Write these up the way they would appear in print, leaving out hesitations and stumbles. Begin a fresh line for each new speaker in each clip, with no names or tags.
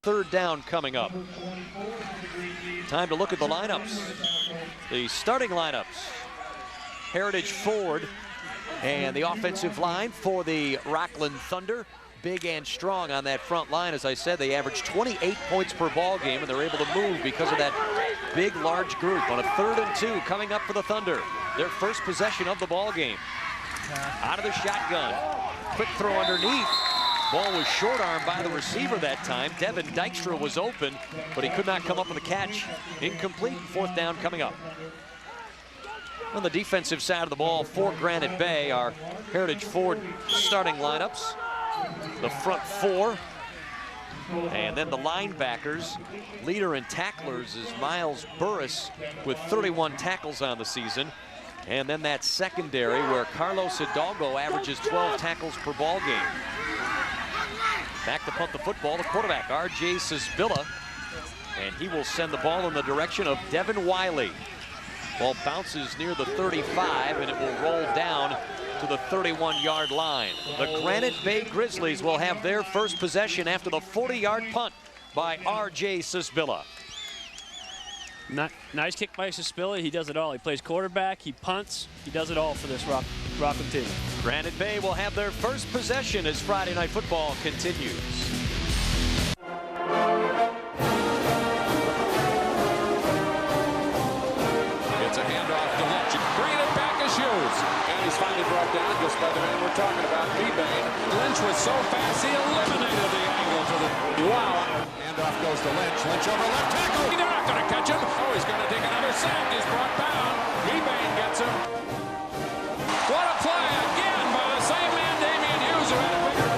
Third down coming up. Time to look at the lineups. The starting lineups. Heritage Ford and the offensive line for the Rocklin Thunder. Big and strong on that front line. As I said, they average 28 points per ball game, and they're able to move because of that big, large group. On a 3rd and 2 coming up for the Thunder. Their first possession of the ball game. Out of the shotgun. Quick throw underneath. Ball was short armed by the receiver that time. Devin Dykstra was open, but he could not come up with a catch. Incomplete. 4th down coming up. On the defensive side of the ball for Granite Bay, our Heritage Ford starting lineups. The front 4, and then the linebackers. Leader in tacklers is Miles Burris with 31 tackles on the season. And then that secondary where Carlos Hidalgo averages 12 tackles per ball game. Back to punt the football, the quarterback, R.J. Sisbilla, and he will send the ball in the direction of Devin Wiley. Ball bounces near the 35, and it will roll down to the 31-yard line. The Granite Bay Grizzlies will have their first possession after the 40-yard punt by R.J. Sisbilla.
Nice kick by Sisbilla. He does it all. He plays quarterback, he punts, he does it all for this Rocklin team.
Granite Bay will have their first possession as Friday Night Football continues.
It's a handoff to Lynch. Bringing it back as Hughes. And he's finally brought down just by the man we're talking about, Mebane. Lynch was so fast, he eliminated the angle to the... Wow. Handoff goes to Lynch. Lynch over left tackle. They're not going to catch him. Oh, he's going to take another sack. He's brought down. Mebane gets him. What a play again by the same man, Damian Hughes, who had a bigger...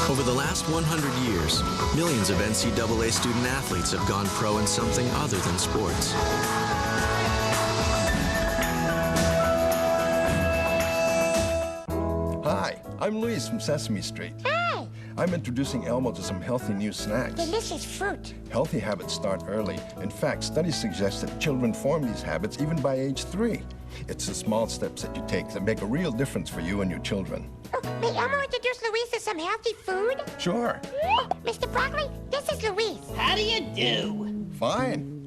Over the last 100 years, millions of NCAA student athletes have gone pro in something other than sports.
Hi, I'm Luis from Sesame Street.
Hi!
I'm introducing Elmo to some healthy new snacks.
Delicious fruit.
Healthy habits start early. In fact, studies suggest that children form these habits even by age 3. It's the small steps that you take that make a real difference for you and your children.
Oh, may Elmo introduce Luis to some healthy food?
Sure.
Oh, Mr. Broccoli, this is Luis.
How do you do?
Fine.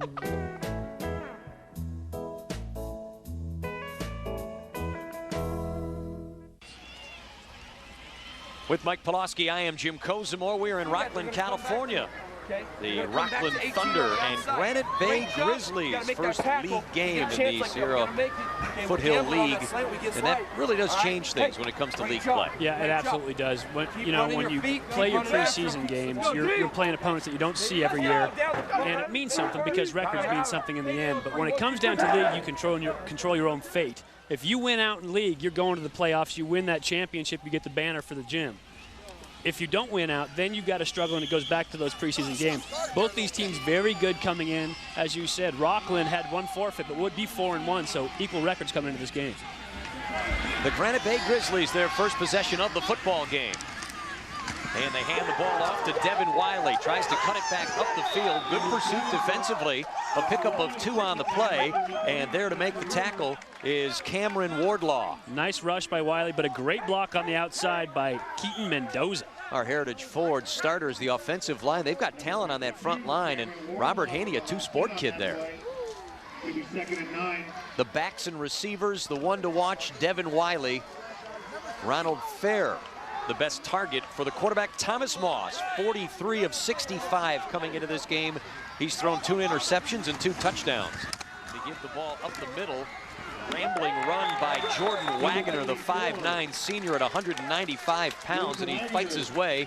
With Mike Pulaski, I am Jim Kozimor. We're in Rocklin, California. The Rocklin Thunder and Granite Bay Grizzlies, first league game in the Sierra Foothill League, and that really does change things when it comes to league play.
Yeah, it absolutely does. When you play your preseason games, you're playing opponents that you don't see every year, and it means something because records mean something in the end. But when it comes down to league, you control your own fate. If you win out in league, you're going to the playoffs. You win that championship, you get the banner for the gym. If you don't win out, then you've got to struggle, and it goes back to those preseason games. Both these teams very good coming in. As you said, Rocklin had one forfeit, but would be 4-1, so equal records coming into this game.
The Granite Bay Grizzlies, their first possession of the football game. And they hand the ball off to Devin Wiley. Tries to cut it back up the field. Good pursuit defensively. A pickup of 2 on the play. And there to make the tackle is Cameron Wardlaw.
Nice rush by Wiley, but a great block on the outside by Keaton Mendoza.
Our Heritage Ford starters, the offensive line. They've got talent on that front line. And Robert Haney, a 2-sport kid there. The backs and receivers, the one to watch, Devin Wiley. Ronald Fair, the best target for the quarterback, Thomas Moss. 43 of 65 coming into this game. He's thrown 2 interceptions and 2 touchdowns. They give the ball up the middle. Rambling run by Jordan Wagner, the 5'9" senior at 195 pounds, and he fights his way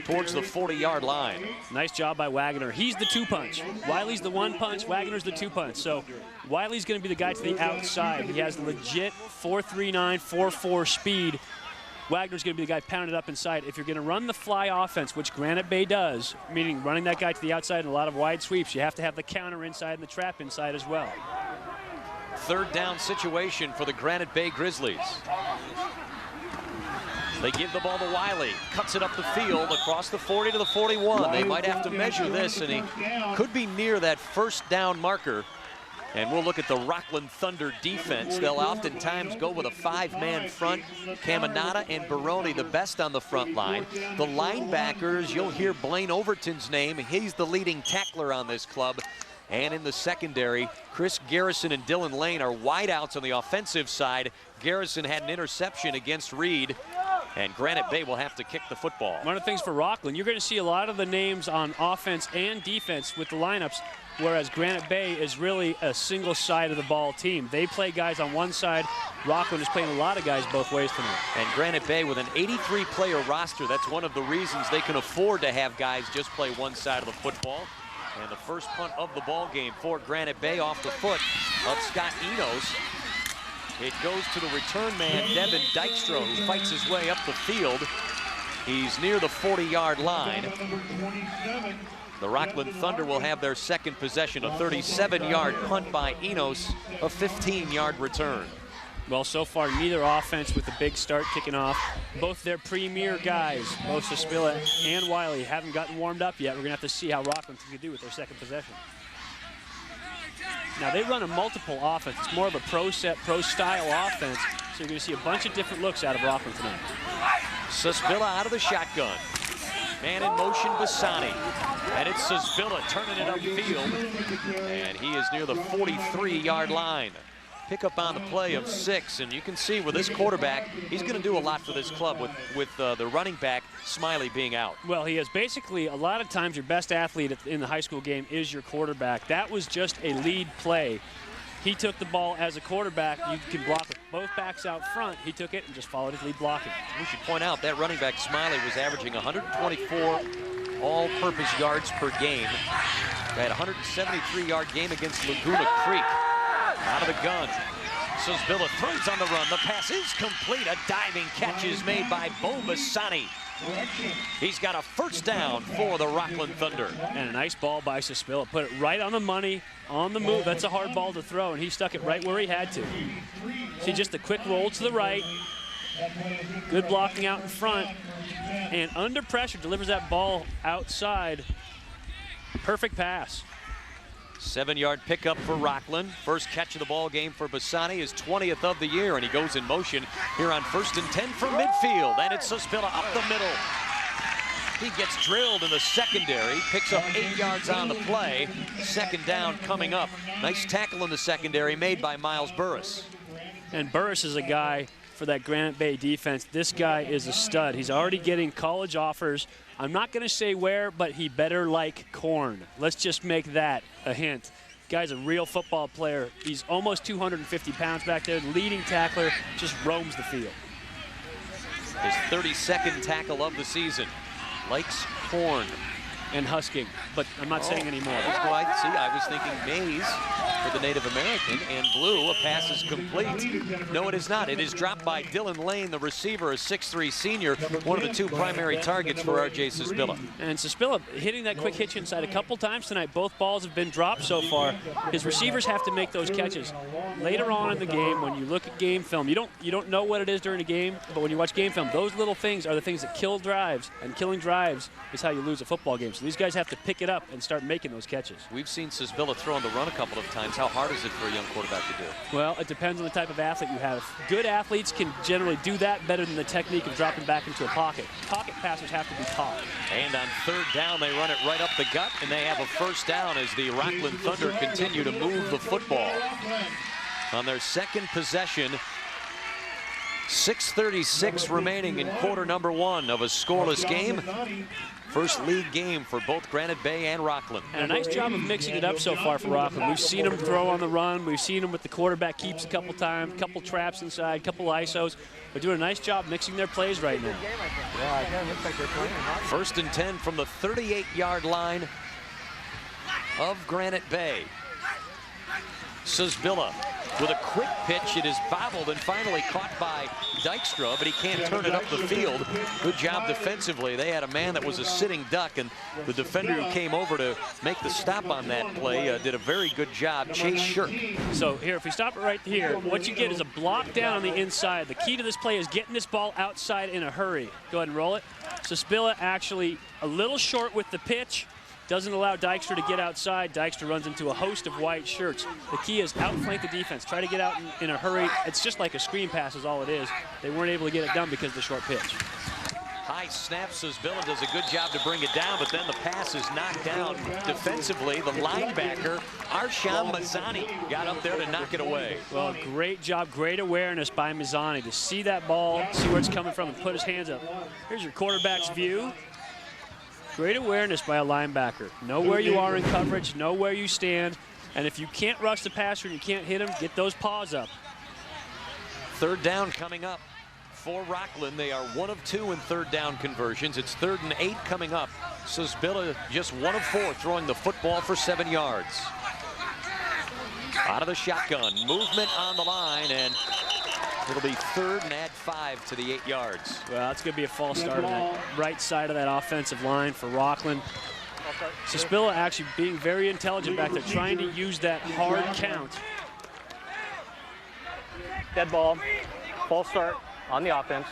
towards the 40-yard line.
Nice job by Wagner. He's the 2-punch. Wiley's the 1-punch, Wagner's the 2-punch. So Wiley's going to be the guy to the outside. He has legit 4.39, 4.4 speed. Wagner's going to be the guy pounded up inside. If you're going to run the fly offense, which Granite Bay does, meaning running that guy to the outside and a lot of wide sweeps, you have to have the counter inside and the trap inside as well.
3rd down situation for the Granite Bay Grizzlies. They give the ball to Wiley, cuts it up the field across the 40 to the 41. They might have to measure this, and he could be near that first down marker. And we'll look at the Rocklin Thunder defense. They'll oftentimes go with a 5-man front. Caminata and Baroni the best on the front line. The linebackers, you'll hear Blaine Overton's name. He's the leading tackler on this club. And in the secondary, Chris Garrison and Dylan Lane are wideouts on the offensive side. Garrison had an interception against Reed, and Granite Bay will have to kick the football.
One of the things for Rocklin, you're going to see a lot of the names on offense and defense with the lineups, whereas Granite Bay is really a single side of the ball team. They play guys on one side. Rocklin is playing a lot of guys both ways tonight.
And Granite Bay with an 83-player roster, that's one of the reasons they can afford to have guys just play one side of the football. And the first punt of the ball game for Granite Bay off the foot of Scott Enos. It goes to the return man, Devin Dykstra, who fights his way up the field. He's near the 40-yard line. The Rocklin Thunder will have their second possession, a 37-yard punt by Enos, a 15-yard return.
Well, so far, neither offense with a big start kicking off. Both their premier guys, both Suspilla and Wiley, haven't gotten warmed up yet. We're going to have to see how Rocklin can do with their second possession. Now, they run a multiple offense. It's more of a pro-set, pro-style offense, so you're going to see a bunch of different looks out of Rocklin tonight.
Suspilla out of the shotgun. Man in motion, Bassani. And it's Suspilla turning it upfield. And he is near the 43-yard line. Pick up on the play of 6, and you can see with this quarterback, he's going to do a lot for this club with the running back, Smiley, being out.
Well, he is basically, a lot of times, your best athlete in the high school game is your quarterback. That was just a lead play. He took the ball as a quarterback. You can block with both backs out front. He took it and just followed his lead blocking.
We should point out that running back, Smiley, was averaging 124 all-purpose yards per game. They had a 173-yard game against Laguna Creek. Out of the gun. Suspilla throws on the run. The pass is complete. A diving catch is made by Bo Bassani. He's got a first down for the Rocklin Thunder.
And a nice ball by Suspilla. Put it right on the money, on the move. That's a hard ball to throw, and he stuck it right where he had to. See, just a quick roll to the right. Good blocking out in front. And under pressure, delivers that ball outside. Perfect pass.
7-yard pickup for Rocklin. First catch of the ball game for Bassani, his 20th of the year, and he goes in motion here on 1st and 10 from midfield. And it's Suspilla up the middle. He gets drilled in the secondary, picks up 8 yards on the play. Second down coming up. Nice tackle in the secondary made by Miles Burris.
And Burris is a guy for that Granite Bay defense. This guy is a stud. He's already getting college offers. I'm not going to say where, but he better like corn. Let's just make that a hint. Guy's a real football player. He's almost 250 pounds back there. Leading tackler, just roams the field.
His 32nd tackle of the season. Likes corn.
And husking, but I'm not saying anymore.
I was thinking maize for the Native American, and blue. A pass is complete. No, it is not. It is dropped by Dylan Lane, the receiver, a 6'3" senior, one of the 2 primary targets for R.J. Suspilla.
And Suspilla hitting that quick hitch inside a couple times tonight. Both balls have been dropped so far. His receivers have to make those catches. Later on in the game, when you look at game film, you don't know what it is during a game, but when you watch game film, those little things are the things that kill drives, and killing drives is how you lose a football game. So these guys have to pick it up and start making those catches.
We've seen Suspilla throw on the run a couple of times. How hard is it for a young quarterback to do?
Well, it depends on the type of athlete you have. Good athletes can generally do that better than the technique of dropping back into a pocket. Pocket passers have to be taught.
And on 3rd down, they run it right up the gut, and they have a first down as the Rocklin Thunder continue to move the football. On their second possession, 6:36 remaining in quarter number 1 of a scoreless game. First league game for both Granite Bay and Rocklin.
And a nice job of mixing it up so far for Rocklin. We've seen them throw on the run. We've seen them with the quarterback keeps a couple times, couple traps inside, couple ISOs. They're doing a nice job mixing their plays right now.
First and 10 from the 38-yard line of Granite Bay. Suspilla with a quick pitch. It is bobbled and finally caught by Dykstra, but he can't turn it up the field. Good job defensively. They had a man that was a sitting duck, and the defender who came over to make the stop on that play did a very good job. Chase Shirk.
So here, if we stop it right here, what you get is a block down on the inside. The key to this play is getting this ball outside in a hurry. Go ahead and roll it. Suspilla actually a little short with the pitch. Doesn't allow Dykstra to get outside. Dykstra runs into a host of white shirts. The key is outflank the defense. Try to get out in a hurry. It's just like a screen pass is all it is. They weren't able to get it done because of the short pitch.
High snap, Suspilla does a good job to bring it down, but then the pass is knocked down defensively. The linebacker, Arsham Mazzani, got up there to knock it away.
Well, great job, great awareness by Mazzani to see that ball, see where it's coming from, and put his hands up. Here's your quarterback's view. Great awareness by a linebacker. Know where you are in coverage, know where you stand, and if you can't rush the passer and you can't hit him, get those paws up.
Third down coming up for Rocklin. They are 1 of 2 in third down conversions. It's 3rd and 8 coming up. Suspilla just 1 of 4 throwing the football for 7 yards. Out of the shotgun, movement on the line, and it'll be 3rd and add 5 to the 8 yards.
Well, that's going to be a false start on that right side of that offensive line for Rocklin. Suspilla actually being very intelligent back there, trying to use that hard count.
Dead ball, false start on the offense.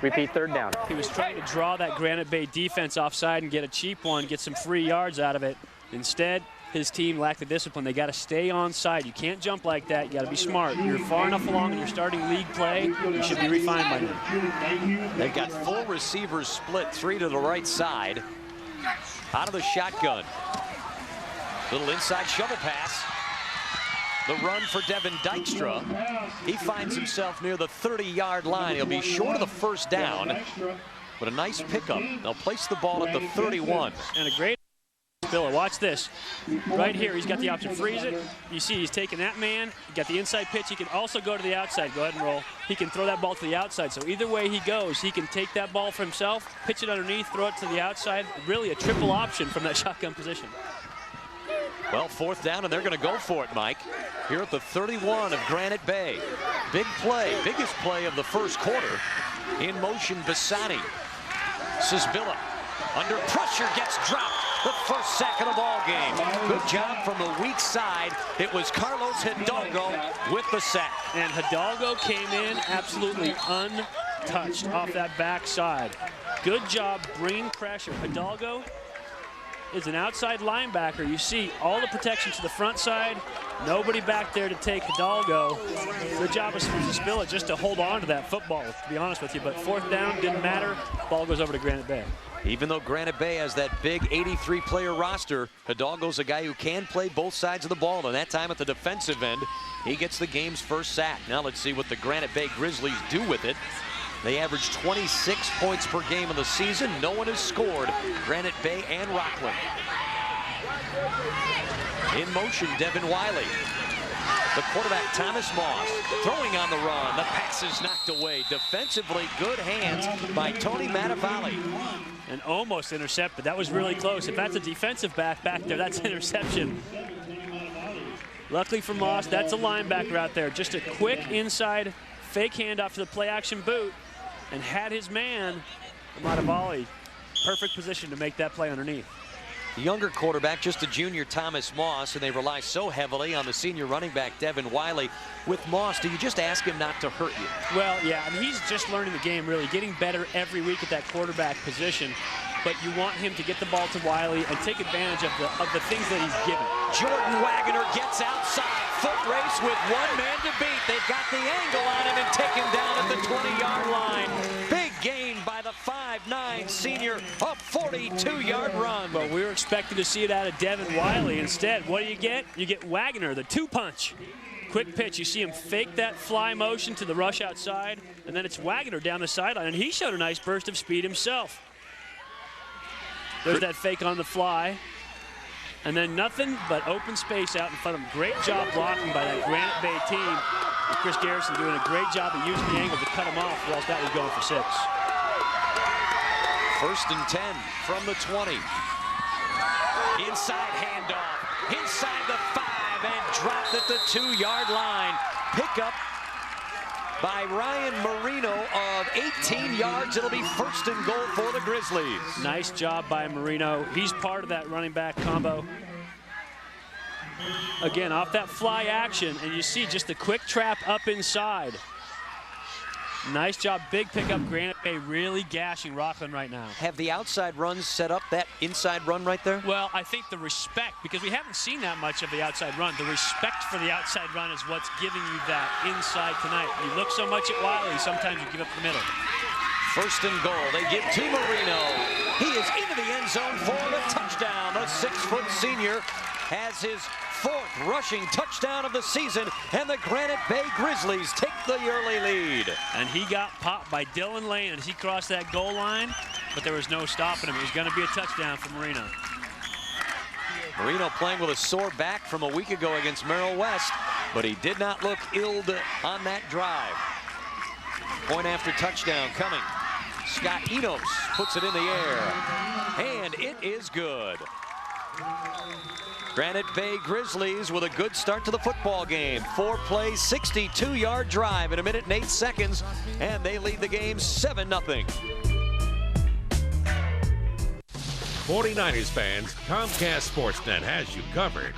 Repeat 3rd down.
He was trying to draw that Granite Bay defense offside and get a cheap one, get some free yards out of it. Instead, his team lacked the discipline. They got to stay on side. You can't jump like that. You got to be smart. You're far enough along in your starting league play. You should be refined by now.
They've got full receivers split, 3 to the right side. Out of the shotgun. Little inside shovel pass. The run for Devin Dykstra. He finds himself near the 30-yard line. He'll be short of the first down, but a nice pickup. They'll place the ball at the 31.
And a great Suspilla. Watch this. Right here, he's got the option. Freeze it. You see he's taking that man. He got the inside pitch. He can also go to the outside. Go ahead and roll. He can throw that ball to the outside. So either way he goes, he can take that ball for himself, pitch it underneath, throw it to the outside. Really a triple option from that shotgun position.
Well, 4th down, and they're going to go for it, Mike. Here at the 31 of Granite Bay. Big play, biggest play of the first quarter. In motion, Bassani. Suspilla under pressure gets dropped. The first sack of the ball game. Good job from the weak side. It was Carlos Hidalgo with the sack.
And Hidalgo came in absolutely untouched off that backside. Good job bringing pressure. Hidalgo is an outside linebacker. You see all the protection to the front side. Nobody back there to take Hidalgo. Good job of Suspilla just to hold on to that football, to be honest with you. But 4th down, didn't matter. Ball goes over to Granite Bay.
Even though Granite Bay has that big 83-player roster, Hidalgo's a guy who can play both sides of the ball. And that time at the defensive end, he gets the game's first sack. Now let's see what the Granite Bay Grizzlies do with it. They average 26 points per game in the season. No one has scored. Granite Bay and Rocklin. In motion, Devin Wiley. The quarterback, Thomas Moss, throwing on the run. The pass is knocked away. Defensively, good hands by Tony Matavali.
And almost intercepted. That was really close. If that's a defensive back there, that's interception. Luckily for Moss, that's a linebacker out there. Just a quick inside fake handoff to the play-action boot, and had his man, Matavali, perfect position to make that play underneath.
The younger quarterback, just a junior, Thomas Moss, and they rely so heavily on the senior running back, Devin Wiley. With Moss, do you just ask him not to hurt you?
Well, yeah, I mean, he's just learning the game, really, getting better every week at that quarterback position. But you want him to get the ball to Wiley and take advantage of the things that he's given.
Jordan Wagner gets outside. Foot race with one man to beat. They've got the angle on him and take him down at the 20-yard line. Big gain by the 5'9" senior, a 42-yard run.
But we were expecting to see it out of Devin Wiley. Instead, what do you get? You get Wagner, the 2-punch. Quick pitch. You see him fake that fly motion to the rush outside, and then it's Wagner down the sideline, and he showed a nice burst of speed himself. There's that fake on the fly. And then nothing but open space out in front of him. Great job blocking by that Granite Bay team. And Chris Garrison doing a great job of using the angle to cut him off, or else that was going for 6.
1st and 10 from the 20. Inside handoff. Inside the 5 and dropped at the 2-yard line. pickup by Ryan Marino of 18 yards. It'll be 1st and goal for the Grizzlies.
Nice job by Marino. He's part of that running back combo. Again, off that fly action, and you see just the quick trap up inside. Nice job, big pickup. Granite Bay really gashing Rocklin right now.
Have the outside runs set up that inside run right there?
Well, I think the respect, because we haven't seen that much of the outside run, the respect for the outside run is what's giving you that inside tonight. You look so much at Wiley, sometimes you give up the middle.
1st and goal. They give to Marino. He is into the end zone for the touchdown. The 6-foot senior has his 4th rushing touchdown of the season, and the Granite Bay Grizzlies take the early lead.
And he got popped by Dylan Lane as he crossed that goal line, but there was no stopping him. It was going to be a touchdown for Marino.
Marino playing with a sore back from a week ago against Merrill West, but he did not look ill on that drive. Point after touchdown coming. Scott Enos puts it in the air, and it is good. Granite Bay Grizzlies with a good start to the football game. 4 plays, 62-yard drive in 1 minute and 8 seconds, and they lead the game 7-0.
49ers fans, Comcast Sportsnet has you covered.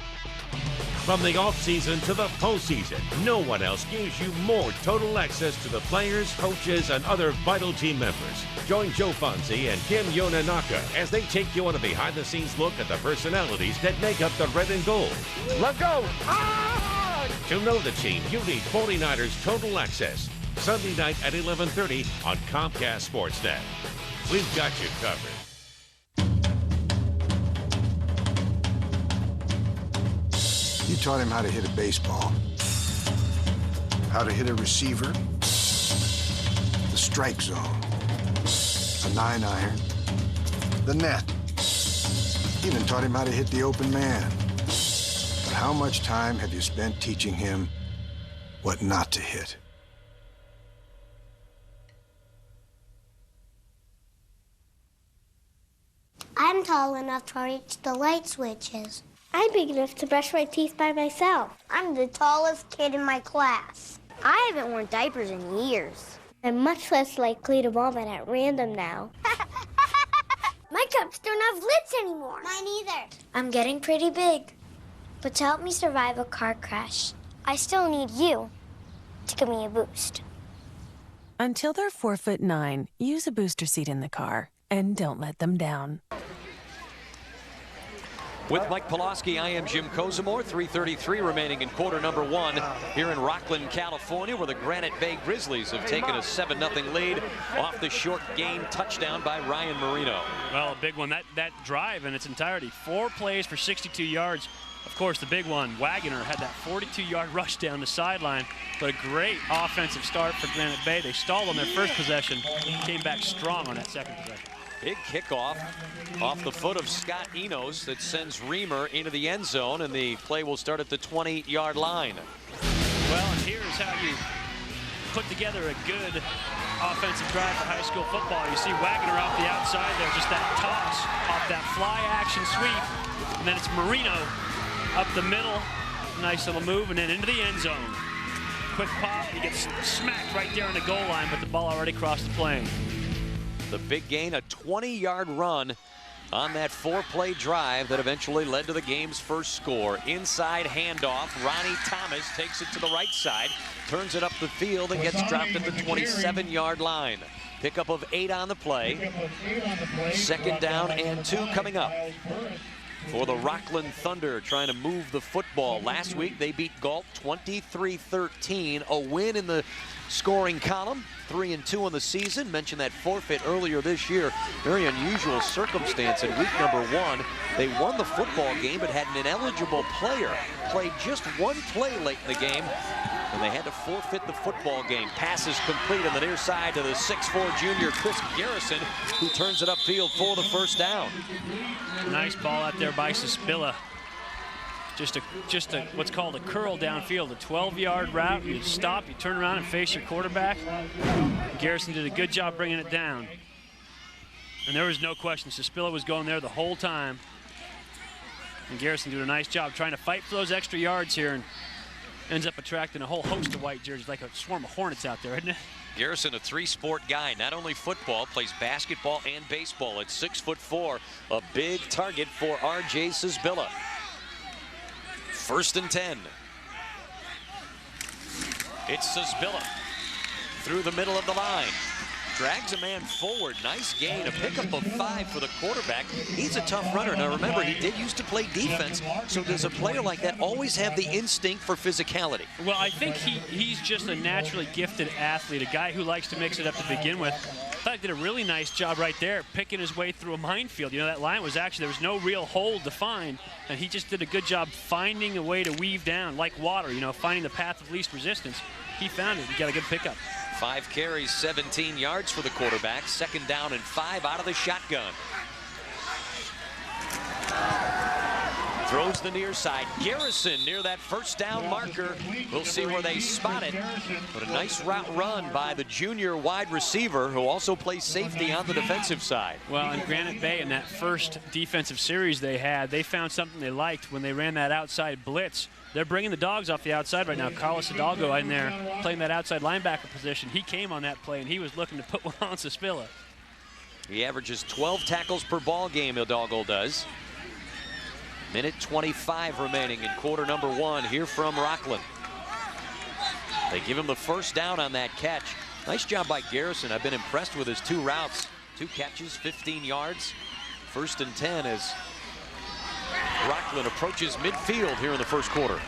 From the offseason to the postseason, no one else gives you more total access to the players, coaches, and other vital team members. Join Joe Fonzie and Kim Yonanaka as they take you on a behind-the-scenes look at the personalities that make up the red and gold.
Let's go!
To know the team, you need 49ers Total Access. Sunday night at 11:30 on Comcast Sportsnet. We've got you covered.
You taught him how to hit a baseball, how to hit a receiver, the strike zone, a 9-iron, the net. You even taught him how to hit the open man. But how much time have you spent teaching him what not to hit?
I'm tall enough to reach the light switches.
I'm big enough to brush my teeth by myself.
I'm the tallest kid in my class.
I haven't worn diapers in years. I'm much less likely to vomit at random now. My cups don't have lids anymore.
Mine either.
I'm getting pretty big. But to help me survive a car crash, I still need you to give me a boost.
Until they're 4'9", use a booster seat in the car and don't let them down.
With Mike Pulaski, I am Jim Kozimor. 3:33 remaining in quarter number 1 here in Rocklin, California, where the Granite Bay Grizzlies have taken a 7-0 lead off the short game touchdown by Ryan Marino.
Well, a big one. That drive in its entirety. 4 plays for 62 yards. Of course, the big one, Wagner had that 42-yard rush down the sideline, but a great offensive start for Granite Bay. They stalled on their first possession, came back strong on that second possession.
Big kickoff off the foot of Scott Enos that sends Reamer into the end zone, and the play will start at the 20-yard line.
Well, and here's how you put together a good offensive drive for high school football. You see Wagner off the outside there, just that toss off that fly action sweep, and then it's Marino up the middle. Nice little move, and then into the end zone. Quick pop, he gets smacked right there on the goal line, but the ball already crossed the plane.
The big gain, a 20-yard run on that 4-play drive that eventually led to the game's first score. Inside handoff, Ronnie Thomas takes it to the right side, turns it up the field, and gets dropped at the 27-yard line. Pickup of 8 on the play. 2nd down and 2 coming up for the Rocklin Thunder, trying to move the football. Last week they beat Galt 23-13, a win in the scoring column. 3-2 in the season. Mentioned that forfeit earlier this year. Very unusual circumstance in week number 1. They won the football game but had an ineligible player. Played just 1 play late in the game, and they had to forfeit the football game. Passes complete on the near side to the 6'4" junior Chris Garrison, who turns it upfield for the first down.
Nice ball out there by Suspilla. Just a what's called a curl downfield, a 12-yard route. You stop, you turn around and face your quarterback. Garrison did a good job bringing it down. And there was no question, Suspilla was going there the whole time. And Garrison did a nice job trying to fight for those extra yards here. And ends up attracting a whole host of white jerseys, like a swarm of hornets out there, isn't it?
Garrison, a three-sport guy, not only football, plays basketball and baseball. At 6'4", a big target for R.J. Sisbilla. 1st and 10. It's Sisbilla through the middle of the line. Drags a man forward. Nice gain. A pickup of 5 for the quarterback. He's a tough runner. Now remember, he did used to play defense, so does a player like that always have the instinct for physicality?
Well, I think he's just a naturally gifted athlete, a guy who likes to mix it up to begin with. I thought he did a really nice job right there, picking his way through a minefield. You know, that line was actually, there was no real hole to find, and he just did a good job finding a way to weave down, like water, you know, finding the path of least resistance. He found it. He got a good pickup.
5 carries, 17 yards for the quarterback. 2nd down and 5 out of the shotgun. Throws the near side. Garrison near that 1st down marker. We'll see where they spot it. But a nice route run by the junior wide receiver, who also plays safety on the defensive side.
Well, in Granite Bay, in that first defensive series they had, they found something they liked when they ran that outside blitz. They're bringing the dogs off the outside right now. Carlos Hidalgo in there playing that outside linebacker position. He came on that play, and he was looking to put one on Sisbilla.
He averages 12 tackles per ball game, Hidalgo does. Minute 25 remaining in quarter number 1 here from Rocklin. They give him the 1st down on that catch. Nice job by Garrison. I've been impressed with his 2 routes. 2 catches, 15 yards. 1st and 10 as Rocklin approaches midfield here in the 1st quarter.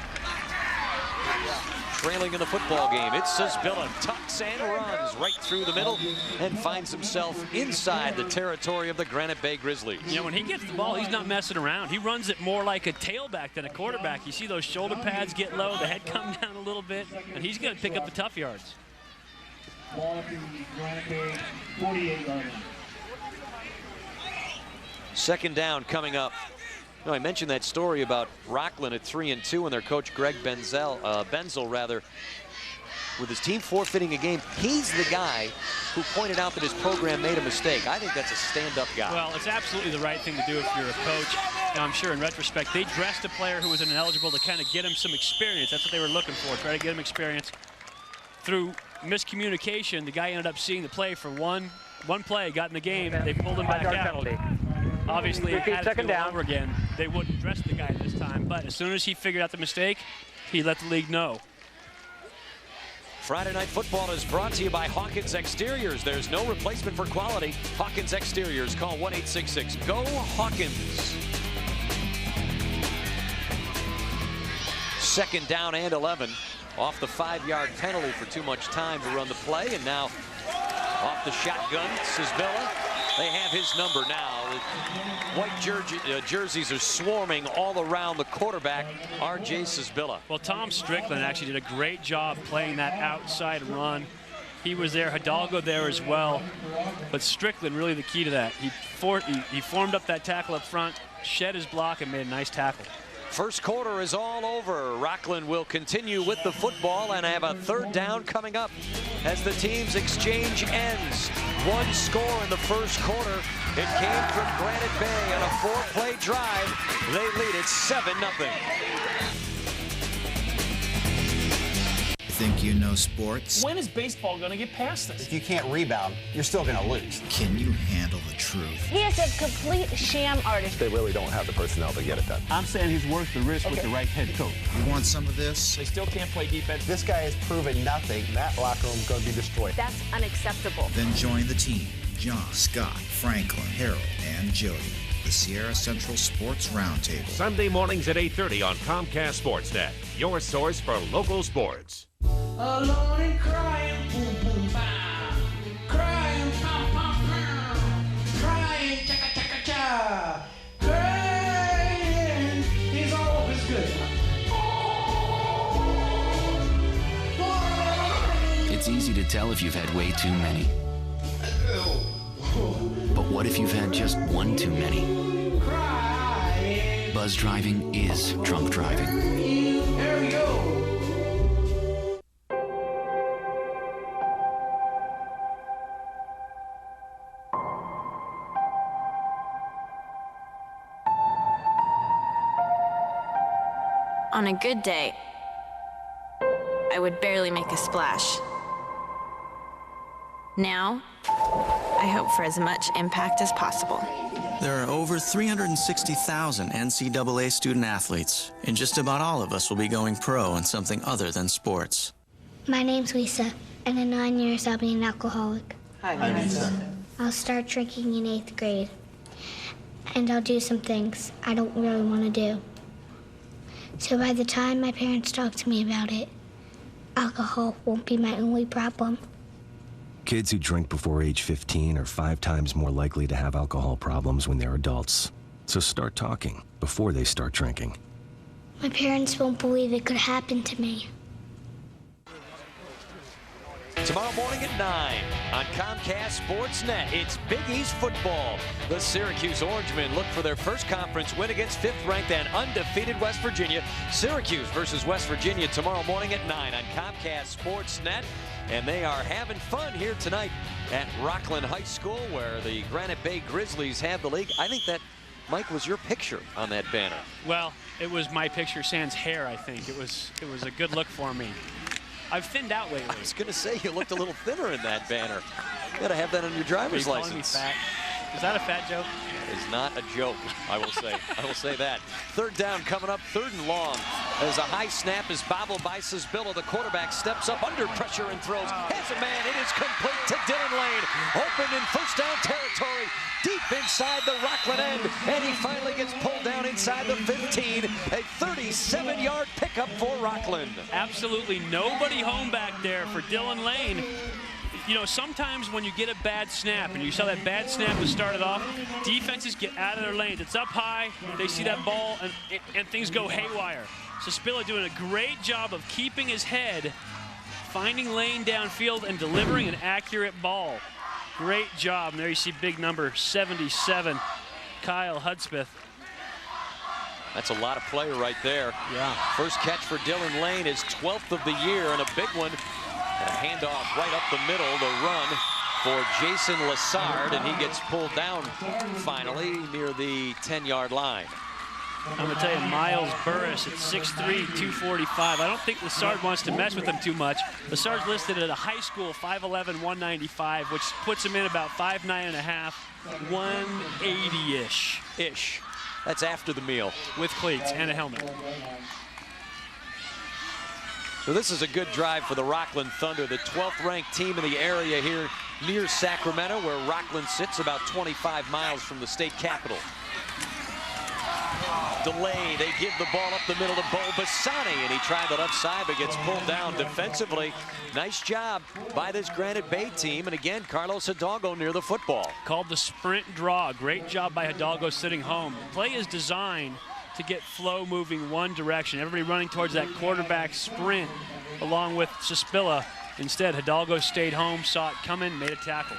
Trailing in the football game, it's Sisbilla, tucks and runs right through the middle and finds himself inside the territory of the Granite Bay Grizzlies.
You know, when he gets the ball, he's not messing around. He runs it more like a tailback than a quarterback. You see those shoulder pads get low, the head come down a little bit, and he's going to pick up the tough yards.
Ball at the Granite Bay 48-yard line.
2nd down coming up. No, I mentioned that story about Rocklin at 3-2 and their coach Greg Benzel, with his team forfeiting a game. He's the guy who pointed out that his program made a mistake. I think that's a stand-up guy.
Well, it's absolutely the right thing to do if you're a coach. Now, I'm sure in retrospect, they dressed a player who was ineligible to kind of get him some experience. That's what they were looking for, try to get him experience. Through miscommunication, the guy ended up seeing the play for one play, got in the game, they pulled him back out.
Penalty.
Obviously, it had to
2nd
go
down.
over again. They wouldn't dress the guy this time, but as soon as he figured out the mistake, he let the league know.
Friday Night Football is brought to you by Hawkins Exteriors. There's no replacement for quality. Hawkins Exteriors. Call 1-866-GO-HAWKINS. 2nd down and 11. Off the 5-yard penalty for too much time to run the play, and now off the shotgun, Sisbilla. They have his number now. The white jerseys are swarming all around the quarterback, R.J. Sisbilla.
Well, Tom Strickland actually did a great job playing that outside run. He was there, Hidalgo there as well. But Strickland really the key to that. He formed up that tackle up front, shed his block, and made a nice tackle.
1st quarter is all over. Rocklin will continue with the football and have a 3rd down coming up as the team's exchange ends. 1 score in the 1st quarter. It came from Granite Bay on a 4-play drive. They lead it 7-0.
Think you know sports?
When is baseball going to get past this?
If you can't rebound, you're still going to lose.
Can you handle the truth?
He is a complete sham artist.
They really don't have the personnel to get it done.
I'm saying he's worth the risk with the right head coach.
You want some of this?
They still can't play defense.
This guy has proven nothing.
That locker room is going to be destroyed.
That's unacceptable.
Then join the team. John, Scott, Franklin, Harold, and Jody. The Sierra Central Sports Roundtable.
Sunday mornings at 8:30 on Comcast Sportsnet. Your source for local sports.
Alone and crying, boom, boom, bam. Crying, pom, pom, pom. Crying, chaka, chaka, cha. Crying is always good.
It's easy to tell if you've had way too many. But what if you've had just one too many? Buzz driving is drunk driving.
There we go.
On a good day, I would barely make a splash. Now, I hope for as much impact as possible.
There are over 360,000 NCAA student athletes, and just about all of us will be going pro in something other than sports.
My name's Lisa, and in 9 years I'll be an alcoholic.
Hi, Lisa.
I'll start drinking in 8th grade, and I'll do some things I don't really want to do. So by the time my parents talk to me about it, alcohol won't be my only problem.
Kids who drink before age 15 are 5 times more likely to have alcohol problems when they're adults. So start talking before they start drinking.
My parents won't believe it could happen to me.
Tomorrow morning at 9 on Comcast Sportsnet, it's Big East football. The Syracuse Orangemen look for their first conference win against 5th-ranked and undefeated West Virginia. Syracuse versus West Virginia tomorrow morning at 9 on Comcast Sportsnet. And they are having fun here tonight at Rocklin High School, where the Granite Bay Grizzlies have the league. I think that, Mike, was your picture on that banner.
Well, it was my picture sans hair, I think. It was a good look for me. I've thinned out lately.
I was going to say, you looked a little thinner in that banner. You got to have that on your driver's license.
Calling me fat? Is that a fat joke?
It is not a joke, I will say. I will say that. 3rd down coming up, 3rd and long. As a high snap is bobbled by Sisbilla. The quarterback steps up under pressure and throws. Has a man. It is complete to Dylan Lane. Open in 1st down territory. Deep inside the Rocklin end. And he finally gets pulled down inside the 15. A 37-yard pickup for Rocklin.
Absolutely nobody home back there for Dylan Lane. You know, sometimes when you get a bad snap, and you saw that bad snap that started off, defenses get out of their lanes. It's up high, they see that ball, and things go haywire. So Spilla doing a great job of keeping his head, finding Lane downfield, and delivering an accurate ball. Great job. And there you see big number 77, Kyle Hudspeth.
That's a lot of play right there.
Yeah.
First catch for Dylan Lane, his 12th of the year, and a big one. And a handoff right up the middle, the run for Jason Lassard, and he gets pulled down finally near the 10-yard line.
I'm going to tell you, Miles Burris at 6'3", 245. I don't think Lassard wants to mess with him too much. Lassard's listed at a high school 5'11", 195, which puts him in about 5'9.5", 180-ish.
Ish. That's after the meal.
With cleats and a helmet.
So this is a good drive for the Rocklin Thunder, the 12th ranked team in the area here near Sacramento, where Rocklin sits about 25 miles from the state capital. Delay, they give the ball up the middle to Bo Bassani, and he tried the left side but gets pulled down defensively. Nice job by this Granite Bay team, and again, Carlos Hidalgo near the football.
Called the sprint draw. Great job by Hidalgo sitting home. The play is designed to get flow moving one direction. Everybody running towards that quarterback sprint along with Sisbilla. Instead, Hidalgo stayed home, saw it coming, made a tackle.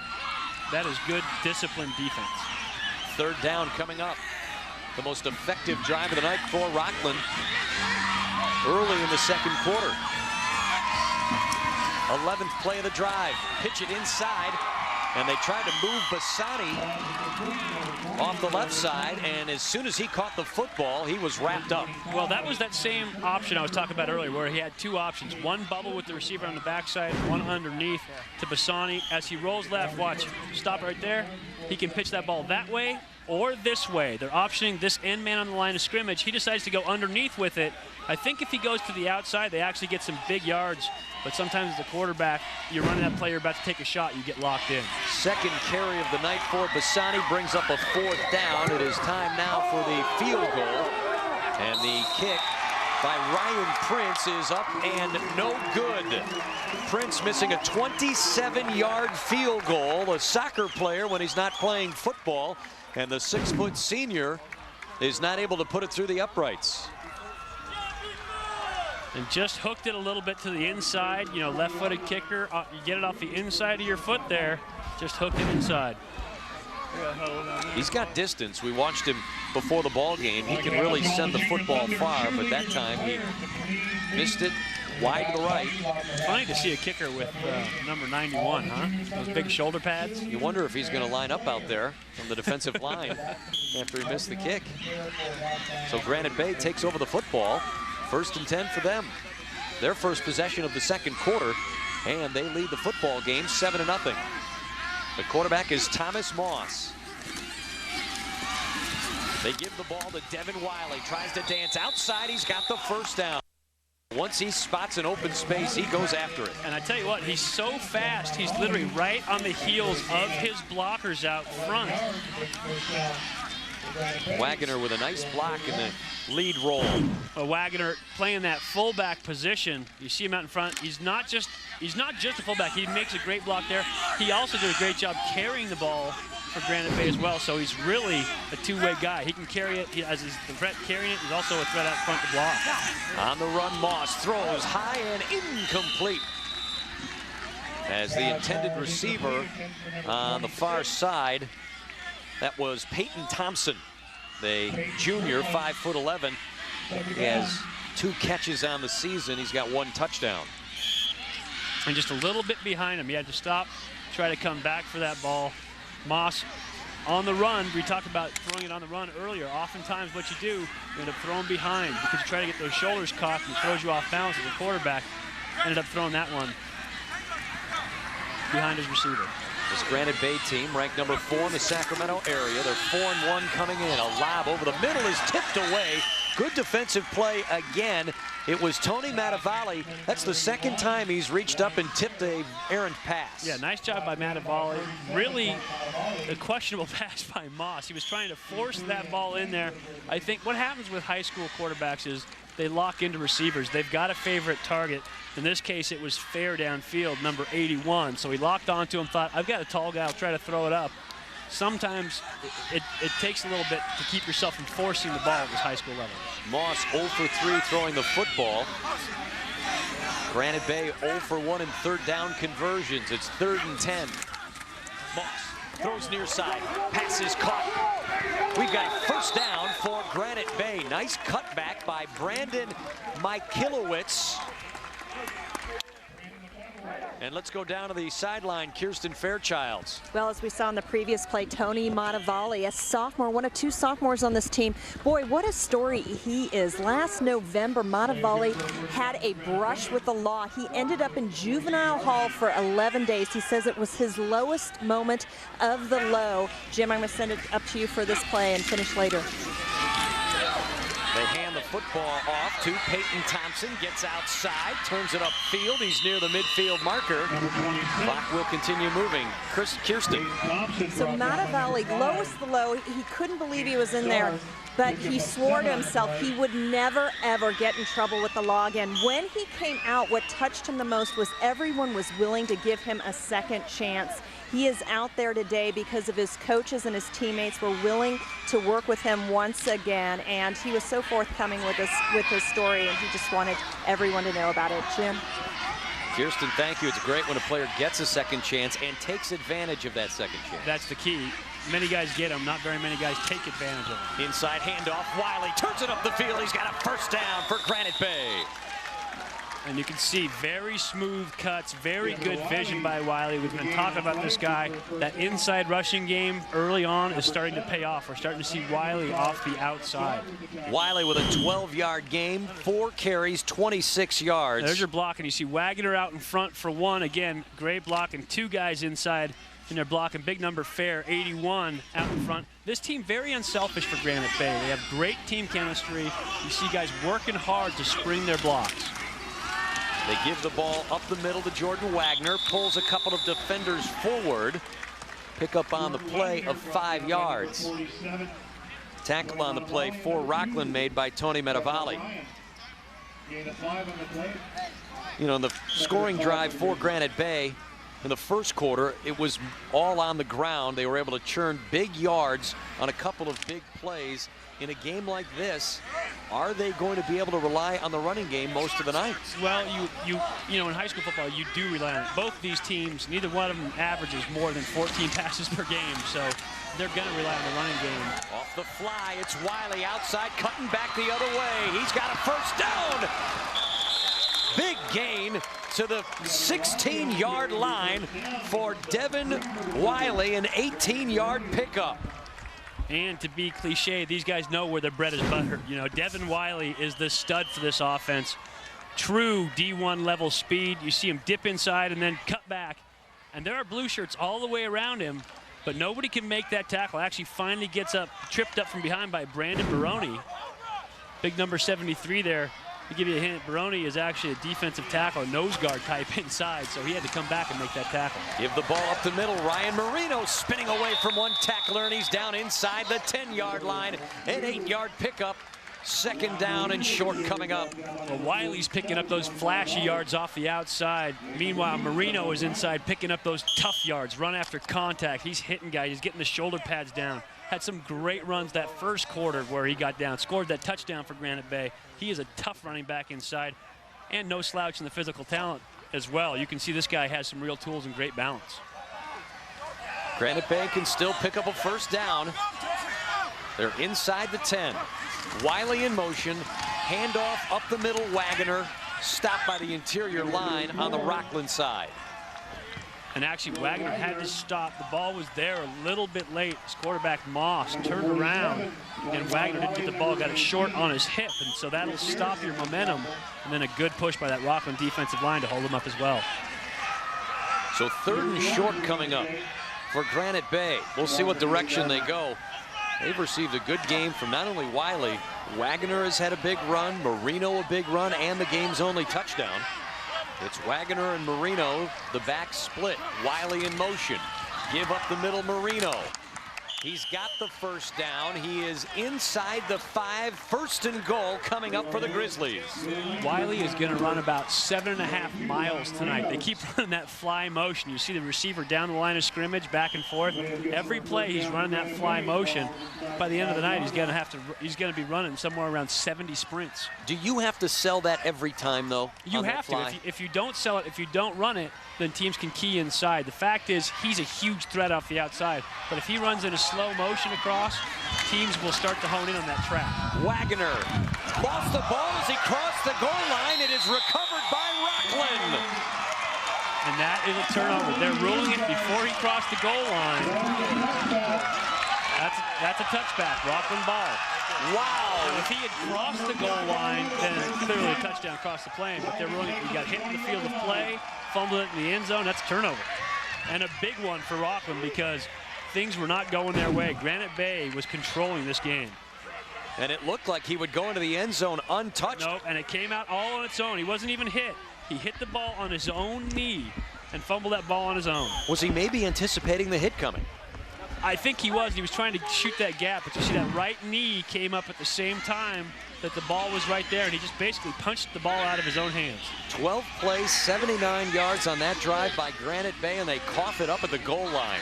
That is good, disciplined defense.
3rd down coming up. The most effective drive of the night for Rocklin early in the 2nd quarter. 11th play of the drive. Pitch it inside, and they tried to move Bassani off the left side, and as soon as he caught the football, he was wrapped up.
Well, that was that same option I was talking about earlier, where he had 2 options. One bubble with the receiver on the backside, one underneath to Bassani. As he rolls left, watch, stop right there. He can pitch that ball that way or this way. They're optioning this end man on the line of scrimmage. He decides to go underneath with it. I think if he goes to the outside, they actually get some big yards. But sometimes as a quarterback, you're running that play, you're about to take a shot, you get locked in.
2nd carry of the night for Bassani brings up a 4th down. It is time now for the field goal. And the kick by Ryan Prince is up and no good. Prince missing a 27-yard field goal. A soccer player when he's not playing football. And the 6-foot senior is not able to put it through the uprights.
And just hooked it a little bit to the inside. You know, left-footed kicker. You get it off the inside of your foot there. Just hooked it inside.
He's got distance. We watched him before the ball game. He can really send the football far, but that time he missed it wide to the right.
Funny to see a kicker with number 91, huh? Those big shoulder pads.
You wonder if he's going to line up out there from the defensive line after he missed the kick. So Granite Bay takes over the football. 1st and 10 for them. their first possession of the second quarter, and they lead the football game 7-0. The quarterback is Thomas Moss. They give the ball to Devin Wiley. Tries to dance outside. He's got the first down. Once he spots an open space, he goes after it.
And I tell you what, he's so fast, he's literally right on the heels of his blockers out front.
Wagner with a nice block in the lead role.
Well, Wagner playing that fullback position. You see him out in front. He's not just a fullback. He makes a great block there. He also did a great job carrying the ball for Granite Bay as well. So he's really a two-way guy. He can carry it. As he's the threat carrying it, he's also a threat out front to block.
On the run, Moss throws high and incomplete. As the intended receiver on the far side, that was Peyton Thompson, the junior, 5'11". He has 2 catches on the season. He's got 1 touchdown.
And just a little bit behind him. He had to stop, try to come back for that ball. Moss on the run. We talked about throwing it on the run earlier. Oftentimes what you do, you end up throwing behind because you try to get those shoulders caught and it throws you off balance as a quarterback. Ended up throwing that one behind his receiver.
This Granite Bay team ranked number 4 in the Sacramento area. They're 4-1 coming in. A lob over the middle is tipped away. Good defensive play again. It was Tony Matavali. That's the second time he's reached up and tipped a errant pass.
Yeah, nice job by Matavali. Really a questionable pass by Moss. He was trying to force that ball in there. I think what happens with high school quarterbacks is they lock into receivers. They've got a favorite target. In this case, it was fair downfield, number 81. So he locked onto him, thought, I've got a tall guy, I'll try to throw it up. Sometimes it takes a little bit to keep yourself from forcing the ball at this high school level.
Moss 0 for 3 throwing the football. Granite Bay 0 for 1 in third down conversions. It's 3rd and 10. Moss throws near side. Pass is caught. We've got first down for Granite Bay. Nice cutback by Brandon Mikilowicz. And let's go down to the sideline, Kirsten Fairchilds.
Well, as we saw in the previous play, Tony Matavali, a sophomore, one of 2 sophomores on this team. Boy, what a story he is. Last November, Matavali had a brush with the law. He ended up in juvenile hall for 11 days. He says it was his lowest moment of the low. Jim, I'm going to send it up to you for this play and finish later.
They hand the football off to Peyton Thompson, gets outside, turns it upfield. He's near the midfield marker. Clock will continue moving. Kirsten.
So Matavali, lowest the low, he couldn't believe he was in there, but he swore to himself he would never, ever get in trouble with the law again. When he came out, what touched him the most was everyone was willing to give him a second chance. He is out there today because of his coaches and his teammates were willing to work with him once again, and he was so forthcoming with his story, and he just wanted everyone to know about it. Jim?
Kirsten, thank you. It's great when a player gets a second chance and takes advantage of that second chance.
That's the key. Many guys get them, not very many guys take advantage of them.
Inside handoff, Wiley turns it up the field. He's got a first down for Granite Bay.
And you can see very smooth cuts, very good vision by Wiley. We've been talking about this guy. That inside rushing game early on is starting to pay off. We're starting to see Wiley off the outside.
Wiley with a 12-yard game, 4 carries, 26 yards.
There's your block, and you see Wagner out in front for 1. Again, great block, and 2 guys inside, and they're blocking. Big number Fair, 81, out in front. This team very unselfish for Granite Bay. They have great team chemistry. You see guys working hard to spring their blocks.
They give the ball up the middle to Jordan Wagner, pulls a couple of defenders forward. Pick up on the play of 5 yards. Tackle on the play for Rocklin made by Tony Matavali. You know, the scoring drive for Granite Bay in the first quarter, it was all on the ground. They were able to churn big yards on a couple of big plays. In a game like this, are they going to be able to rely on the running game most of the night?
Well, you know, in high school football, you do rely on it. Both these teams, neither one of them averages more than 14 passes per game, so they're going to rely on the running game.
Off the fly, it's Wiley outside, cutting back the other way. He's got a first down. Big gain to the 16-yard line for Devin Wiley, an 18-yard pickup.
And to be cliche, these guys know where their bread is buttered. You know, Devin Wiley is the stud for this offense. true D1 level speed. You see him dip inside and then cut back. And there are blue shirts all the way around him, but nobody can make that tackle. Actually finally gets up, tripped up from behind by Brandon Baroni. Big number 73 there. To give you a hint, Baroni is actually a defensive tackle, a nose guard type inside, so he had to come back and make that tackle.
Give the ball up the middle. Ryan Marino spinning away from one tackler, and he's down inside the 10-yard line. An 8-yard pickup. Second down and short coming up.
Well, Wiley's picking up those flashy yards off the outside. Meanwhile, Marino is inside picking up those tough yards, run after contact. He's hitting guys. He's getting the shoulder pads down. Had some great runs that first quarter where he got down, scored that touchdown for Granite Bay. He is a tough running back inside and no slouch in the physical talent as well. You can see this guy has some real tools and great balance.
Granite Bay can still pick up a first down. They're inside the 10. Wiley in motion, handoff up the middle, Wagoner, stopped by the interior line on the Rocklin side.
And actually, Wagner had to stop. The ball was there a little bit late. His quarterback, Moss, turned around, and Wagner didn't get the ball, got it short on his hip, and so that'll stop your momentum. And then a good push by that Rocklin defensive line to hold him up as well.
So third and short coming up for Granite Bay. We'll see what direction they go. They've received a good game from not only Wiley, Wagoner has had a big run, Marino a big run, and the game's only touchdown. It's Wagoner and Marino, the back split. Wiley in motion. Give up the middle, Marino. He's got the first down. He is inside the 5. First and goal coming up for the Grizzlies.
Wiley is going to run about 7.5 miles tonight. They keep running that fly motion. You see the receiver down the line of scrimmage, back and forth. Every play he's running that fly motion. By the end of the night, he's going to be running somewhere around 70 sprints.
Do you have to sell that every time, though?
You have to. If you don't sell it, if you don't run it, then teams can key inside. The fact is, he's a huge threat off the outside. But if he runs in a slow motion across, teams will start to hone in on that trap.
Wagoner lost the ball as he crossed the goal line. It is recovered by Rocklin.
And that is a turnover. They're ruling it before he crossed the goal line. That's a touchback. Rocklin ball.
Wow.
Now, if he had crossed the goal line, then clearly a touchdown across the plane. But they're ruling it. He got hit in the field of play, fumbled it in the end zone. That's a turnover. And a big one for Rocklin because things were not going their way. Granite Bay was controlling this game.
And it looked like he would go into the end zone untouched.
Nope, and it came out all on its own. He wasn't even hit. He hit the ball on his own knee and fumbled that ball on his own.
Was he maybe anticipating the hit coming?
I think he was. He was trying to shoot that gap, but you see that right knee came up at the same time that the ball was right there, and he just basically punched the ball out of his own hands.
12 plays, 79 yards on that drive by Granite Bay, and they cough it up at the goal line.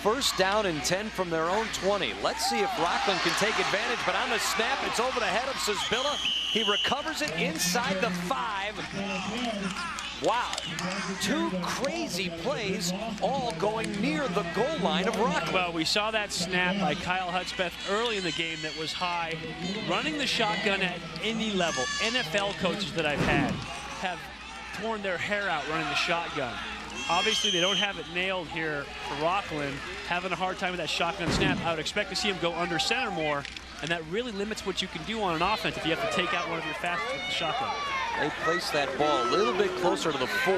First down and 10 from their own 20. Let's see if Rocklin can take advantage, but on the snap, it's over the head of Sisbilla. He recovers it inside the 5. Wow, 2 crazy plays, all going near the goal line of Rocklin.
Well, we saw that snap by Kyle Hudspeth early in the game that was high. Running the shotgun at any level, NFL coaches that I've had have torn their hair out running the shotgun. Obviously, they don't have it nailed here for Rocklin, having a hard time with that shotgun snap. I would expect to see him go under center more, and that really limits what you can do on an offense if you have to take out one of your fastest with the shotgun.
They place that ball a little bit closer to the 4.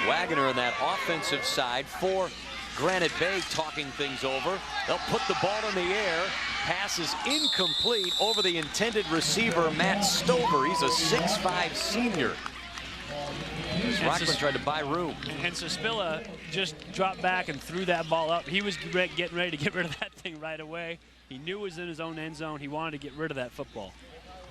Wagoner on that offensive side for Granite Bay talking things over. They'll put the ball in the air. Pass is incomplete over the intended receiver, Matt Stover. He's a 6'5" senior. Rocklin tried to buy room.
And Sisbilla just dropped back and threw that ball up. He was getting ready to get rid of that thing right away. He knew it was in his own end zone. He wanted to get rid of that football.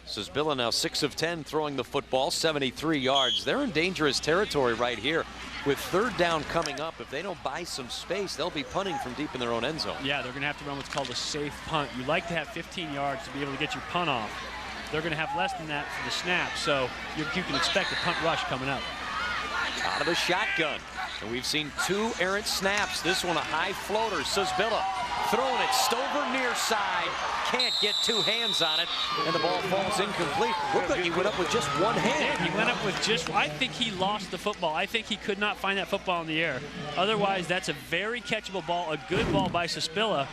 Sisbilla now 6 of 10 throwing the football, 73 yards. They're in dangerous territory right here. With third down coming up, if they don't buy some space, they'll be punting from deep in their own end zone.
Yeah, they're going to have to run what's called a safe punt. You like to have 15 yards to be able to get your punt off. They're going to have less than that for the snap, so you can expect a punt rush coming up.
Out of the shotgun. And we've seen 2 errant snaps. This one a high floater. Sisbilla throwing it. Stover near side. Can't get 2 hands on it. And the ball falls incomplete. Looked like he went up with just 1 hand.
He went up with just, I think he lost the football. I think he could not find that football in the air. Otherwise, that's a very catchable ball, a good ball by Sisbilla.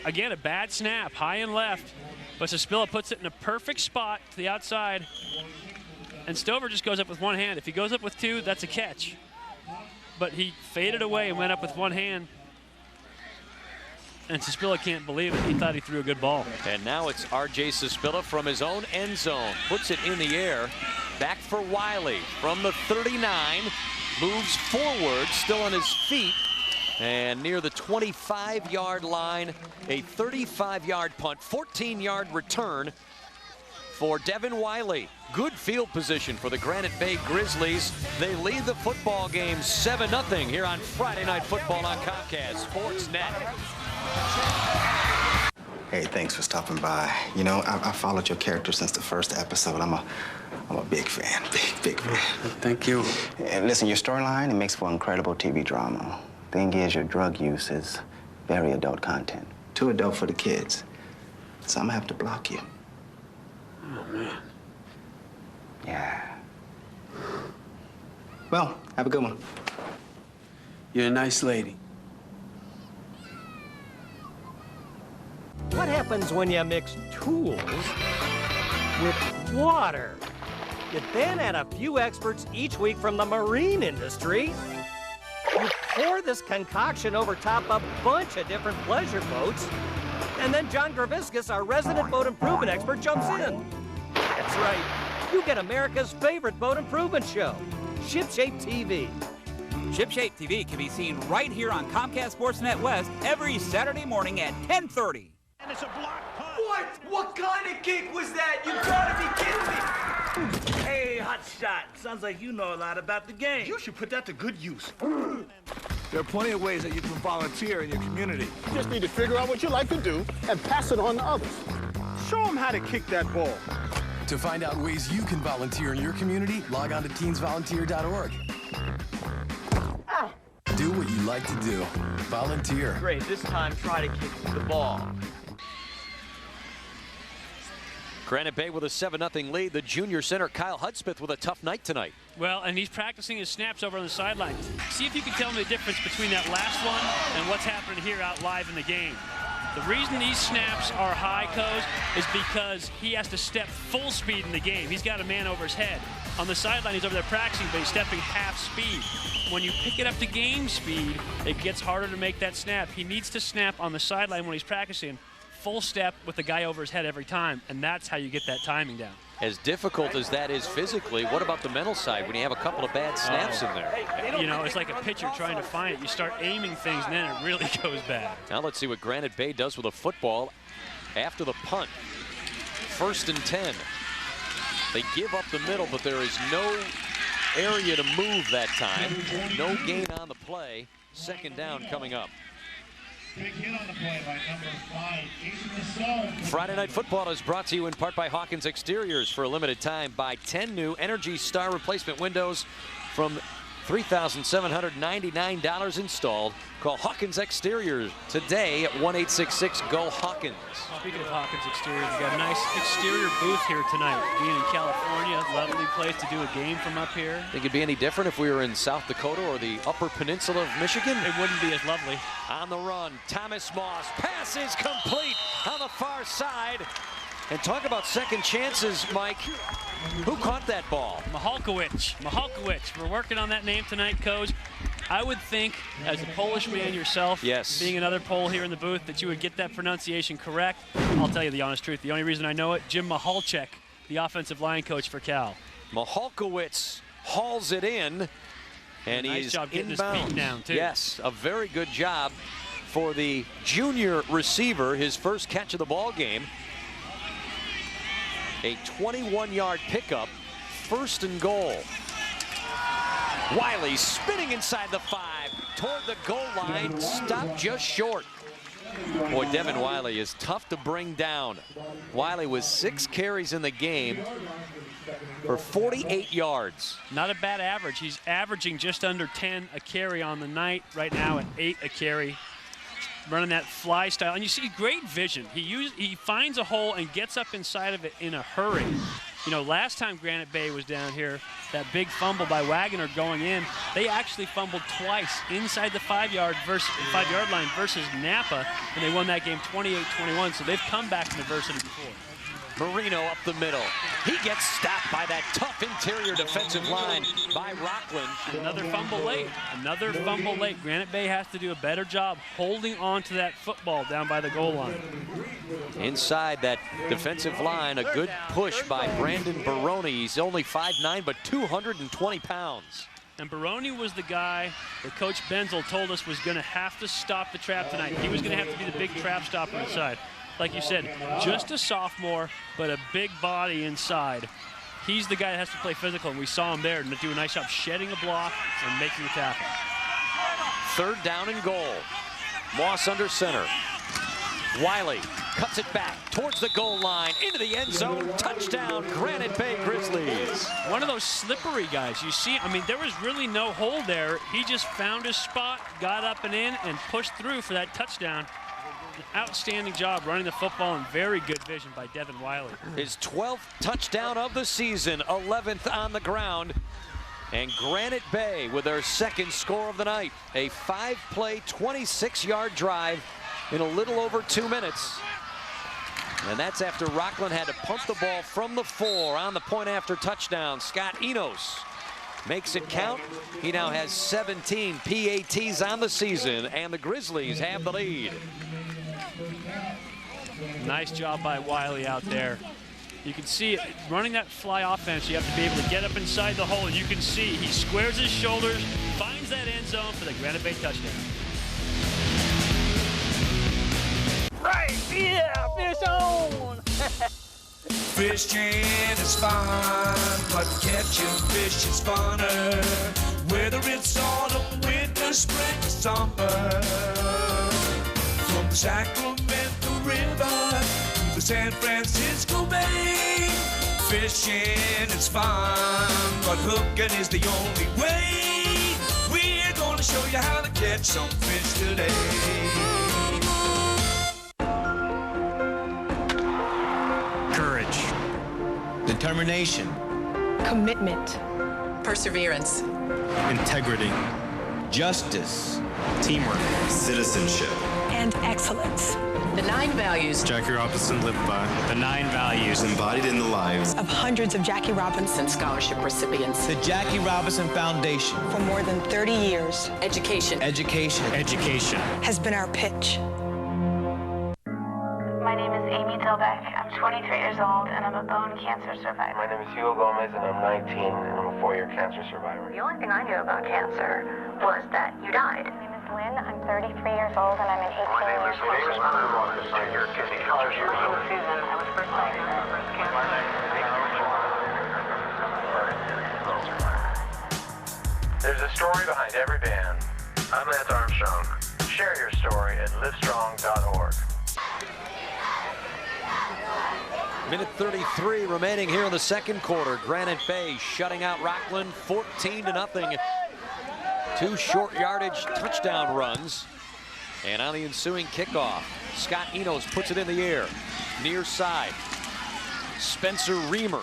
Again, a bad snap, high and left. But Sisbilla puts it in a perfect spot to the outside. And Stover just goes up with one hand. If he goes up with two, that's a catch. But he faded away and went up with one hand. And Suspilla can't believe it. He thought he threw a good ball.
And now it's R.J. Suspilla from his own end zone. Puts it in the air. Back for Wiley from the 39. Moves forward, still on his feet. And near the 25-yard line, a 35-yard punt, 14-yard return for Devin Wiley. Good field position for the Granite Bay Grizzlies. They lead the football game 7-0 here on Friday Night Football on Comcast Sportsnet.
Hey, thanks for stopping by. You know, I followed your character since the first episode. I'm a big fan, big fan.
Thank you.
And listen, your storyline, it makes for incredible TV drama. Thing is, your drug use is very adult content. Too adult for the kids. So I'm gonna have to block you.
Oh, man.
Yeah. Well, have a good one.
You're a nice lady.
What happens when you mix tools with water? You then add a few experts each week from the marine industry. You pour this concoction over top a bunch of different pleasure boats, and then John Graviscus, our resident boat improvement expert, jumps in. That's right. You get America's favorite boat improvement show, Shipshape TV.
Shipshape TV can be seen right here on Comcast Sportsnet West every Saturday morning at 10:30.
And it's a block punt.
What kind of kick was that? You gotta be kidding me. Hey, hot shot. Sounds like you know a lot about the game. You should put that to good use.
There are plenty of ways that you can volunteer in your community.
You just need to figure out what you like to do and pass it on to others. Show them how to kick that ball.
To find out ways you can volunteer in your community, log on to teensvolunteer.org. Do what you like to do. Volunteer.
Great, this time try to kick the ball.
Granite Bay with a 7-0 lead. The junior center, Kyle Hudspeth, with a tough night tonight.
Well, and he's practicing his snaps over on the sideline. See if you can tell me the difference between that last one and what's happening here out live in the game. The reason these snaps are high, Coach, is because he has to step full speed in the game. He's got a man over his head. On the sideline, he's over there practicing, but he's stepping half speed. When you pick it up to game speed, it gets harder to make that snap. He needs to snap on the sideline when he's practicing, full step with the guy over his head every time, and that's how you get that timing down.
As difficult as that is physically, what about the mental side when you have a couple of bad snaps in there?
You know, it's like a pitcher trying to find it. You start aiming things, and then it really goes bad.
Now let's see what Granite Bay does with a football after the punt. 1st and 10. They give up the middle, but there is no area to move that time. No gain on the play. 2nd down coming up.
Big hit on the play by number 5, Jason Lasson.
Friday Night Football is brought to you in part by Hawkins Exteriors. For a limited time, buy 10 new Energy Star replacement windows from $3,799 installed. Call Hawkins Exteriors today at 1-866-GO-HAWKINS.
Speaking of Hawkins Exteriors, we got a nice exterior booth here tonight. Being in California, lovely place to do a game from up here.
Think it'd be any different if we were in South Dakota or the Upper Peninsula of Michigan?
It wouldn't be as lovely.
On the run, Thomas Moss. Pass is complete on the far side. And talk about second chances, Mike. Who caught that ball?
Michalkiewicz. We're working on that name tonight, Coach. I would think, as a Polish man yourself,
yes,
being another Pole here in the booth, that you would get that pronunciation correct. I'll tell you the honest truth. The only reason I know it, Jim Michalczyk, the offensive line coach for Cal.
Michalkiewicz hauls it in, and
nice
he's
job getting
inbounds.
his feet down, too.
Yes, a very good job for the junior receiver, his first catch of the ball game. A 21-yard pickup, 1st and goal. Wiley spinning inside the 5, toward the goal line, stopped just short. Boy, Devin Wiley is tough to bring down. Wiley with 6 carries in the game for 48 yards.
Not a bad average. He's averaging just under 10 a carry on the night right now at 8 a carry. Running that fly style, and you see great vision. He finds a hole and gets up inside of it in a hurry. You know, last time Granite Bay was down here, that big fumble by Wagner going in, they actually fumbled twice inside the 5-yard line versus Napa, and they won that game 28-21. So they've come back from adversity before.
Marino up the middle. He gets stopped by that tough interior defensive line by Rocklin.
Another fumble late. Another fumble late. Granite Bay has to do a better job holding on to that football down by the goal line.
Inside that defensive line, a good push by Brandon Baroni. He's only 5'9", but 220 pounds.
And Baroni was the guy that Coach Benzel told us was going to have to stop the trap tonight. He was going to have to be the big trap stopper inside. Like you said, just a sophomore, but a big body inside. He's the guy that has to play physical, and we saw him there do a nice job shedding a block and making the tackle.
3rd down and goal. Moss under center. Wiley cuts it back towards the goal line, into the end zone. Touchdown, Granite Bay Grizzlies.
One of those slippery guys. You see, I mean, there was really no hole there. He just found his spot, got up and in, and pushed through for that touchdown. Outstanding job running the football and very good vision by Devin Wiley.
His 12th touchdown of the season, 11th on the ground. And Granite Bay with their 2nd score of the night. A 5-play, 26-yard drive in a little over 2 minutes. And that's after Rocklin had to pump the ball from the 4 on the point after touchdown. Scott Enos makes it count. He now has 17 PATs on the season, and the Grizzlies have the lead.
Nice job by Wiley out there. You can see it, running that fly offense, you have to be able to get up inside the hole, and you can see he squares his shoulders, finds that end zone for the Granite Bay touchdown.
Right, yeah, fish on! Fishing is fun, but catching fish is funner. Whether it's autumn, winter, spring, or summer. From the Sacramento River to the San Francisco Bay. Fishing is fun, but hooking is the only way. We're gonna show you how to catch some fish today.
Determination.
Commitment. Perseverance.
Integrity. Justice. Teamwork.
Citizenship. And excellence. The 9 values
Jackie Robinson lived by. The 9 values embodied in the lives
of hundreds of Jackie Robinson Scholarship recipients.
The Jackie Robinson Foundation.
For more than 30 years. Education.
Education. Education.
Has been our pitch.
My name is Amy Tilbeck. I'm 23 years old, and I'm a bone cancer survivor.
My name is Hugo Gomez, and I'm 19, and I'm a 4-year cancer survivor.
The only thing I knew about cancer was that you died. My name is Lynn. I'm 33 years old, and I'm an 18-year
My name is kidney cancer survivor.
Susan. I was first diagnosed with breast cancer.
There's a story behind every band. I'm Lance Armstrong. Share your story at livestrong.org.
Minute 33 remaining here in the 2nd quarter. Granite Bay shutting out Rocklin 14-0. 2 short yardage touchdown runs. And on the ensuing kickoff, Scott Enos puts it in the air. Near side. Spencer Reamer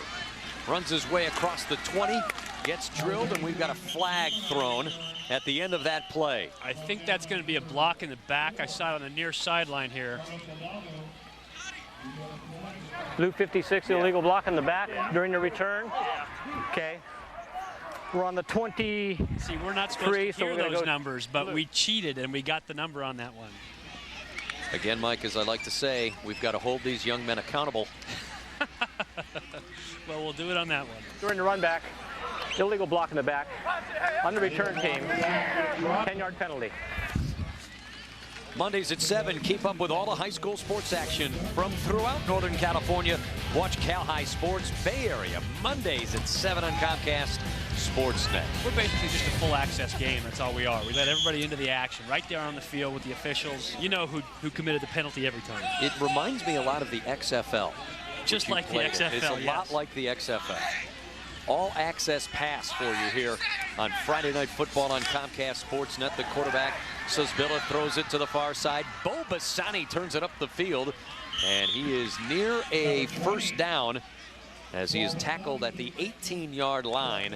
runs his way across the 20, gets drilled, and we've got a flag thrown at the end of that play.
I think that's going to be a block in the back. I saw it on the near sideline here.
Blue 56, illegal block in the back during the return. Okay. We're on the 20.
See, we're not supposed to hear those numbers, but we cheated and we got the number on that one.
Again, Mike, as I like to say, we've got to hold these young men accountable.
Well, we'll do it on that one.
During the run back, illegal block in the back. On the return team, 10-yard penalty.
Mondays at 7, keep up with all the high school sports action from throughout Northern California. Watch Cal High Sports Bay Area Mondays at 7 on Comcast Sportsnet.
We're basically just a full access game. That's all we are. We let everybody into the action right there on the field with the officials. You know who committed the penalty every time.
It reminds me a lot of the XFL.
Just like the XFL,
It's a lot like the XFL. All access pass for you here on Friday Night Football on Comcast Sportsnet. The quarterback, Sosbilla, throws it to the far side. Bo Bassani turns it up the field, and he is near a first down as he is tackled at the 18-yard line.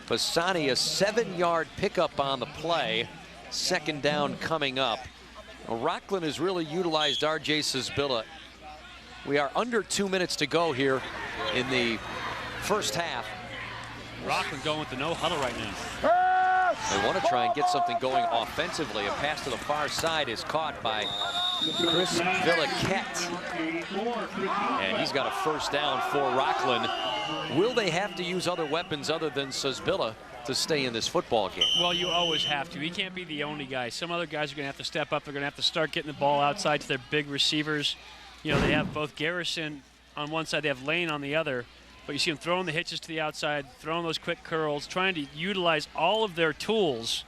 Bassani, a 7-yard pickup on the play. 2nd down coming up. Well, Rocklin has really utilized R.J. Sosbilla We are under 2 minutes to go here in the first half.
Rocklin going with the no huddle right now.
They want to try and get something going offensively. A pass to the far side is caught by Chris Villaquette. And he's got a first down for Rocklin. Will they have to use other weapons other than Suzbilla to stay in this football game?
Well, you always have to. He can't be the only guy. Some other guys are going to have to step up. They're going to have to start getting the ball outside to their big receivers. You know, they have both Garrison on one side, they have Lane on the other. But you see them throwing the hitches to the outside, throwing those quick curls, trying to utilize all of their tools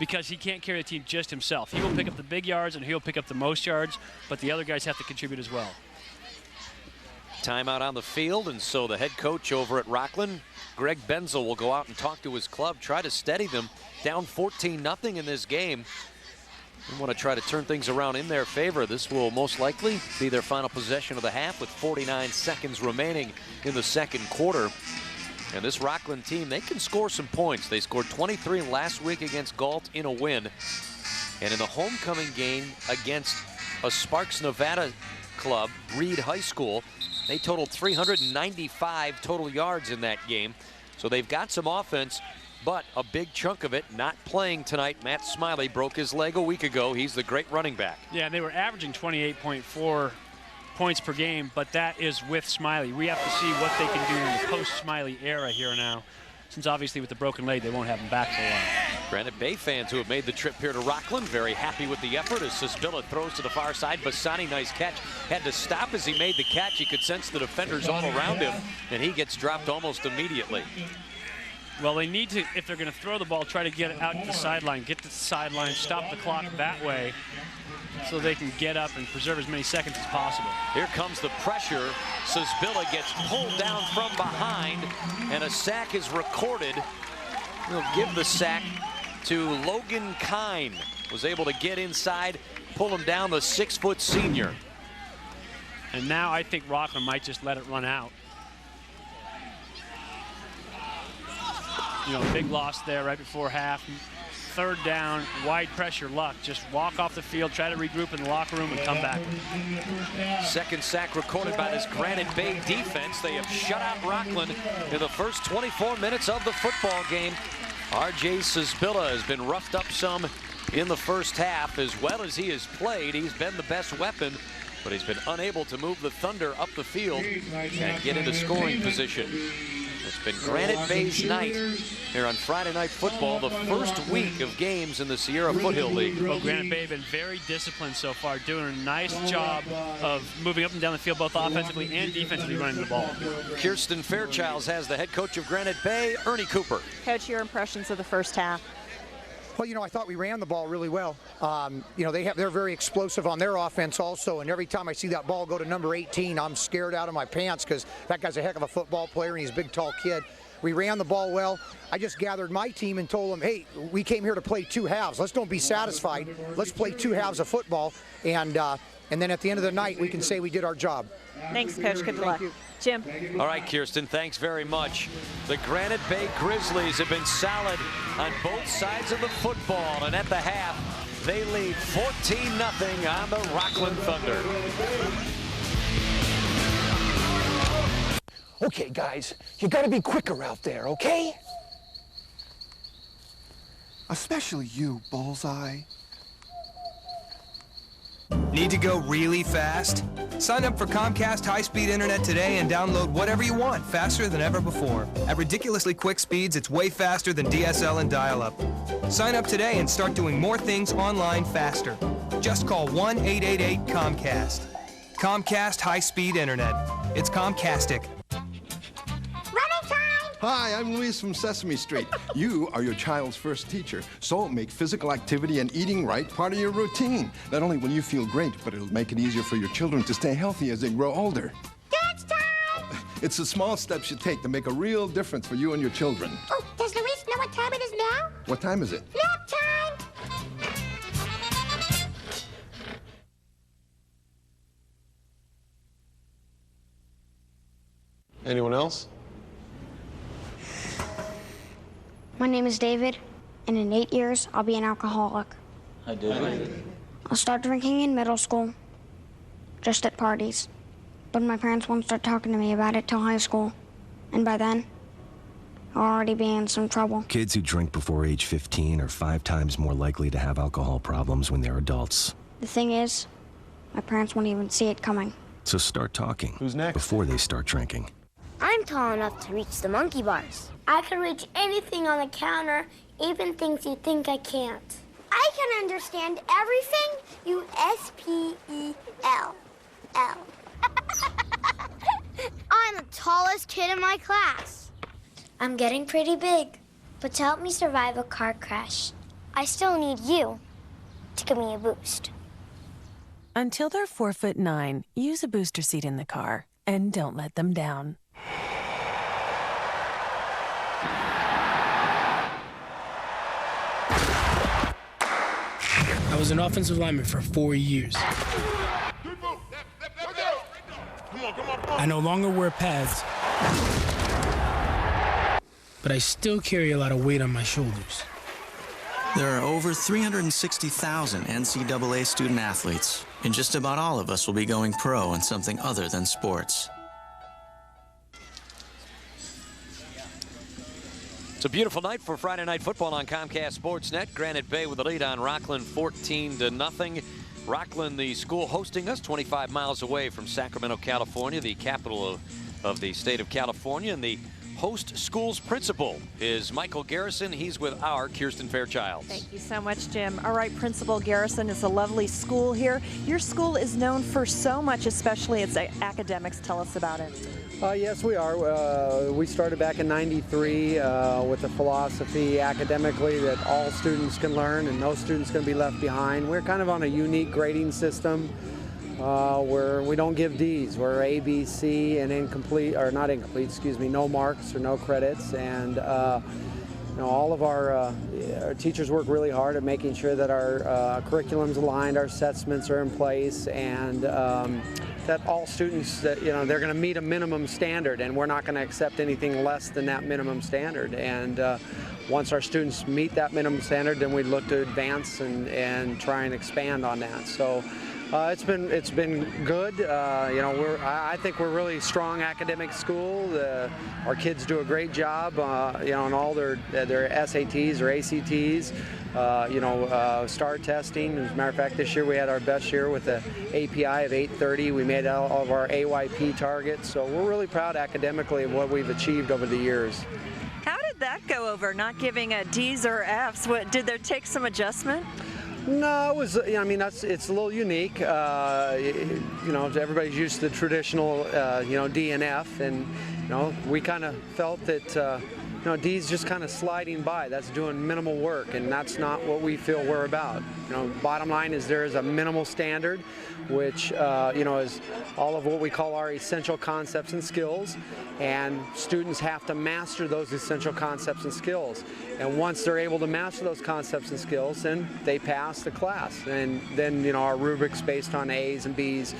because he can't carry the team just himself. He will pick up the big yards and he'll pick up the most yards, but the other guys have to contribute as well.
Timeout on the field, and so the head coach over at Rocklin, Greg Benzel, will go out and talk to his club, try to steady them down 14-0 in this game. They want to try to turn things around in their favor. This will most likely be their final possession of the half with 49 seconds remaining in the second quarter. And this Rocklin team, they can score some points. They scored 23 last week against Galt in a win. And in the homecoming game against a Sparks, Nevada club, Reed High School, they totaled 395 total yards in that game. So they've got some offense, but a big chunk of it not playing tonight. Matt Smiley broke his leg a week ago. He's the great running back.
Yeah, they were averaging 28.4 points per game, but that is with Smiley. We have to see what they can do in the post-Smiley era here now, since obviously with the broken leg, they won't have him back for a while.
Granite Bay fans who have made the trip here to Rocklin, very happy with the effort as Suzbilla throws to the far side. Bassani, nice catch. Had to stop as he made the catch. You could sense the defenders all around him, and he gets dropped almost immediately.
Well, they need to, if they're going to throw the ball, try to get it out to the sideline, get to the sideline, stop the clock that way so they can get up and preserve as many seconds as possible.
Here comes the pressure. Suzbilla gets pulled down from behind, and a sack is recorded. We'll give the sack to Logan Kine. Was able to get inside, pull him down, the 6-foot senior.
And now I think Rocklin might just let it run out. You know, big loss there right before half. Third down, wide pressure, Luck. Just walk off the field, try to regroup in the locker room and come back.
Second sack recorded by this Granite Bay defense. They have shut out Rocklin in the first 24 minutes of the football game. R.J. Suzbilla has been roughed up some in the first half. As well as he has played, he's been the best weapon, but he's been unable to move the Thunder up the field and get into scoring position. It's been Granite Bay's night here on Friday Night Football, the first week of games in the Sierra Foothill League.
Well, Granite Bay have been very disciplined so far, doing a nice job of moving up and down the field, both offensively and defensively running the ball.
Kirsten Fairchilds has the head coach of Granite Bay, Ernie Cooper.
Coach, your impressions of the first half?
Well, you know, I thought we ran the ball really well. You know, they're very explosive on their offense also, and every time I see that ball go to number 18, I'm scared out of my pants because that guy's a heck of a football player and he's a big, tall kid. We ran the ball well. I just gathered my team and told them, hey, we came here to play 2 halves. Let's don't be satisfied. Let's play 2 halves of football, and then at the end of the night, we can say we did our job.
Thanks, Coach. Good luck. Jim.
All right, Kirsten, thanks very much. The Granite Bay Grizzlies have been solid on both sides of the football, and at the half, they lead 14-0 on the Rocklin Thunder.
Okay, guys, you gotta be quicker out there, okay?
Especially you, Bullseye.
Need to go really fast? Sign up for Comcast high-speed internet today and download whatever you want faster than ever before. At ridiculously quick speeds, it's way faster than DSL and dial-up. Sign up today and start doing more things online faster. Just call 1-888-COMCAST. Comcast high-speed internet. It's Comcastic.
Hi, I'm Luis from Sesame Street. You are your child's first teacher, so make physical activity and eating right part of your routine. Not only will you feel great, but it'll make it easier for your children to stay healthy as they grow older.
Dance time!
It's the small steps you take to make a real difference for you and your children.
Oh, does Luis know what time it is now?
What time is it?
Nap time!
Anyone else?
My name is David, and in 8 years, I'll be an alcoholic.
Hi, David.
I'll start drinking in middle school, just at parties. But my parents won't start talking to me about it till high school. And by then, I'll already be in some trouble.
Kids who drink before age 15 are 5 times more likely to have alcohol problems when they're adults.
The thing is, my parents won't even see it coming.
So start talking.
Who's next?
Before they start drinking.
I'm tall enough to reach the monkey bars. I can reach anything on the counter, even things you think I can't. I can understand everything you S-P-E-L. I'm the tallest kid in my class. I'm getting pretty big, but to help me survive a car crash, I still need you to give me a boost.
Until they're 4'9", use a booster seat in the car and don't let them down.
I was an offensive lineman for 4 years. I no longer wear pads, but I still carry a lot of weight on my shoulders.
There are over 360,000 NCAA student athletes, and just about all of us will be going pro in something other than sports.
It's a beautiful night for Friday Night Football on Comcast Sportsnet. Granite Bay with the lead on Rocklin 14-0. Rocklin, the school hosting us 25 miles away from Sacramento, California, the capital of the state of California. And the host school's principal is Michael Garrison. He's with our Kirsten Fairchild.
Thank you so much, Jim. All right, Principal Garrison, is a lovely school here. Your school is known for so much, especially its academics. Tell us about it.
Yes, we are. We started back in '93 with the philosophy academically that all students can learn and no student's going to be left behind. We're kind of on a unique grading system where we don't give D's. We're A, B, C, and incomplete, or not incomplete, excuse me, no marks or no credits. And you know, all of our teachers work really hard at making sure that our curriculum's aligned, our assessments are in place, and that all students, that, you know, they're going to meet a minimum standard, and we're not going to accept anything less than that minimum standard. And once our students meet that minimum standard, then we look to advance and try and expand on that. So it's been good. You know, I think we're a really strong academic school. Our kids do a great job. You know, on all their SATs or ACTs. You know, STAR testing. As a matter of fact, this year we had our best year with the API of 830. We made all of our AYP targets. So we're really proud academically of what we've achieved over the years.
How did that go over, not giving D's or F's? What, did there take some adjustment?
No, it was, I mean, it's a little unique. You know, everybody's used to the traditional, you know, D and F, and, you know, we kind of felt that, you know, D's just kind of sliding by. That's doing minimal work, and that's not what we feel we're about. You know, bottom line is there is a minimal standard, which, you know, is all of what we call our essential concepts and skills, and students have to master those essential concepts and skills. And once they're able to master those concepts and skills, then they pass the class. And then, you know, our rubrics based on A's and B's,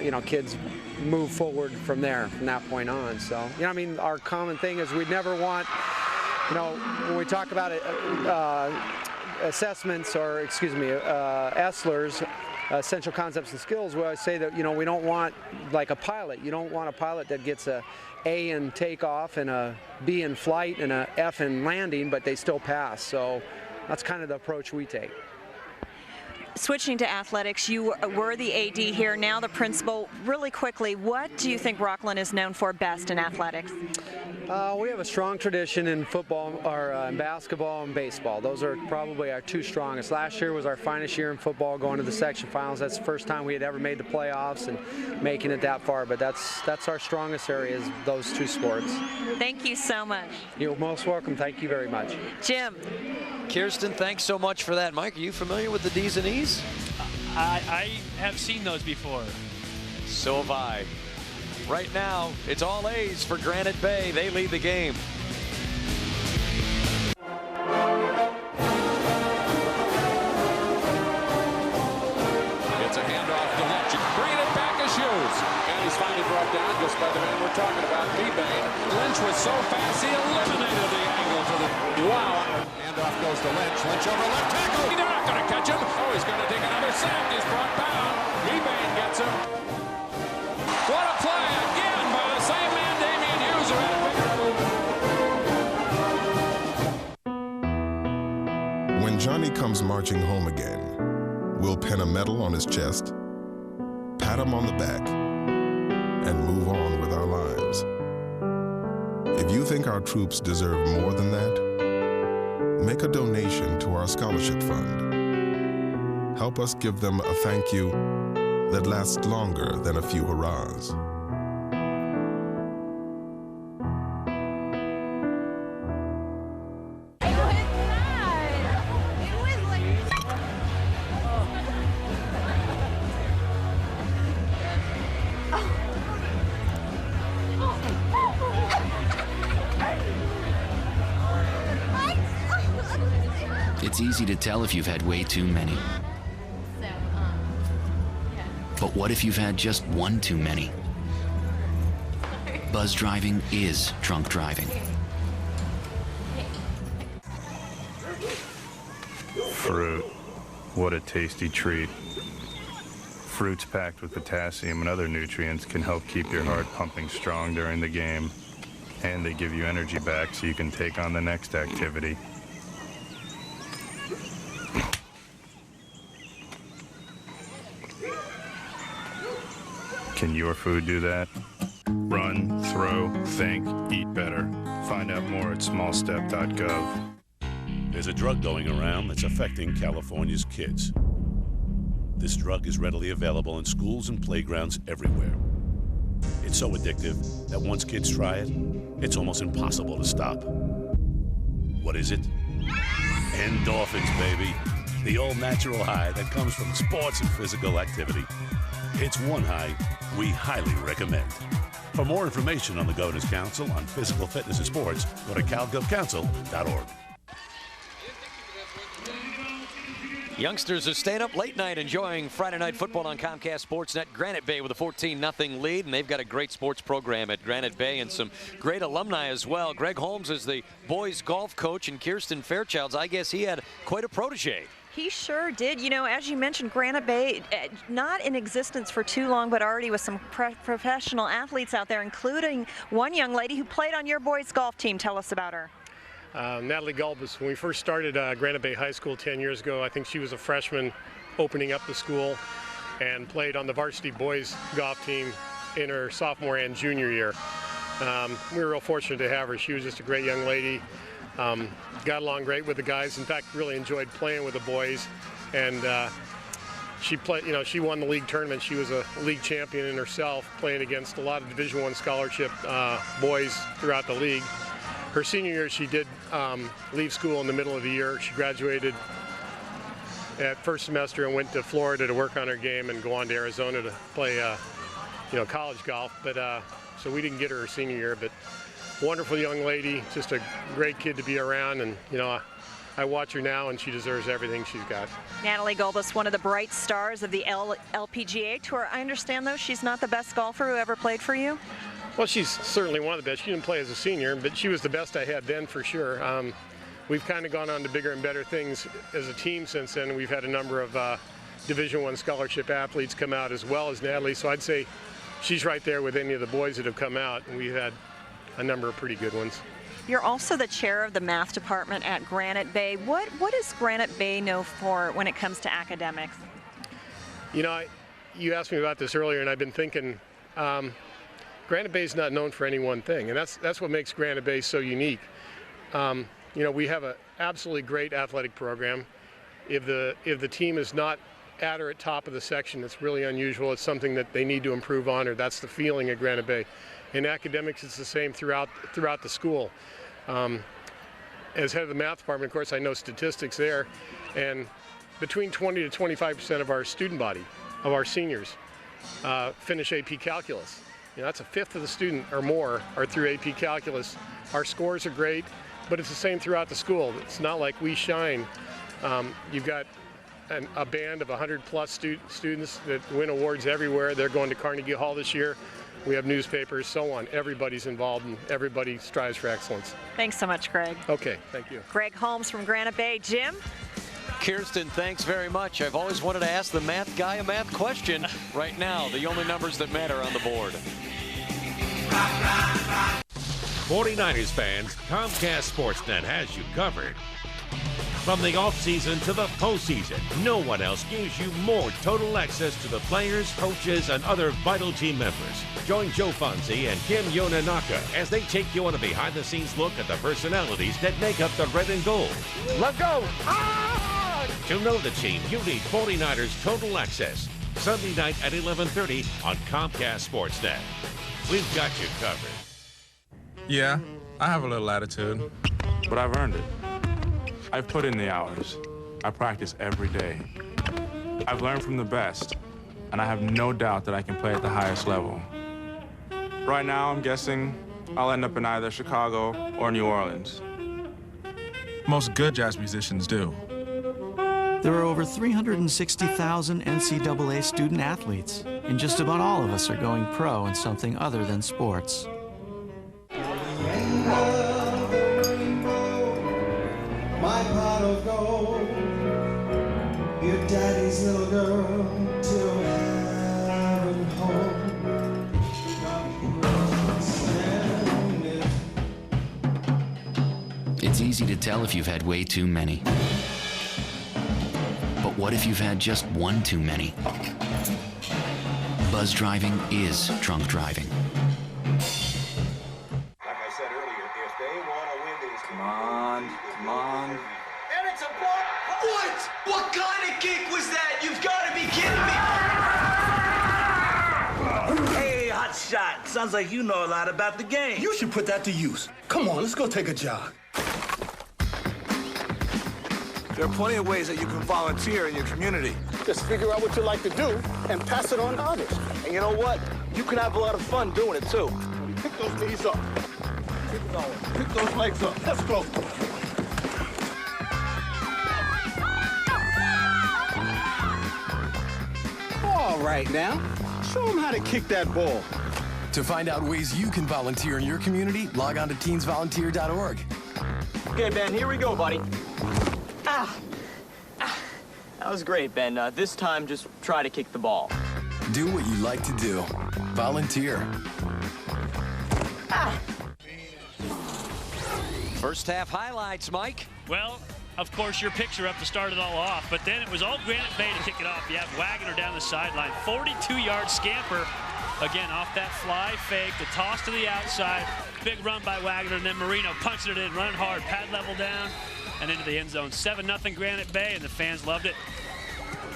you know, kids move forward from there, from that point on. So, you know, I mean, our common thing is we'd never want, you know, when we talk about assessments, or excuse me, ESLERs, essential concepts and skills, where I say that, you know, we don't want like a pilot. You don't want a pilot that gets a A in takeoff and a B in flight and a F in landing, but they still pass. So that's kind of the approach we take.
Switching to athletics, you were the AD here, now the principal. Really quickly, what do you think Rocklin is known for best in athletics?
We have a strong tradition in football, or in basketball and baseball. Those are probably our two strongest. Last year was our finest year in football, going to the section finals. That's the first time we had ever made the playoffs and making it that far. But that's our strongest area, is those two sports.
Thank you so much.
You're most welcome. Thank you very much.
Jim.
Kirsten, thanks so much for that. Mike, are you familiar with the D's and E's?
I have seen those before.
So have I. Right now, it's all A's for Granite Bay. They lead the game.
It's a handoff to Lynch. Bringing it back as shoes. And he's finally brought down just by the man we're talking about, Mebane. Lynch was so fast, he eliminated the angle to the... Wow. Handoff goes to Lynch. Lynch over left tackle. They're not going to catch him. Oh, he's going to take another sack. He's brought down. Mebane gets him. What a
comes marching home again, we'll pin a medal on his chest, pat him on the back, and move on with our lives. If you think our troops deserve more than that, make a donation to our scholarship fund. Help us give them a thank you that lasts longer than a few hurrahs.
It's easy to tell if you've had way too many. But what if you've had just one too many? Buzz driving is drunk driving.
Fruit. What a tasty treat. Fruits packed with potassium and other nutrients can help keep your heart pumping strong during the game. And they give you energy back so you can take on the next activity. Can your food do that? Run, throw, think, eat better. Find out more at smallstep.gov.
There's a drug going around that's affecting California's kids. This drug is readily available in schools and playgrounds everywhere. It's so addictive that once kids try it, it's almost impossible to stop. What is it? Endorphins, baby. The all-natural high that comes from sports and physical activity. It's one high we highly recommend. For more information on the Governor's Council on Physical Fitness and Sports, go to calgovcouncil.org.
Youngsters are staying up late night enjoying Friday Night Football on Comcast Sportsnet. Granite Bay with a 14-0 lead, and they've got a great sports program at Granite Bay and some great alumni as well. Greg Holmes is the boys golf coach, and Kirsten Fairchilds, I guess he had quite a protege.
He sure did. You know, as you mentioned, Granite Bay, not in existence for too long, but already with some professional athletes out there, including one young lady who played on your boys' golf team. Tell us about her.
Natalie Gulbis. When we first started Granite Bay High School 10 years ago, I think she was a freshman opening up the school and played on the varsity boys golf team in her sophomore and junior year. We were real fortunate to have her. She was just a great young lady. Got along great with the guys. In fact, really enjoyed playing with the boys. And she played. You know, she won the league tournament. She was a league champion in herself, playing against a lot of Division I scholarship boys throughout the league. Her senior year, she did leave school in the middle of the year. She graduated at first semester and went to Florida to work on her game and go on to Arizona to play, college golf. But so we didn't get her senior year, but. Wonderful young lady, just a great kid to be around, and I watch her now, and she deserves everything she's got.
Natalie Gulbis, one of the bright stars of the LPGA Tour. I understand, though, she's not the best golfer who ever played for you?
Well, she's certainly one of the best. She didn't play as a senior, but she was the best I had then for sure. We've kind of gone on to bigger and better things as a team since then. We've had a number of Division I scholarship athletes come out as well as Natalie, so I'd say she's right there with any of the boys that have come out, and we've had a number of pretty good ones.
You're also the chair of the math department at Granite Bay. What is Granite Bay known for when it comes to academics? You know,
you asked me about this earlier, and I've been thinking, Granite Bay is not known for any one thing, and that's what makes Granite Bay so unique. We have an absolutely great athletic program. If the team is not at or at top of the section, it's really unusual. It's something that they need to improve on, or that's the feeling at Granite Bay. In academics, it's the same throughout the school. As head of the math department, of course, I know statistics there, and between 20 to 25% of our student body, of our seniors, finish AP Calculus. That's a fifth of the student or more are through AP Calculus. Our scores are great, but it's the same throughout the school. It's not like we shine. You've got a band of 100-plus students that win awards everywhere. They're going to Carnegie Hall this year. We have newspapers, so on. Everybody's involved, and everybody strives for excellence.
Thanks so much, Greg.
Okay, thank you.
Greg Holmes from Granite Bay. Jim?
Kirsten, thanks very much. I've always wanted to ask the math guy a math question. Right now, the only numbers that matter on the board.
49ers fans, Comcast Sportsnet has you covered.
From the offseason to the postseason, no one else gives you more total access to the players, coaches, and other vital team members. Join Joe Fonzie and Kim Yonanaka as they take you on a behind-the-scenes look at the personalities that make up the red and gold.
Let's go!
To know the team, you need 49ers Total Access. Sunday night at 11:30 on Comcast Sportsnet. We've got you covered.
Yeah, I have a little attitude, but I've earned it. I've put in the hours. I practice every day. I've learned from the best, and I have no doubt that I can play at the highest level. Right now, I'm guessing I'll end up in either Chicago or New Orleans. Most good jazz musicians do.
There are over 360,000 NCAA student athletes, and just about all of us are going pro in something other than sports.
My pot of gold, your daddy's little girl, till heaven home.
It's easy to tell if you've had way too many. But what if you've had just one too many? Buzz driving is drunk driving.
Come on. And it's a block. What? What kind of kick was that? You've got to be kidding me. Hey, hot shot. Sounds like you know a lot about the game. You should put that to use. Come on, let's go take a jog. There are plenty of ways that you can volunteer in your community. Just figure out what you like to do and pass it on to others. And you know what? You can have a lot of fun doing it, too. Pick those knees up. Keep going. Pick those legs up. Let's go. All right, now. Show them how to kick that ball.
To find out ways you can volunteer in your community, log on to teensvolunteer.org.
Okay, Ben, here we go, buddy. That was great, Ben. This time, just try to kick the ball.
Do what you like to do. Volunteer.
First half highlights, Mike.
Well, of course, your picture up to start it all off, but then it was all Granite Bay to kick it off. You have Wagner down the sideline, 42-yard scamper. Again, off that fly fake, the toss to the outside, big run by Wagner, and then Marino punching it in, running hard, pad level down, and into the end zone. 7-0 Granite Bay, and the fans loved it.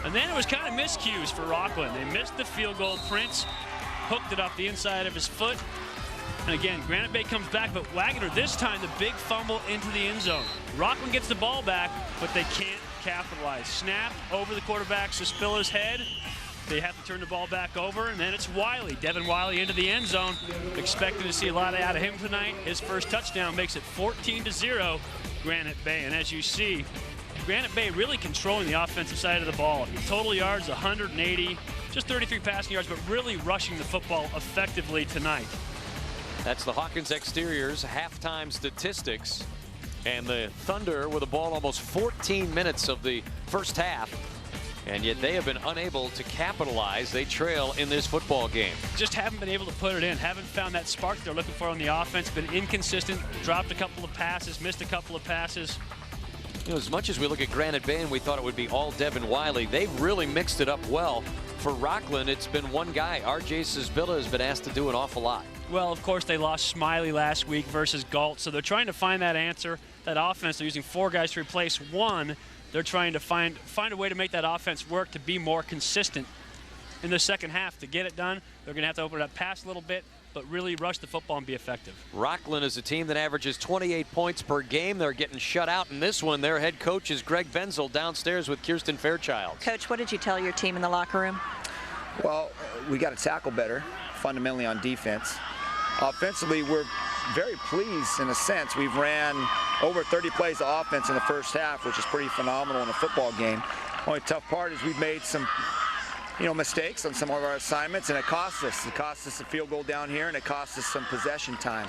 And then it was kind of miscues for Rocklin. They missed the field goal. Prince hooked it off the inside of his foot. And again, Granite Bay comes back, but Wagner this time, the big fumble into the end zone. Rocklin gets the ball back, but they can't capitalize. Snap over the quarterback, Suspilla's head. They have to turn the ball back over, and then it's Wiley. Devin Wiley into the end zone. Expecting to see a lot out of him tonight. His first touchdown makes it 14-0 Granite Bay. And as you see, Granite Bay really controlling the offensive side of the ball. Total yards, 180, just 33 passing yards, but really rushing the football effectively tonight.
That's the Hawkins Exteriors halftime statistics. And the Thunder with the ball almost 14 minutes of the first half. And yet they have been unable to capitalize. They trail in this football game.
Just haven't been able to put it in. Haven't found that spark they're looking for on the offense. Been inconsistent. Dropped a couple of passes. Missed a couple of passes.
You know, as much as we look at Granite Bay and we thought it would be all Devin Wiley, they've really mixed it up well. For Rocklin, it's been one guy. R.J. Suspilla has been asked to do an awful lot.
Well, of course, they lost Smiley last week versus Galt, so they're trying to find that answer. That offense, they're using 4 guys to replace 1. They're trying to find a way to make that offense work to be more consistent in the second half. To get it done, they're going to have to open it up, pass a little bit, but really rush the football and be effective.
Rocklin is a team that averages 28 points per game. They're getting shut out in this one. Their head coach is Greg Benzel downstairs with Kirsten Fairchild.
Coach, what did you tell your team in the locker room?
Well, we got to tackle better, fundamentally on defense. Offensively, we're very pleased in a sense. We've ran over 30 plays of offense in the first half, which is pretty phenomenal in a football game. Only tough part is we've made some mistakes on some of our assignments, and it cost us. It cost us a field goal down here, and it cost us some possession time.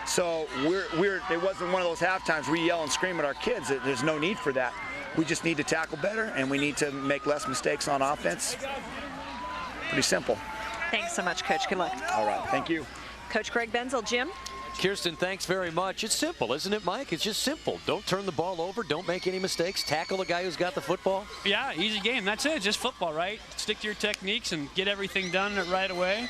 So it wasn't one of those half times we yell and scream at our kids. There's no need for that. We just need to tackle better, and we need to make less mistakes on offense. Pretty simple.
Thanks so much, Coach. Good luck.
All right, thank you.
Coach Greg Benzel. Jim?
Kirsten, thanks very much. It's simple, isn't it, Mike? It's just simple. Don't turn the ball over. Don't make any mistakes. Tackle the guy who's got the football.
Yeah, easy game. That's it. Just football, right? Stick to your techniques and get everything done right away.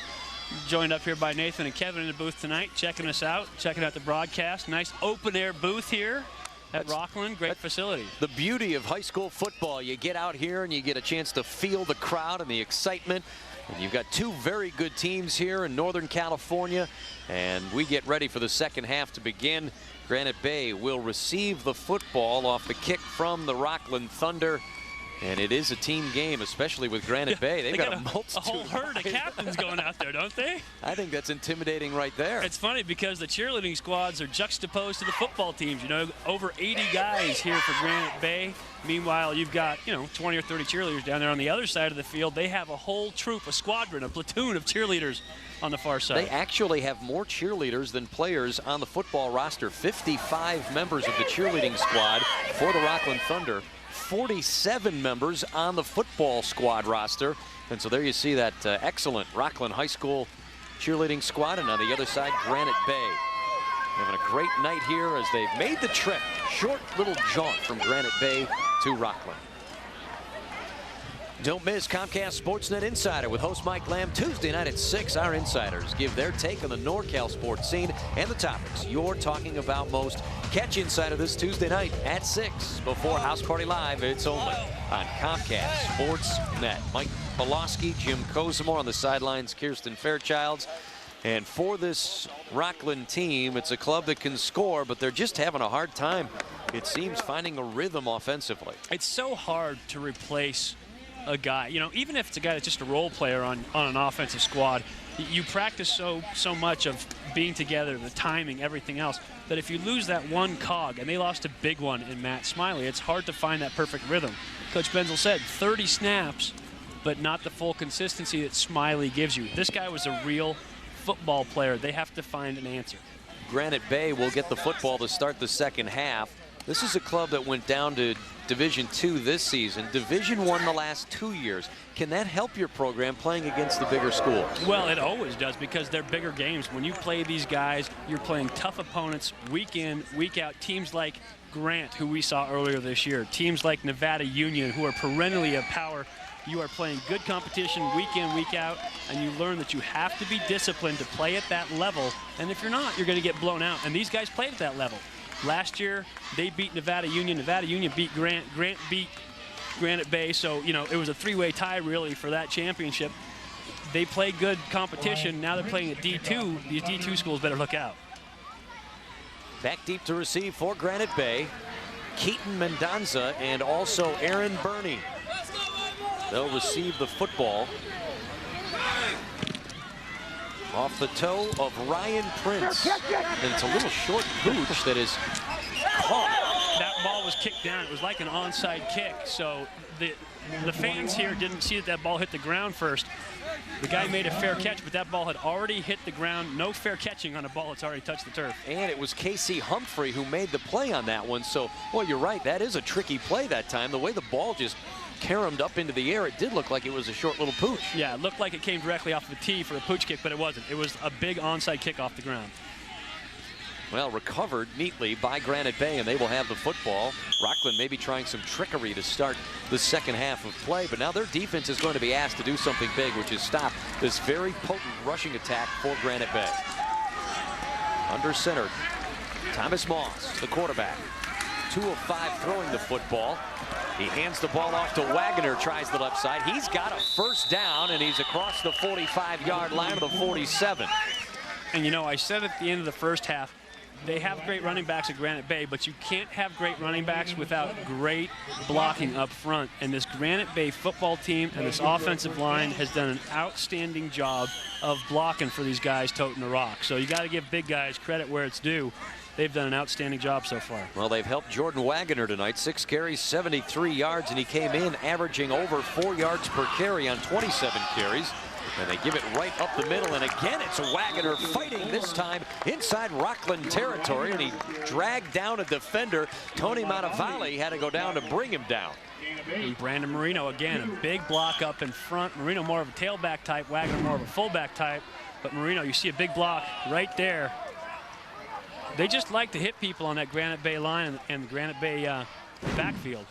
Joined up here by Nathan and Kevin in the booth tonight, checking us out, checking out the broadcast. Nice open-air booth here at Rocklin. Great facility.
The beauty of high school football. You get out here and you get a chance to feel the crowd and the excitement. And you've got two very good teams here in Northern California, and we get ready for the second half to begin. Granite Bay will receive the football off the kick from the Rocklin Thunder. And it is a team game, especially with Granite Bay. They've got a multitude.
A whole herd of captains going out there, don't they?
I think that's intimidating right there.
It's funny because the cheerleading squads are juxtaposed to the football teams. You know, over 80 guys here for Granite Bay. Meanwhile, you've got, 20 or 30 cheerleaders down there on the other side of the field. They have a whole troop, a squadron, a platoon of cheerleaders on the far side.
They actually have more cheerleaders than players on the football roster. 55 members of the cheerleading squad for the Rocklin Thunder. 47 members on the football squad roster. And so there you see that excellent Rocklin High School cheerleading squad. And on the other side, Granite Bay. Having a great night here as they've made the trip. Short little jaunt from Granite Bay to Rocklin. Don't miss Comcast Sportsnet Insider with host Mike Lamb Tuesday night at 6. Our insiders give their take on the NorCal sports scene and the topics you're talking about most. Catch Insider this Tuesday night at 6 before House Party Live. It's only on Comcast Sportsnet. Mike Pawlowski, Jim Kozimor on the sidelines, Kirsten Fairchilds. And for this Rocklin team, it's a club that can score, but they're just having a hard time, it seems, finding a rhythm offensively.
It's so hard to replace a guy, even if it's a guy that's just a role player on an offensive squad. You practice so much of being together, the timing, everything else, that if you lose that one cog, and they lost a big one in Matt Smiley, it's hard to find that perfect rhythm. Coach Benzel said 30 snaps, but not the full consistency that Smiley gives you. This guy was a real football player. They have to find an answer.
Granite Bay will get the football to start the second half. This is a club that went down to Division II this season, Division I the last 2 years. Can that help your program playing against the bigger schools?
Well, it always does because they're bigger games. When you play these guys, you're playing tough opponents week in, week out. Teams like Grant, who we saw earlier this year. Teams like Nevada Union, who are perennially a power. You are playing good competition week in, week out, and you learn that you have to be disciplined to play at that level. And if you're not, you're going to get blown out. And these guys played at that level. Last year, they beat Nevada Union. Nevada Union beat Grant. Grant beat Granite Bay. So, it was a three-way tie, really, for that championship. They play good competition. Now they're playing at D2. These D2 schools better look out.
Back deep to receive for Granite Bay. Keaton Mendonza and also Aaron Burney. They'll receive the football. Off the toe of Ryan Prince. And it's a little short pooch that is caught.
That ball was kicked down. It was like an onside kick. So the fans here didn't see that ball hit the ground first. The guy made a fair catch, but that ball had already hit the ground. No fair catching on a ball that's already touched the turf.
And it was Casey Humphrey who made the play on that one. So, well, you're right. That is a tricky play that time. The way the ball just caromed up into the air, it did look like it was a short little pooch.
Yeah, it looked like it came directly off the tee for a pooch kick, but it wasn't. It was a big onside kick off the ground.
Well, recovered neatly by Granite Bay, and they will have the football. Rocklin maybe trying some trickery to start the second half of play, but now their defense is going to be asked to do something big, which is stop this very potent rushing attack for Granite Bay. Under center, Thomas Moss, the quarterback. 2 of 5 throwing the football. He hands the ball off to Wagner, tries the left side. He's got a first down, and he's across the 45-yard line of the 47.
And, I said at the end of the first half, they have great running backs at Granite Bay, but you can't have great running backs without great blocking up front. And this Granite Bay football team and this offensive line has done an outstanding job of blocking for these guys toting the rock. So you got to give big guys credit where it's due. They've done an outstanding job so far.
Well, they've helped Jordan Wagner tonight. 6 carries, 73 yards, and he came in averaging over 4 yards per carry on 27 carries. And they give it right up the middle, and again it's Wagner fighting, this time inside Rocklin territory, and he dragged down a defender. Tony Montavali had to go down to bring him down.
And Brandon Marino, again, a big block up in front. Marino more of a tailback type, Wagner more of a fullback type. But Marino, you see a big block right there. They just like to hit people on that Granite Bay line and the Granite Bay backfield.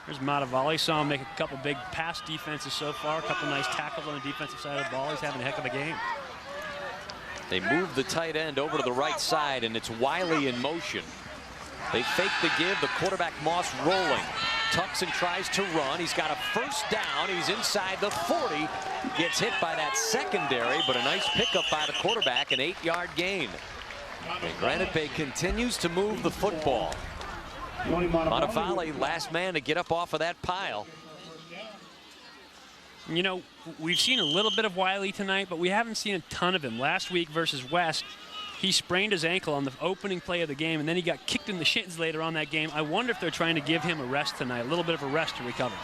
There's Matavali. Saw him make a couple big pass defenses so far, a couple nice tackles on the defensive side of the ball. He's having a heck of a game.
They move the tight end over to the right side, and it's Wiley in motion. They fake the give, the quarterback Moss rolling. Tucks and tries to run. He's got a first down. He's inside the 40. Gets hit by that secondary, but a nice pickup by the quarterback, an 8-yard gain. And Granite Bay continues to move the football. Matavali, last man to get up off of that pile.
You know, we've seen a little bit of Wiley tonight, but we haven't seen a ton of him. Last week versus West, he sprained his ankle on the opening play of the game, and then he got kicked in the shins later on that game. I wonder if they're trying to give him a rest tonight, a little bit of a rest to recover.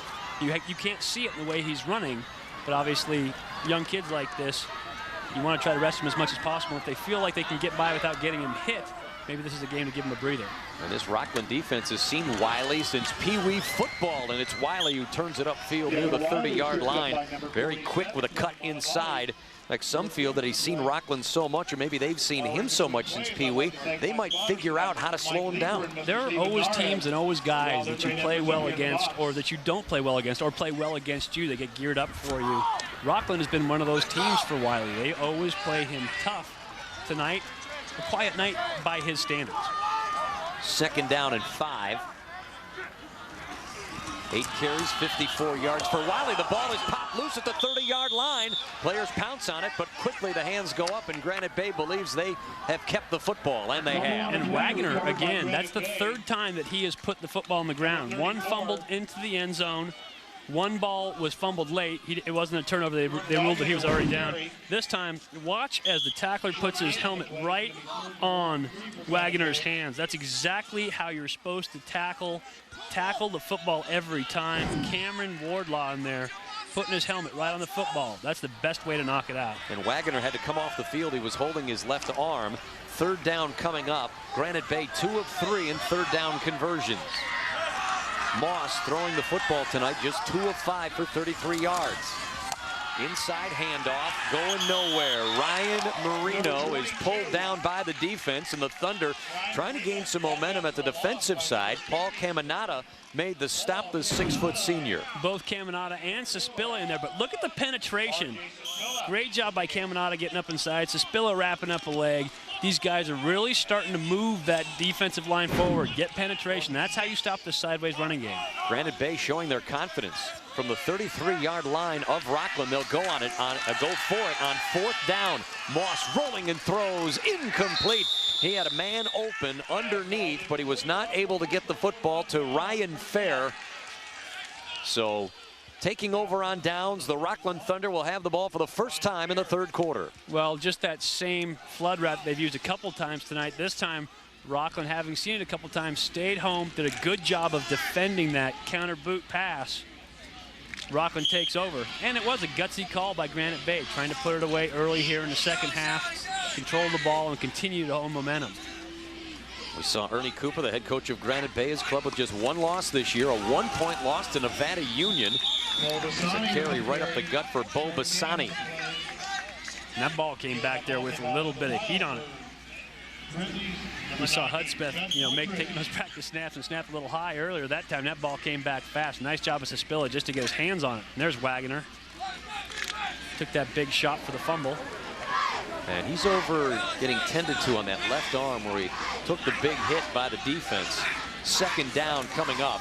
You can't see it in the way he's running, but obviously young kids like this, you want to try to rest him as much as possible. If they feel like they can get by without getting him hit, maybe this is a game to give him a breather.
And this Rocklin defense has seen Wiley since Pee Wee football, and it's Wiley who turns it upfield near the 30-yard line. Very quick with a cut inside. Like some feel that he's seen Rocklin so much, or maybe they've seen him so much since Pee Wee, they might figure out how to slow him down.
There are always teams and always guys that you play well against, or that you don't play well against, or play well against you. They get geared up for you. Rocklin has been one of those teams for Wiley. They always play him tough. Tonight, a quiet night by his standards.
2nd down and 5. 8 carries, 54 yards for Wiley. The ball is popped loose at the 30-yard line. Players pounce on it, but quickly the hands go up, and Granite Bay believes they have kept the football, and they have.
And Wagner, again, that's the 3rd time that he has put the football on the ground. One fumbled into the end zone. One ball was fumbled late. It wasn't a turnover. They ruled that he was already down. This time, watch as the tackler puts his helmet right on Wagner's hands. That's exactly how you're supposed to tackle the football every time. Cameron Wardlaw in there putting his helmet right on the football. That's the best way to knock it out.
And Wagner had to come off the field. He was holding his left arm. 3rd down coming up. Granite Bay 2 of 3 in 3rd down conversions. Moss throwing the football tonight, just 2 of 5 for 33 yards. Inside handoff, going nowhere. Ryan Marino is pulled down by the defense, and the Thunder trying to gain some momentum at the defensive side. Paul Caminata made the stop, the 6-foot senior.
Both Caminata and Suspilla in there, but look at the penetration. Great job by Caminata getting up inside. Suspilla wrapping up a leg. These guys are really starting to move that defensive line forward, get penetration. That's how you stop the sideways running game.
Granite Bay showing their confidence. From the 33-yard line of Rocklin, they'll go for it on 4th down. Moss rolling and throws, incomplete. He had a man open underneath, but he was not able to get the football to Ryan Fair. So taking over on downs, the Rocklin Thunder will have the ball for the first time in the 3rd quarter.
Well, just that same flood route they've used a couple times tonight. This time, Rocklin, having seen it a couple times, stayed home, did a good job of defending that counter boot pass. Rocklin takes over, and it was a gutsy call by Granite Bay, trying to put it away early here in the 2nd half, control the ball, and continue to hold momentum.
We saw Ernie Cooper, the head coach of Granite Bay, his club with just 1 loss this year, a 1-point loss to Nevada Union. It's a carry right up the gut for Bo Bassani.
And that ball came back there with a little bit of heat on it. We saw Hudspeth, taking those practice snaps and snap a little high earlier. That time, that ball came back fast. Nice job of Suspilla just to get his hands on it. And there's Wagner. Took that big shot for the fumble.
And he's over getting tended to on that left arm where he took the big hit by the defense. 2nd down coming up.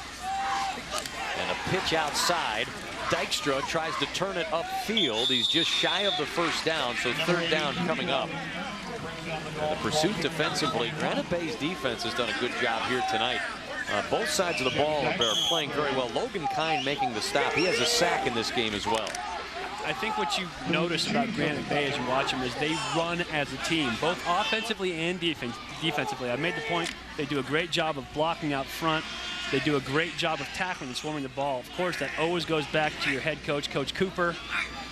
And a pitch outside. Dykstra tries to turn it upfield. He's just shy of the 1st down, so 3rd down coming up. And the pursuit defensively, Granite Bay's defense has done a good job here tonight. Both sides of the ball are playing very well. Logan Kine making the stop. He has a sack in this game as well.
I think what you notice about Granite Bay as you watch them is they run as a team, both offensively and defensively. I made the point they do a great job of blocking out front. They do a great job of tackling and swarming the ball. Of course, that always goes back to your head coach, Coach Cooper.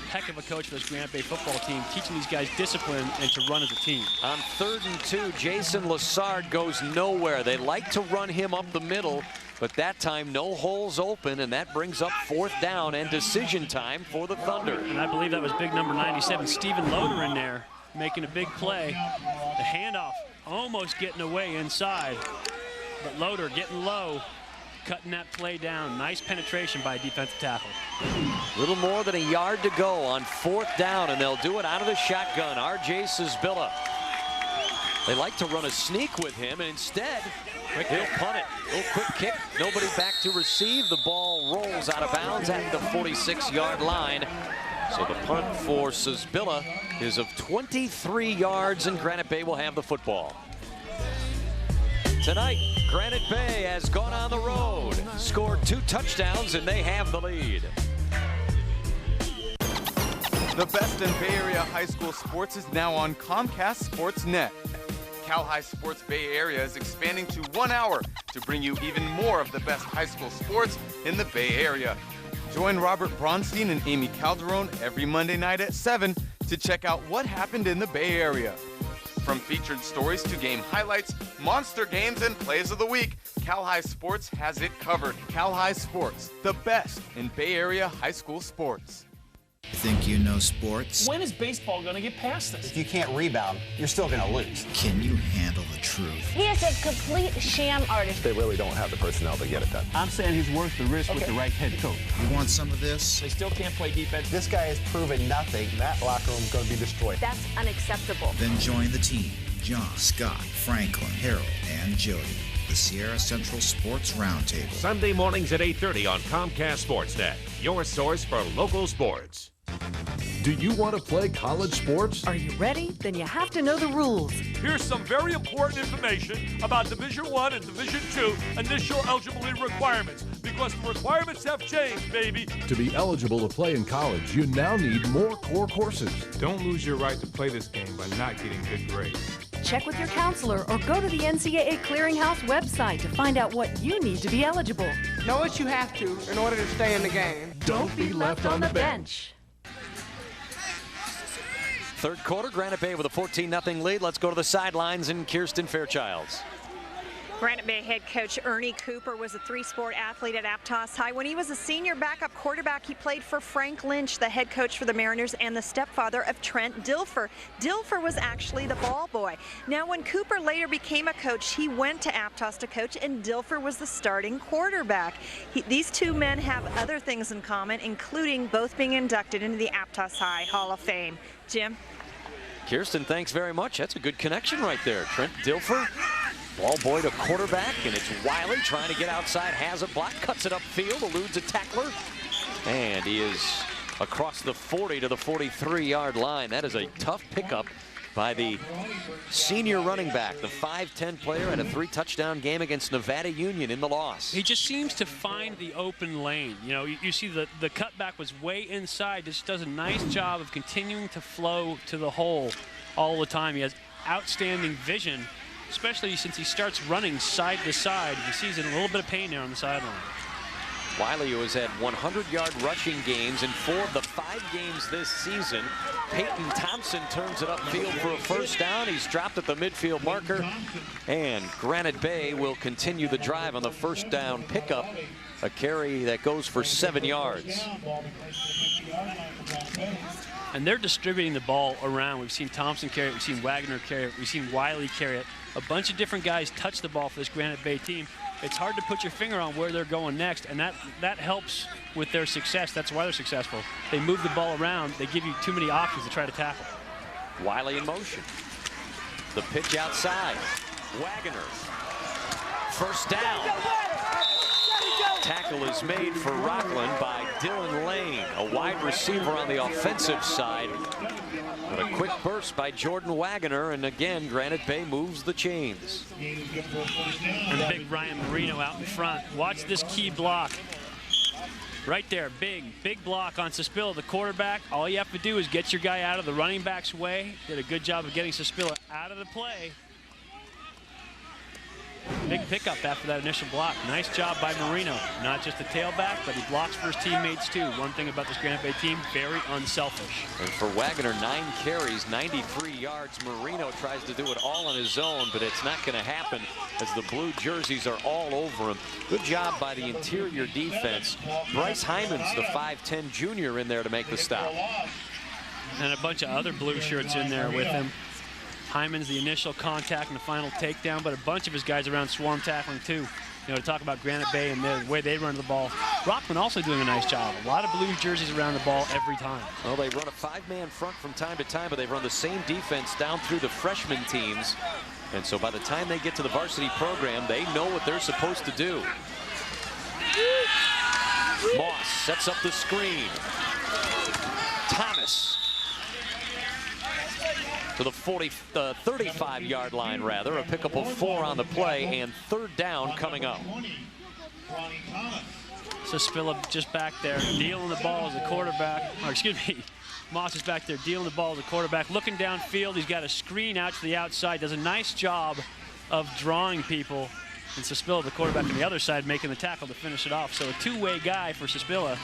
Heck of a coach for this Granite Bay football team, teaching these guys discipline and to run as a team.
On 3rd and 2, Jason Lassard goes nowhere. They like to run him up the middle, but that time no holes open, and that brings up 4th down and decision time for the Thunder.
And I believe that was big number 97, Stephen Loader in there. making a big play. The handoff almost getting away inside, but Loader getting low, cutting that play down. Nice penetration by a defensive tackle.
Little more than a yard to go on 4th down, and they'll do it out of the shotgun. R.J. Sisbilla. They like to run a sneak with him, and instead, he'll punt it. Little quick kick, nobody back to receive. The ball rolls out of bounds at the 46-yard line. So the punt for Sisbilla is of 23 yards, and Granite Bay will have the football. Tonight, Granite Bay has gone on the road, scored 2 touchdowns, and they have the lead.
The best in Bay Area high school sports is now on Comcast Sportsnet. Cal High Sports Bay Area is expanding to 1 hour to bring you even more of the best high school sports in the Bay Area. Join Robert Bronstein and Amy Calderon every Monday night at 7 to check out what happened in the Bay Area. From featured stories to game highlights, monster games, and plays of the week, Cal High Sports has it covered. Cal High Sports, the best in Bay Area high school sports.
You think you know sports?
When is baseball going to get past us?
If you can't rebound, you're still going to lose.
Can you handle the truth?
He is a complete sham artist.
They really don't have the personnel to get it done.
I'm saying he's worth the risk with the right head coach.
You want some of this?
They still can't play defense.
This guy has proven nothing. That locker room is going to be destroyed.
That's unacceptable.
Then join the team. John, Scott, Franklin, Harold, and Jody. The Sierra Central Sports Roundtable.
Sunday mornings at 8:30 on Comcast Sportsnet. Your source for local sports.
Do you want to play college sports?
Are you ready? Then you have to know the rules.
Here's some very important information about Division I and Division II initial eligibility requirements, because the requirements have changed, baby.
To be eligible to play in college, you now need more core courses.
Don't lose your right to play this game by not getting good grades.
Check with your counselor or go to the NCAA Clearinghouse website to find out what you need to be eligible.
Know what you have to in order to stay in the game.
Don't be left on the bench.
Third quarter, Granite Bay with a 14-0 lead. Let's go to the sidelines and Kirsten Fairchilds.
Granite Bay head coach Ernie Cooper was a 3-sport athlete at Aptos High. When he was a senior backup quarterback, he played for Frank Lynch, the head coach for the Mariners and the stepfather of Trent Dilfer. Dilfer was actually the ball boy. Now, when Cooper later became a coach, he went to Aptos to coach, and Dilfer was the starting quarterback. These two men have other things in common, including both being inducted into the Aptos High Hall of Fame. Jim?
Kirsten, thanks very much. That's a good connection right there. Trent Dilfer, ball boy to quarterback, and it's Wiley trying to get outside, has a block, cuts it upfield, eludes a tackler, and he is across the 40 to the 43-yard line. That is a tough pickup by the senior running back. The 5'10 player had a 3-touchdown game against Nevada Union in the loss.
He just seems to find the open lane. You know, you see the cutback was way inside. Just does a nice job of continuing to flow to the hole all the time. He has outstanding vision, especially since he starts running side to side. You see he's in a little bit of pain there on the sideline.
Wiley, who has had 100-yard rushing games in 4 of the 5 games this season. Peyton Thompson turns it upfield for a first down. He's dropped at the midfield marker. And Granite Bay will continue the drive on the first down pickup. A carry that goes for 7 yards.
And they're distributing the ball around. We've seen Thompson carry it. We've seen Wagner carry it. We've seen Wiley carry it. A bunch of different guys touch the ball for this Granite Bay team. It's hard to put your finger on where they're going next, and that helps with their success. That's why they're successful. They move the ball around. They give you too many options to try to tackle.
Wiley in motion. The pitch outside. Wagner. First down. Tackle is made for Rocklin by Dylan Lane, a wide receiver on the offensive side. But a quick burst by Jordan Wagner, and again, Granite Bay moves the chains.
And big Ryan Marino out in front. Watch this key block. Right there, big block on Sisbilla, the quarterback. All you have to do is get your guy out of the running back's way. Did a good job of getting Sisbilla out of the play. Big pickup after that initial block. Nice job by Marino. Not just a tailback, but he blocks for his teammates too. One thing about this Granite Bay team, very unselfish.
And for Wagner, 9 carries, 93 yards. Marino tries to do it all on his own, but it's not going to happen as the blue jerseys are all over him. Good job by the interior defense. Bryce Hyman's the 5'10 junior in there to make the stop.
And a bunch of other blue shirts in there with him. Hyman's the initial contact and the final takedown, but a bunch of his guys around swarm tackling too. You know, to talk about Granite Bay and the way they run the ball. Rocklin also doing a nice job. A lot of blue jerseys around the ball every time.
Well, they run a 5-man front from time to time, but they've run the same defense down through the freshman teams. And so by the time they get to the varsity program, they know what they're supposed to do. Moss sets up the screen. Thomas to the 35-yard line, rather. A pickup of 4 on the play, and third down coming up.
So Spilla just back there dealing the ball as a quarterback. Or excuse me, Moss is back there dealing the ball as a quarterback. Looking downfield, he's got a screen out to the outside. Does a nice job of drawing people. And Suspilla, the quarterback on the other side, making the tackle to finish it off. So a two-way guy for Suspilla,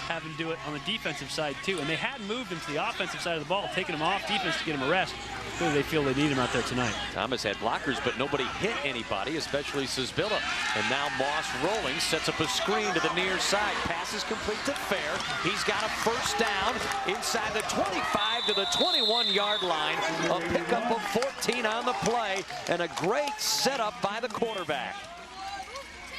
having to do it on the defensive side too. And they had moved him to the offensive side of the ball, taking him off defense to get him a rest. Clearly they feel they need him out there tonight.
Thomas had blockers, but nobody hit anybody, especially Suspilla. And now Moss rolling, sets up a screen to the near side. Pass is complete to Fair. He's got a first down inside the 25 to the 21-yard line. A pickup of 14 on the play, and a great setup by the quarterback.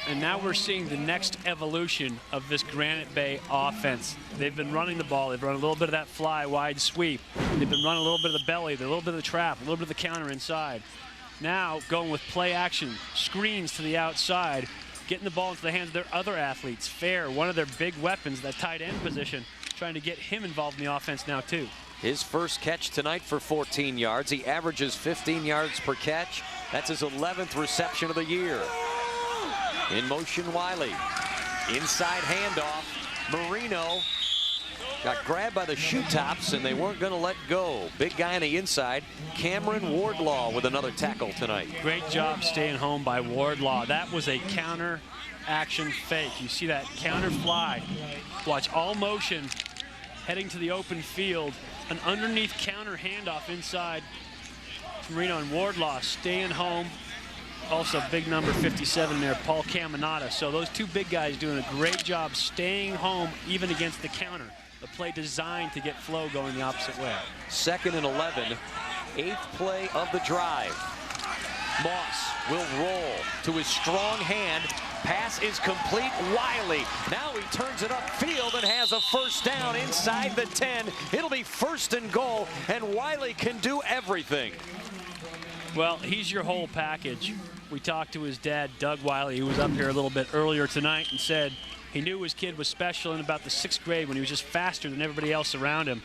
And now we're seeing the next evolution of this Granite Bay offense. They've been running the ball. They've run a little bit of that fly wide sweep. They've been running a little bit of the belly, a little bit of the trap, a little bit of the counter inside. Now going with play action, screens to the outside, getting the ball into the hands of their other athletes. Fair, one of their big weapons, that tight end position, trying to get him involved in the offense now too.
His first catch tonight for 14 yards. He averages 15 yards per catch. That's his 11th reception of the year. In motion, Wiley. Inside handoff. Marino got grabbed by the shoe tops, and they weren't going to let go. Big guy on the inside. Cameron Wardlaw with another tackle tonight.
Great job staying home by Wardlaw. That was a counter action fake. You see that counter fly. Watch all motion heading to the open field. An underneath counter handoff inside. Marino and Wardlaw staying home. Also big number 57 there, Paul Caminata. So those two big guys doing a great job staying home even against the counter. The play designed to get flow going the opposite way.
2nd and 11, 8th play of the drive. Moss will roll to his strong hand. Pass is complete. Wiley. Now he turns it upfield and has a first down inside the 10. It'll be 1st and goal, and Wiley can do everything.
Well, he's your whole package. We talked to his dad, Doug Wiley, who was up here a little bit earlier tonight, and said he knew his kid was special in about the 6th grade when he was just faster than everybody else around him.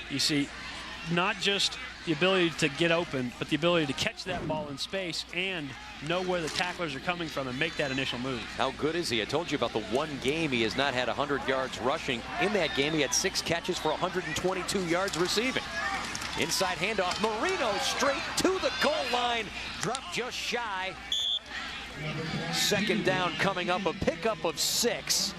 You see, not just the ability to get open, but the ability to catch that ball in space and know where the tacklers are coming from and make that initial move.
How good is he? I told you about the one game he has not had 100 yards rushing. In that game, he had 6 catches for 122 yards receiving. Inside handoff, Marino straight to the goal line. Dropped just shy. 2nd down coming up, a pickup of 6.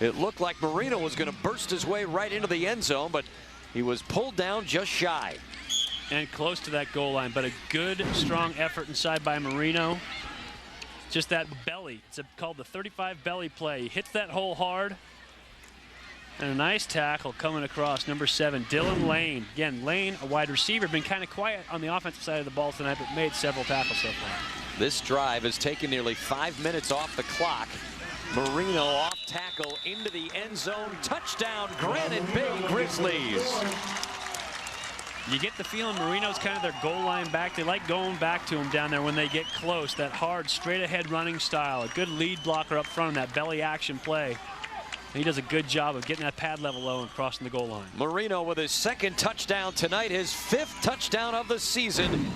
It looked like Marino was going to burst his way right into the end zone, but he was pulled down just shy.
And close to that goal line, but a good, strong effort inside by Marino. Just that belly. It's called the 35 belly play. He hits that hole hard. And a nice tackle coming across, number 7, Dylan Lane. Again, Lane, a wide receiver, been kind of quiet on the offensive side of the ball tonight, but made several tackles so far.
This drive has taken nearly 5 minutes off the clock. Marino off tackle into the end zone. Touchdown, Granite Bay Grizzlies.
You get the feeling Marino's kind of their goal line back. They like going back to him down there when they get close. That hard, straight ahead running style. A good lead blocker up front in that belly action play. He does a good job of getting that pad level low and crossing the goal line.
Marino with his 2nd touchdown tonight, his 5th touchdown of the season.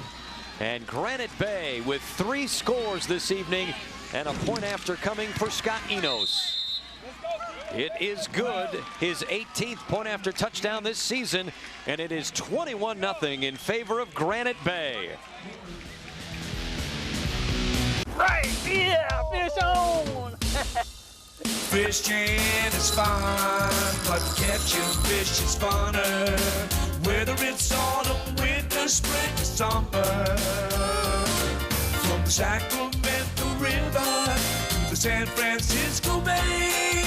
And Granite Bay with 3 scores this evening and a point after coming for Scott Enos. It is good, his 18th point after touchdown this season, and it is 21-0 in favor of Granite Bay.
Right, yeah, fish on! Fishing is fun, but catching fish is funner. Whether it's autumn, winter, spring, or summer. From the Sacramento River to the San Francisco Bay.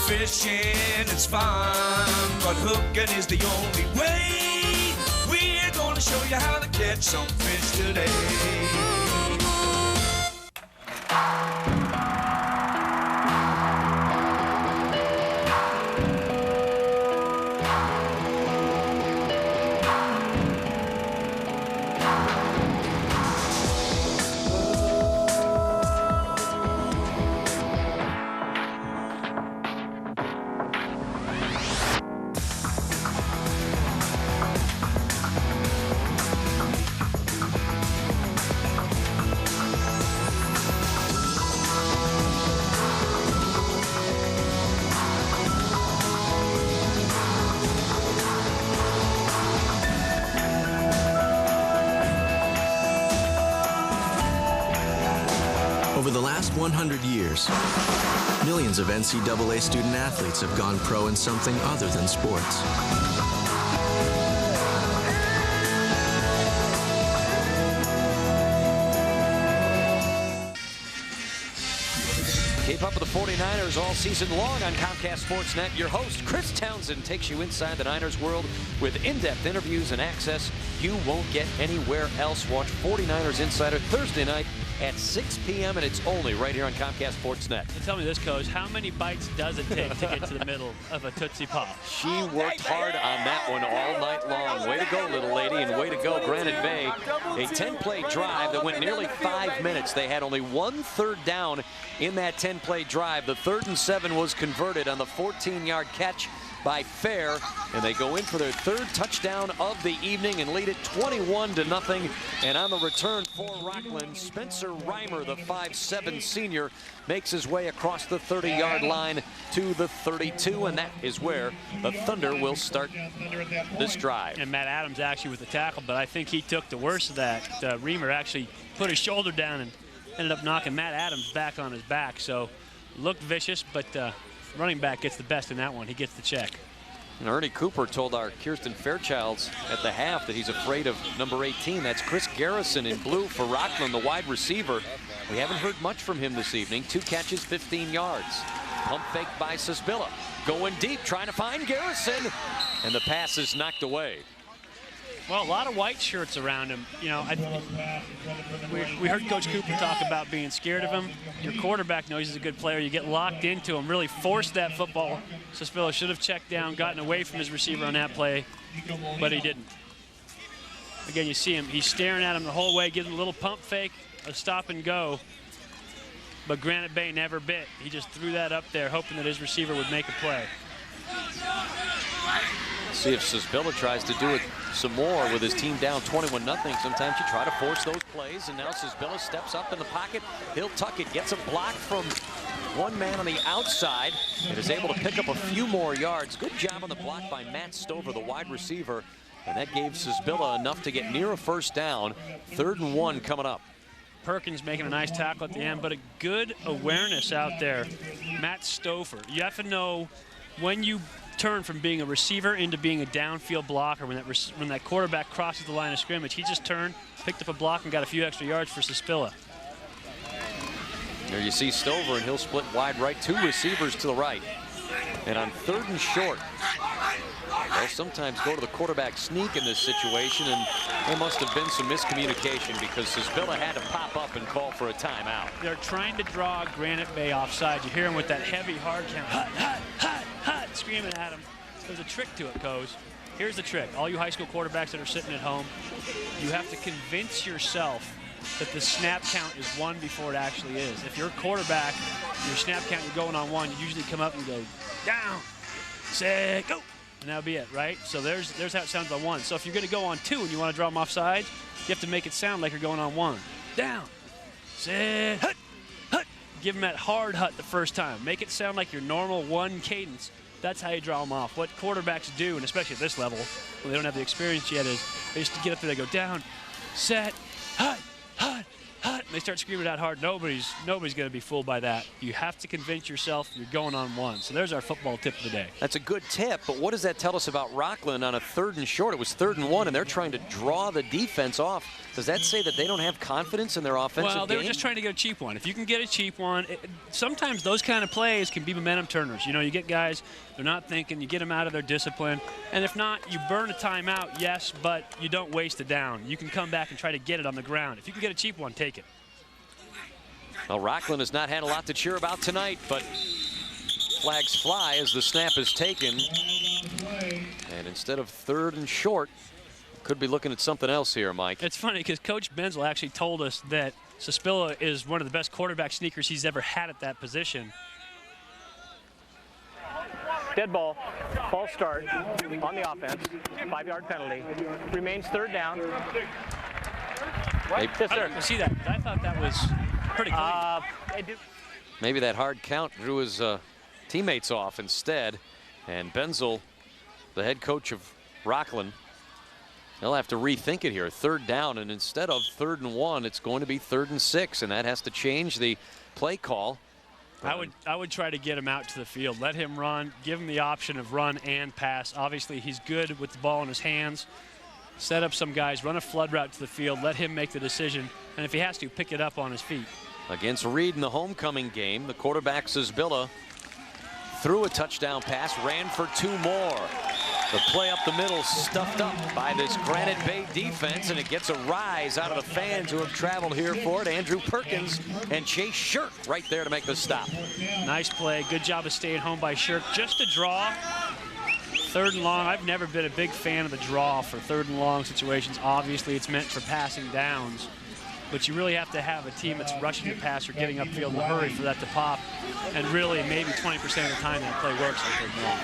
Fishing is fun, but hooking is the only way. gonna show you how to catch some fish today.
Over the last 100 years, millions of NCAA student athletes have gone pro in something other than sports.
Keep up with the 49ers all season long on Comcast Sports Net. Your host, Chris Townsend, takes you inside the Niners world with in-depth interviews and access you won't get anywhere else. Watch 49ers Insider Thursday night at 6 p.m. and it's only right here on Comcast Sports Net.
And tell me this, Coach, how many bites does it take to get to the middle of a Tootsie Pop?
She worked hard on that one all night long. Way to go, little lady, and way to go, Granite Bay. A 10-play drive that went nearly 5 minutes. They had only 1 third down in that 10-play drive. The 3rd and 7 was converted on the 14-yard catch by Fair, and they go in for their 3rd touchdown of the evening and lead it 21-0. And on the return for Rocklin, Spencer Reimer, the 5'7" senior, makes his way across the 30-yard line to the 32, and that is where the Thunder will start this drive.
And Matt Adams actually with the tackle, but I think he took the worst of that. Reimer actually put his shoulder down and ended up knocking Matt Adams back on his back, so looked vicious, but running back gets the best in that one. He gets the check.
And Ernie Cooper told our Kirsten Fairchilds at the half that he's afraid of number 18. That's Chris Garrison in blue for Rocklin, the wide receiver. We haven't heard much from him this evening. 2 catches, 15 yards. Pump fake by Sisbilla. Going deep, trying to find Garrison. And the pass is knocked away.
Well, a lot of white shirts around him. You know, we heard Coach Cooper talk about being scared of him. Your quarterback knows he's a good player. You get locked into him, really force that football. Sisbilla should have checked down, gotten away from his receiver on that play, but he didn't. Again, you see him. He's staring at him the whole way, gives him a little pump fake, a stop and go. But Granite Bay never bit. He just threw that up there, hoping that his receiver would make a play.
See if Sisbilla tries to do it some more with his team down 21-0. Sometimes you try to force those plays, and now Sisbilla steps up in the pocket. He'll tuck it, gets a block from one man on the outside, and is able to pick up a few more yards. Good job on the block by Matt Stover, the wide receiver, and that gave Sisbilla enough to get near a 1st down. 3rd and 1 coming up.
Perkins making a nice tackle at the end, but a good awareness out there. Matt Stover, you have to know when you turn from being a receiver into being a downfield blocker. When that quarterback crosses the line of scrimmage, he just turned, picked up a block, and got a few extra yards for Sisbilla.
There you see Stover, and he'll split wide right. 2 receivers to the right. And on 3rd and short, they'll sometimes go to the quarterback sneak in this situation, and there must have been some miscommunication because Sisbilla had to pop up and call for a timeout.
They're trying to draw Granite Bay offside. You hear him with that heavy hard count. Hut, hut, hut, hut, screaming at him. There's a trick to it, Coach. Here's the trick. All you high school quarterbacks that are sitting at home, you have to convince yourself that the snap count is 1 before it actually is. If you're a quarterback, your snap count, you're going on 1, you usually come up and go down, set, go. And that'll be it, right? So there's how it sounds on 1. So if you're going to go on 2 and you want to draw them offside, you have to make it sound like you're going on 1. Down, set, hut, hut. Give them that hard hut the first time. Make it sound like your normal 1 cadence. That's how you draw them off. What quarterbacks do, and especially at this level, when they don't have the experience yet, is they just get up there, they go down, set, hut, hut, hut. And they start screaming out hard. Nobody's going to be fooled by that. You have to convince yourself you're going on 1. So there's our football tip of the day.
That's a good tip, but what does that tell us about Rocklin on a 3rd and short? It was 3rd and 1, and they're trying to draw the defense off. Does that say that they don't have confidence in their offensive game?
Well, they were just trying to get a cheap one. If you can get a cheap one, sometimes those kind of plays can be momentum turners. You know, you get guys, They're not thinking. You get them out of their discipline. And if not, you burn a timeout, yes, but you don't waste a down. You can come back and try to get it on the ground. If you can get a cheap one, take it.
Well, Rocklin has not had a lot to cheer about tonight, but flags fly as the snap is taken. And instead of 3rd and short, could be looking at something else here, Mike.
It's funny because Coach Benzel actually told us that Suspilla is one of the best quarterback sneakers he's ever had at that position.
Dead ball. False start on the offense. 5-yard penalty. Remains 3rd down.
What? Yes, sir. I see that. I thought that was pretty clean.
Maybe that hard count drew his teammates off instead. And Benzel, the head coach of Rocklin, he'll have to rethink it here. 3rd down, and instead of 3rd and 1, it's going to be 3rd and 6, and that has to change the play call.
I would try to get him out to the field. Let him run. Give him the option of run and pass. Obviously, he's good with the ball in his hands. Set up some guys, run a flood route to the field, let him make the decision, and if he has to, pick it up on his feet.
Against Reed in the homecoming game, the quarterback Zbilla threw a touchdown pass, ran for 2 more. The play up the middle stuffed up by this Granite Bay defense, and it gets a rise out of the fans who have traveled here for it. Andrew Perkins and Chase Shirk right there to make the stop.
Nice play. Good job of staying home by Shirk. Just a draw. 3rd and long. I've never been a big fan of the draw for 3rd and long situations. Obviously, it's meant for passing downs. But you really have to have a team that's rushing the pass or getting upfield in a hurry for that to pop. And really, maybe 20% of the time that play works like 3rd and long.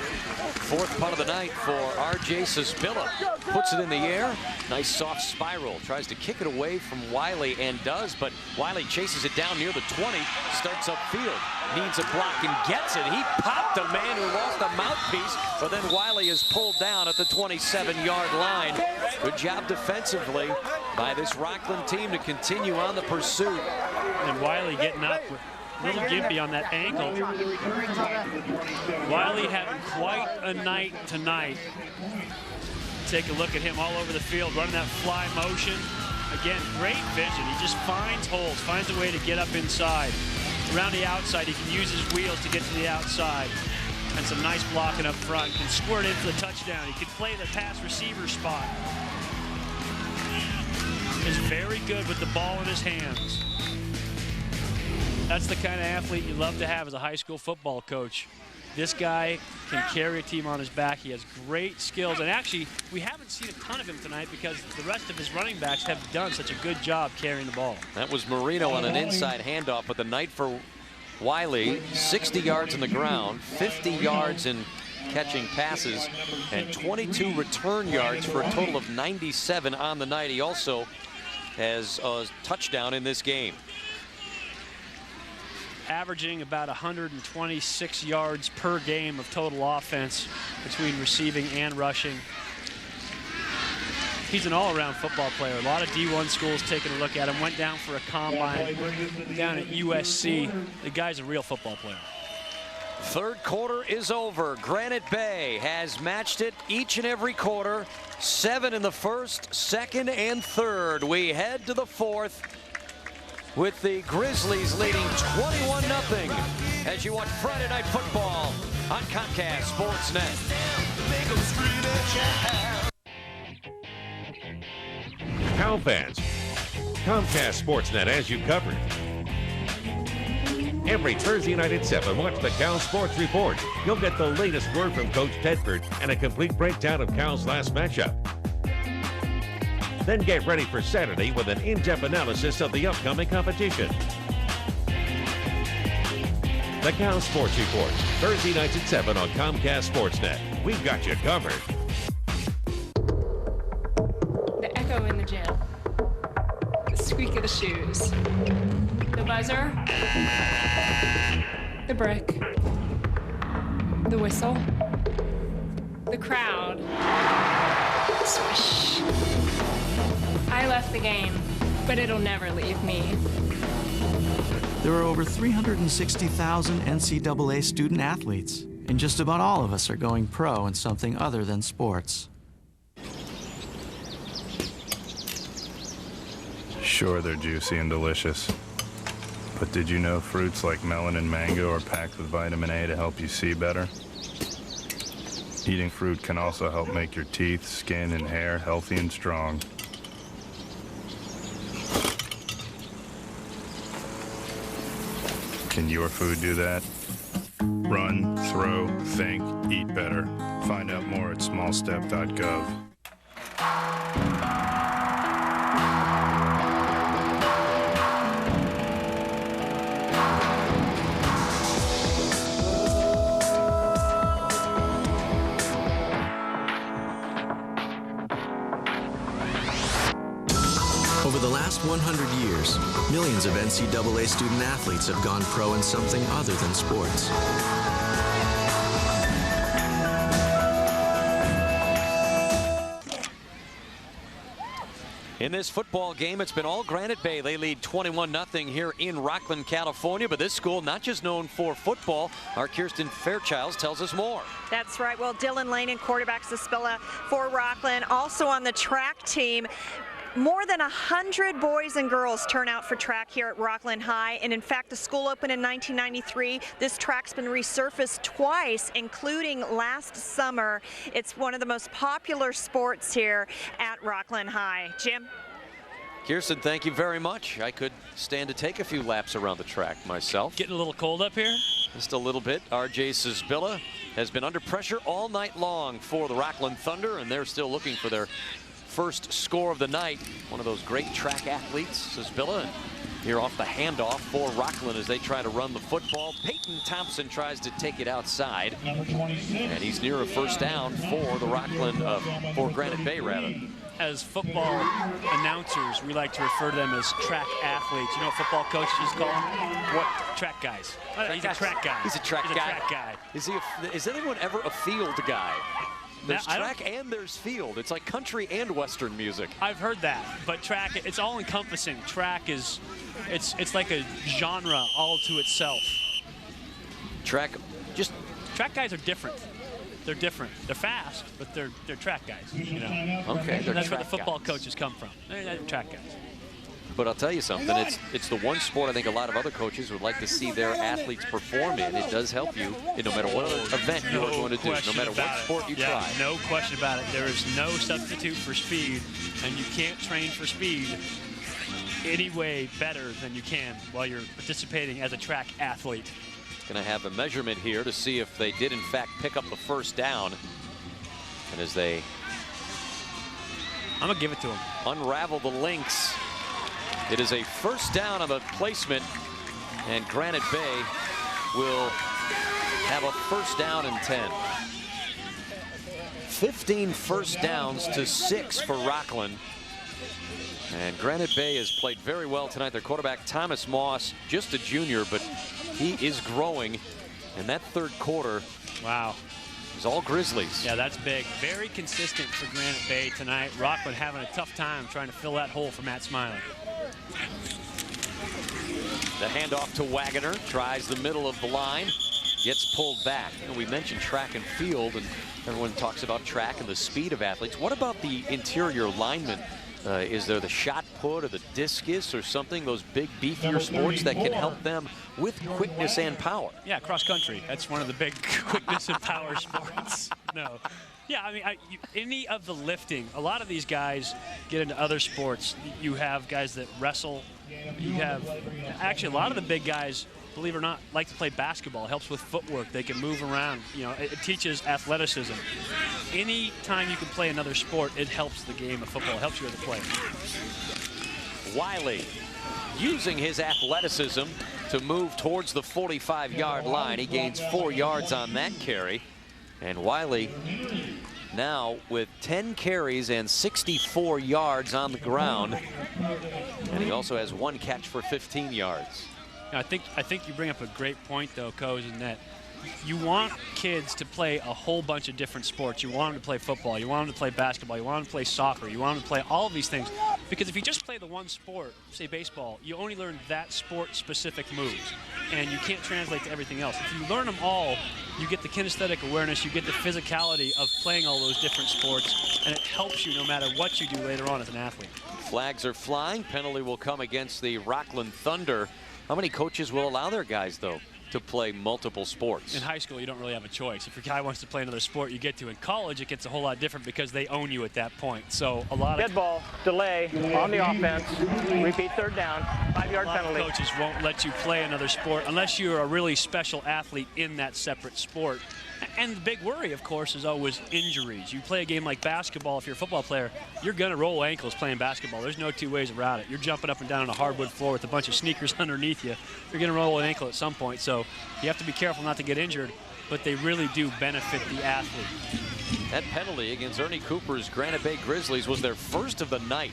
4th punt of the night for R.J. Zbilla. Puts it in the air. Nice soft spiral. Tries to kick it away from Wiley and does, but Wiley chases it down near the 20. Starts upfield. Needs a block and gets it. He popped a man who lost a mouthpiece, but then Wiley is pulled down at the 27-yard line. Good job defensively by this Rocklin team to continue on the pursuit.
And Wiley getting up with a little gimpy on that ankle. Wiley having quite a night tonight. Take a look at him all over the field, running that fly motion. Again, great vision. He just finds holes, finds a way to get up inside. Around the outside, he can use his wheels to get to the outside. And some nice blocking up front. Can squirt in for the touchdown. He can play the pass receiver spot. Is very good with the ball in his hands. That's the kind of athlete you love to have as a high school football coach. This guy can carry a team on his back. He has great skills. And actually, we haven't seen a ton of him tonight because the rest of his running backs have done such a good job carrying the ball.
That was Marino on an inside handoff, but the night for Wiley, 60 yards on the ground, 50 yards in catching passes, and 22 return yards for a total of 97 on the night. He also has a touchdown in this game.
Averaging about 126 yards per game of total offense between receiving and rushing. He's an all-around football player. A lot of D1 schools taking a look at him. Went down for a combine down at USC. The guy's a real football player.
3rd quarter is over. Granite Bay has matched it each and every quarter. 7 in the 1st, 2nd, and 3rd. We head to the 4th with the Grizzlies leading 21-0 as you watch Friday Night Football on Comcast Sportsnet.
Cal fans, Comcast Sportsnet has you covered. Every Thursday night at 7, watch the Cal Sports Report. You'll get the latest word from Coach Tedford and a complete breakdown of Cal's last matchup. Then get ready for Saturday with an in-depth analysis of the upcoming competition. The Cal Sports Report, Thursday nights at 7 on Comcast Sportsnet. We've got you covered.
The echo in the jail. The squeak of the shoes. The buzzer. The brick. The whistle. The crowd. Swish. I left the game, but it'll never leave me.
There are over 360,000 NCAA student athletes, and just about all of us are going pro in something other than sports.
Sure, they're juicy and delicious. But did you know fruits like melon and mango are packed with vitamin A to help you see better?
Eating fruit can also help make your teeth, skin, and hair healthy and strong. Can your food do that? Run, throw, think, eat better. Find out more at smallstep.gov.
Over the last 100 years, millions of NCAA student athletes have gone pro in something other than sports.
In this football game, it's been all Granite Bay. They lead 21-0 here in Rocklin, California. But this school, not just known for football, our Kirsten Fairchilds tells us more.
That's right. Well, Dylan Lane and quarterback Saspilla for Rocklin, also on the track team. More than 100 boys and girls turn out for track here at Rocklin High, and in fact the school opened in 1993. This track's been resurfaced twice, including last summer. It's one of the most popular sports here at Rocklin High. Jim?
Kirsten, thank you very much. I could stand to take a few laps around the track myself.
Getting a little cold up here?
Just a little bit. RJ Sisbilla has been under pressure all night long for the Rocklin Thunder, and they're still looking for their first score of the night. One of those great track athletes, Sisbilla. Here off the handoff for Rocklin as they try to run the football. Peyton Thompson tries to take it outside, and he's near a first down for the Rocklin, for Granite Bay rather.
As football announcers, we like to refer to them as track athletes. You know what football coaches call them? What? Track guys. He's a track guy.
He's a track guy. Is anyone ever a field guy? There's track and there's field. It's like country and Western music.
I've heard that, but track, it's all encompassing. Track is, it's like a genre all to itself.
Track
guys are different. They're different. They're fast, but they're track guys, you know.
Okay,
that's where the football coaches come from. They're track guys.
But I'll tell you something, it's the one sport I think a lot of other coaches would like to see their athletes perform in. It does help you no matter what event you are going to do, no matter what sport you try.
No question about it. There is no substitute for speed, and you can't train for speed any way better than you can while you're participating as a track athlete.
Going to have a measurement here to see if they did in fact pick up the first down. And as they
I'm going to give it to them.
Unravel the links. It is a first down of a placement, and Granite Bay will have a first down and 10. 15 first downs to 6 for Rocklin. And Granite Bay has played very well tonight. Their quarterback, Thomas Moss, just a junior, but he is growing. And that third quarter,
wow,
is all Grizzlies.
Yeah, that's big. Very consistent for Granite Bay tonight. Rocklin having a tough time trying to fill that hole for Matt Smiley.
The handoff to Wagoner, tries the middle of the line, gets pulled back. And we mentioned track and field, and everyone talks about track and the speed of athletes. What about the interior linemen? Is there the shot put or the discus or something, those big beefier sports that can help them with quickness and power?
Yeah, cross country. That's one of the big quickness and power sports. No. Yeah, I mean, any of the lifting, a lot of these guys get into other sports. You have guys that wrestle. You have, actually, a lot of the big guys, believe it or not, like to play basketball. It helps with footwork. They can move around. You know, it teaches athleticism. Any time you can play another sport, it helps the game of football. It helps you as a player.
Wiley using his athleticism to move towards the 45-yard line. He gains 4 yards on that carry. And Wiley now with 10 carries and 64 yards on the ground. And he also has 1 catch for 15 yards.
I think you bring up a great point, though, Coach, in that you want kids to play a whole bunch of different sports. You want them to play football. You want them to play basketball. You want them to play soccer. You want them to play all of these things. Because if you just play the one sport, say baseball, you only learn that sport-specific moves. And you can't translate to everything else. If you learn them all, you get the kinesthetic awareness, you get the physicality of playing all those different sports, and it helps you no matter what you do later on as an athlete.
Flags are flying. Penalty will come against the Rocklin Thunder. How many coaches will allow their guys, though, to play multiple sports.
In high school, you don't really have a choice. If your guy wants to play another sport, you get to. In college, it gets a whole lot different because they own you at that point. So a lot of
dead ball, delay on the offense, repeat third down, 5-yard penalty.
Coaches won't let you play another sport unless you're a really special athlete in that separate sport. And the big worry, of course, is always injuries. You play a game like basketball, if you're a football player, you're going to roll ankles playing basketball. There's no two ways around it. You're jumping up and down on a hardwood floor with a bunch of sneakers underneath you. You're going to roll an ankle at some point. So you have to be careful not to get injured, but they really do benefit the athlete.
That penalty against Ernie Cooper's Granite Bay Grizzlies was their first of the night.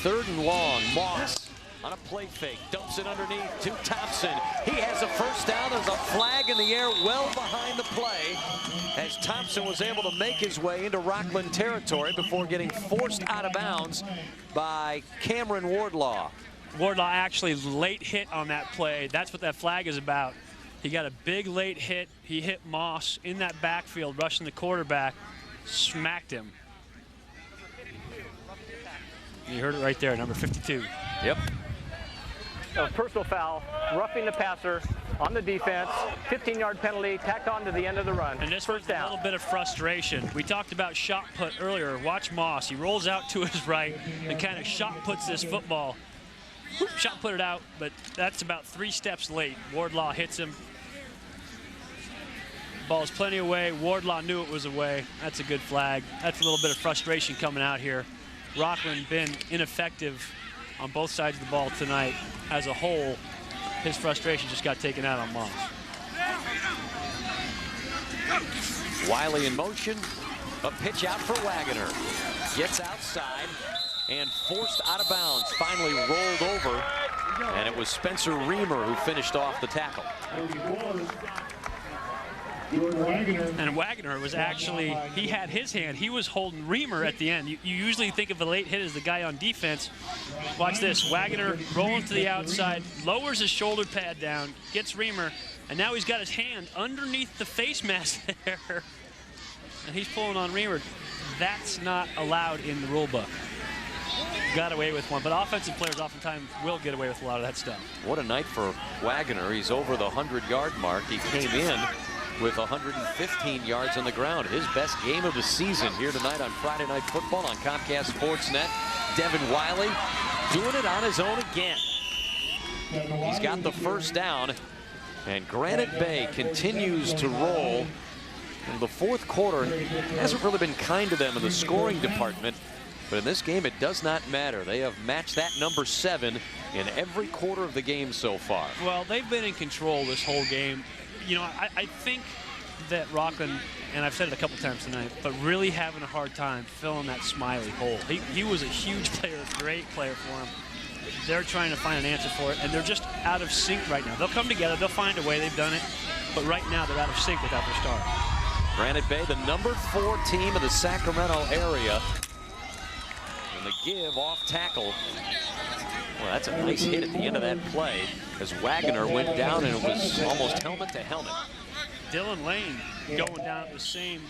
3rd and long, Moss on a play fake, dumps it underneath to Thompson. He has a first down. There's a flag in the air well behind the play as Thompson was able to make his way into Rocklin territory before getting forced out of bounds by Cameron Wardlaw.
Wardlaw actually late hit on that play. That's what that flag is about. He got a big late hit. He hit Moss in that backfield, rushing the quarterback, smacked him. You heard it right there, number 52.
Yep.
A personal foul, roughing the passer on the defense, 15-yard penalty tacked on to the end of the run.
And this was a little bit of frustration. We talked about shot put earlier. Watch Moss. He rolls out to his right and kind of shot puts this football. Shot put it out, but that's about 3 steps late. Wardlaw hits him. Ball's plenty away. Wardlaw knew it was away. That's a good flag. That's a little bit of frustration coming out here. Rocklin been ineffective on both sides of the ball tonight. As a whole, his frustration just got taken out on Moss.
Wiley in motion, a pitch out for Wagoner. Gets outside and forced out of bounds. Finally rolled over, and it was Spencer Reamer who finished off the tackle.
And Wagoner was actually, he had his hand. He was holding Reamer at the end. You usually think of a late hit as the guy on defense. Watch this, Wagoner rolling to the outside, lowers his shoulder pad down, gets Reamer, and now he's got his hand underneath the face mask there. And he's pulling on Reamer. That's not allowed in the rule book. Got away with one, but offensive players oftentimes will get away with a lot of that stuff.
What a night for Wagoner. He's over the 100-yard mark. He came in with 115 yards on the ground. His best game of the season here tonight on Friday Night Football on Comcast Sports Net. Devin Wiley doing it on his own again. He's got the first down, and Granite Bay continues to roll. In the fourth quarter, hasn't really been kind to them in the scoring department, but in this game, it does not matter. They have matched that number 7 in every quarter of the game so far.
Well, they've been in control this whole game. You know, I think that Rocklin, and I've said it a couple times tonight, but really having a hard time filling that Smiley hole. He was a huge player, great player for him. They're trying to find an answer for it, and they're just out of sync right now. They'll come together, they'll find a way, they've done it, but right now they're out of sync without their star.
Granite Bay, the number 4 team in the Sacramento area. And the give off tackle. Well, that's a nice hit at the end of that play as Wagoner went down and it was almost helmet to helmet.
Dylan Lane going down the same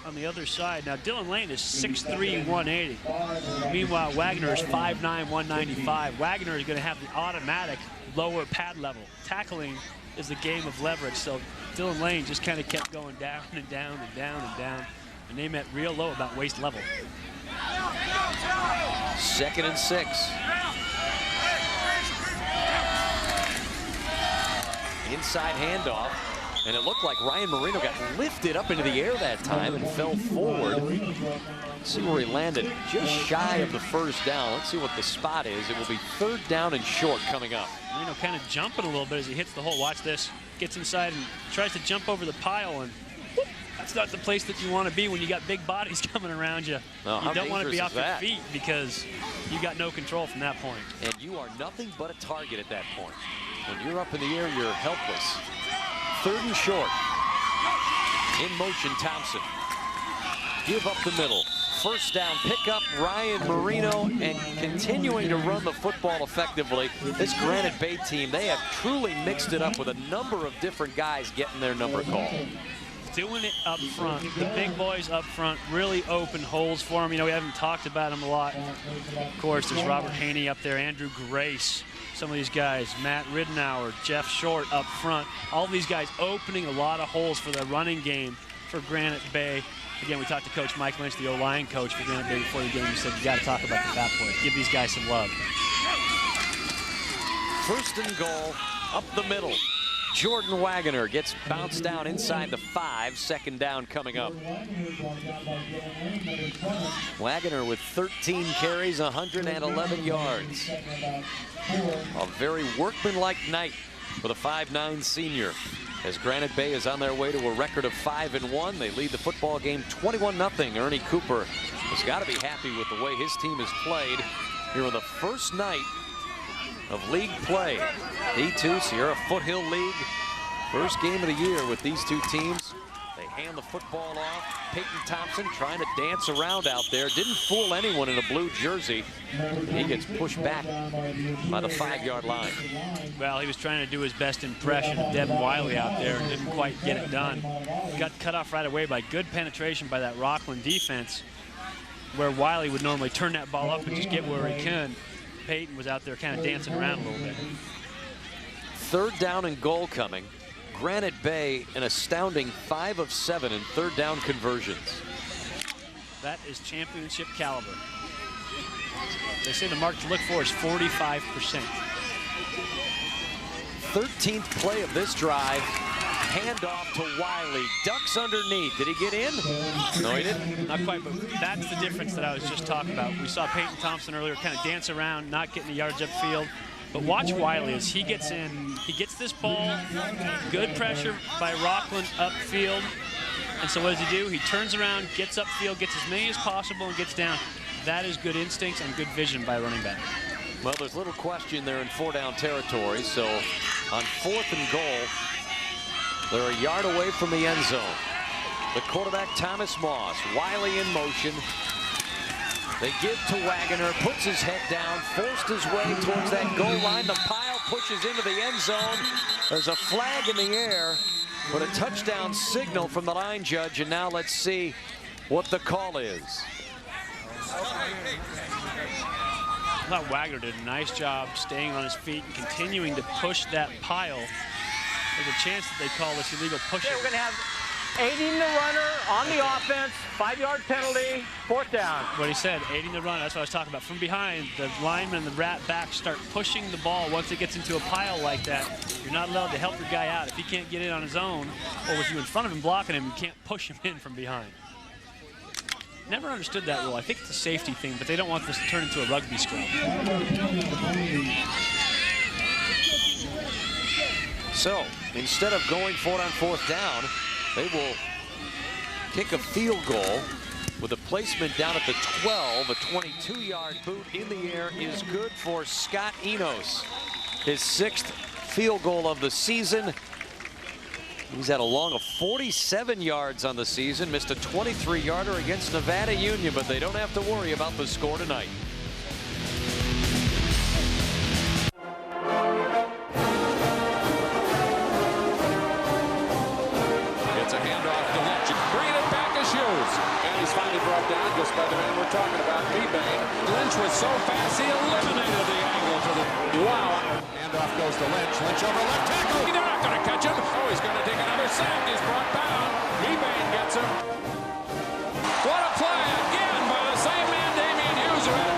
on the other side. Now, Dylan Lane is 6'3", 180. Meanwhile, Wagoner is 5'9", 195. Wagoner is going to have the automatic lower pad level. Tackling is the game of leverage, so Dylan Lane just kind of kept going down and down and down and down, and they met real low about waist level.
2nd and 6. Inside handoff, and it looked like Ryan Marino got lifted up into the air that time and fell forward. Let's see where he landed, just shy of the first down. Let's see what the spot is. It will be 3rd down and short coming up.
Marino kind of jumping a little bit as he hits the hole. Watch this. Gets inside and tries to jump over the pile, and that's not the place that you want to be when you got big bodies coming around you.
No,
you don't want to be off your feet because you got no control from that point.
And you are nothing but a target at that point. When you're up in the air, you're helpless. 3rd and short. In motion, Thompson. Give up the middle. First down, pick up Ryan Marino, and continuing to run the football effectively. This Granite Bay team, they have truly mixed it up with a number of different guys getting their number called.
Doing it up front. The big boys up front really open holes for them. You know, we haven't talked about them a lot. Of course, there's Robert Haney up there, Andrew Grace. some of these guys, Matt Ridenour, Jeff Short up front, all these guys opening a lot of holes for the running game for Granite Bay. Again, we talked to Coach Mike Lynch, the O-line coach for Granite Bay before the game. He said, you got to talk about the fat boys. Give these guys some love.
First and goal, up the middle. Jordan Wagoner gets bounced down inside the 5. Second down coming up. Wagoner with 13 carries, 111 yards. A very workmanlike night for the 5'9" senior, as Granite Bay is on their way to a record of 5-1. They lead the football game 21-0. Ernie Cooper has got to be happy with the way his team has played here on the first night of league play. D2 Sierra Foothill League. First game of the year with these two teams. They hand the football off. Peyton Thompson trying to dance around out there. Didn't fool anyone in a blue jersey. He gets pushed back by the 5-yard line.
Well, he was trying to do his best impression of Devin Wiley out there and didn't quite get it done. Got cut off right away by good penetration by that Rocklin defense, where Wiley would normally turn that ball up and just get where he can. Peyton was out there kind of dancing around a little bit.
Third down and goal coming. Granite Bay an astounding 5 of 7 in third down conversions.
That is championship caliber. They say the mark to look for is 45%.
13th play of this drive. Handoff to Wiley. Ducks underneath. Did he get in? No, he didn't.
Not quite, but that's the difference that I was just talking about. We saw Peyton Thompson earlier kind of dance around, not getting the yards upfield. But watch Wiley as he gets in. He gets this ball. Good pressure by Rocklin upfield. And so what does he do? He turns around, gets upfield, gets as many as possible, and gets down. That is good instincts and good vision by a running back.
Well, there's little question they're in 4-down territory. So on 4th and goal, they're a yard away from the end zone. The quarterback, Thomas Moss. Wiley in motion. They give to Wagoner, puts his head down, forced his way towards that goal line. The pile pushes into the end zone. There's a flag in the air, but a touchdown signal from the line judge. And now let's see what the call is.
I thought Wagoner did a nice job staying on his feet and continuing to push that pile. There's a chance that they call this illegal pushing.
Okay, we're going to have aiding the runner on the offense, 5-yard penalty, 4th down.
What he said, aiding the runner, that's what I was talking about. From behind, the lineman and the rat back start pushing the ball. Once it gets into a pile like that, you're not allowed to help your guy out. If he can't get in on his own, or with you in front of him blocking him, you can't push him in from behind. Never understood that rule. I think it's a safety thing, but they don't want this to turn into a rugby scrum.
So instead of going for it on 4th down, they will kick a field goal with a placement down at the 12. A 22-yard boot in the air is good for Scott Enos. His 6th field goal of the season. He's had a long of 47 yards on the season. Missed a 23-yarder against Nevada Union, but they don't have to worry about the score tonight.
Brought down just by the man we're talking about, Mebane. Lynch was so fast he eliminated the angle to the wow. Handoff goes to Lynch. Lynch over left tackle. They're not going to catch him. Oh, he's going to take another sack. He's brought down. Mebane gets him. What a play again by the same man, Damian Hughes, who had a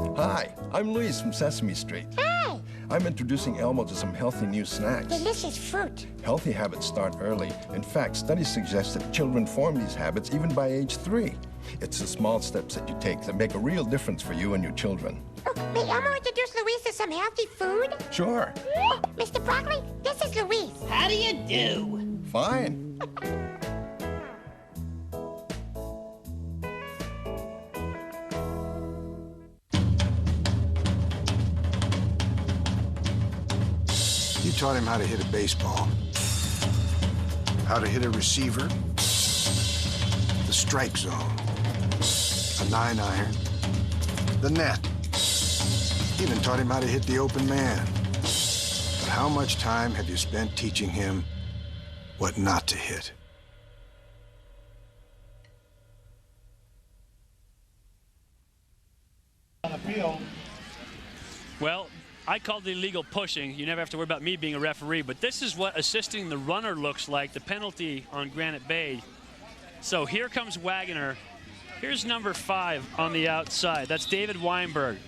bigger.
Hi, I'm Luis from Sesame Street.
Hi!
I'm introducing Elmo to some healthy new snacks.
Delicious fruit.
Healthy habits start early. In fact, studies suggest that children form these habits even by age 3. It's the small steps that you take that make a real difference for you and your children.
Oh, may Elmo introduce Luis to some healthy food?
Sure.
Oh, Mr. Broccoli, this is Luis. How do you do?
Fine.
You taught him how to hit a baseball, how to hit a receiver, the strike zone, a 9-iron, the net. Even taught him how to hit the open man. But how much time have you spent teaching him what not to hit?
Well, I called the illegal pushing. You never have to worry about me being a referee, but this is what assisting the runner looks like, the penalty on Granite Bay. So here comes Wagner. Here's number 5 on the outside. That's David Weinberg.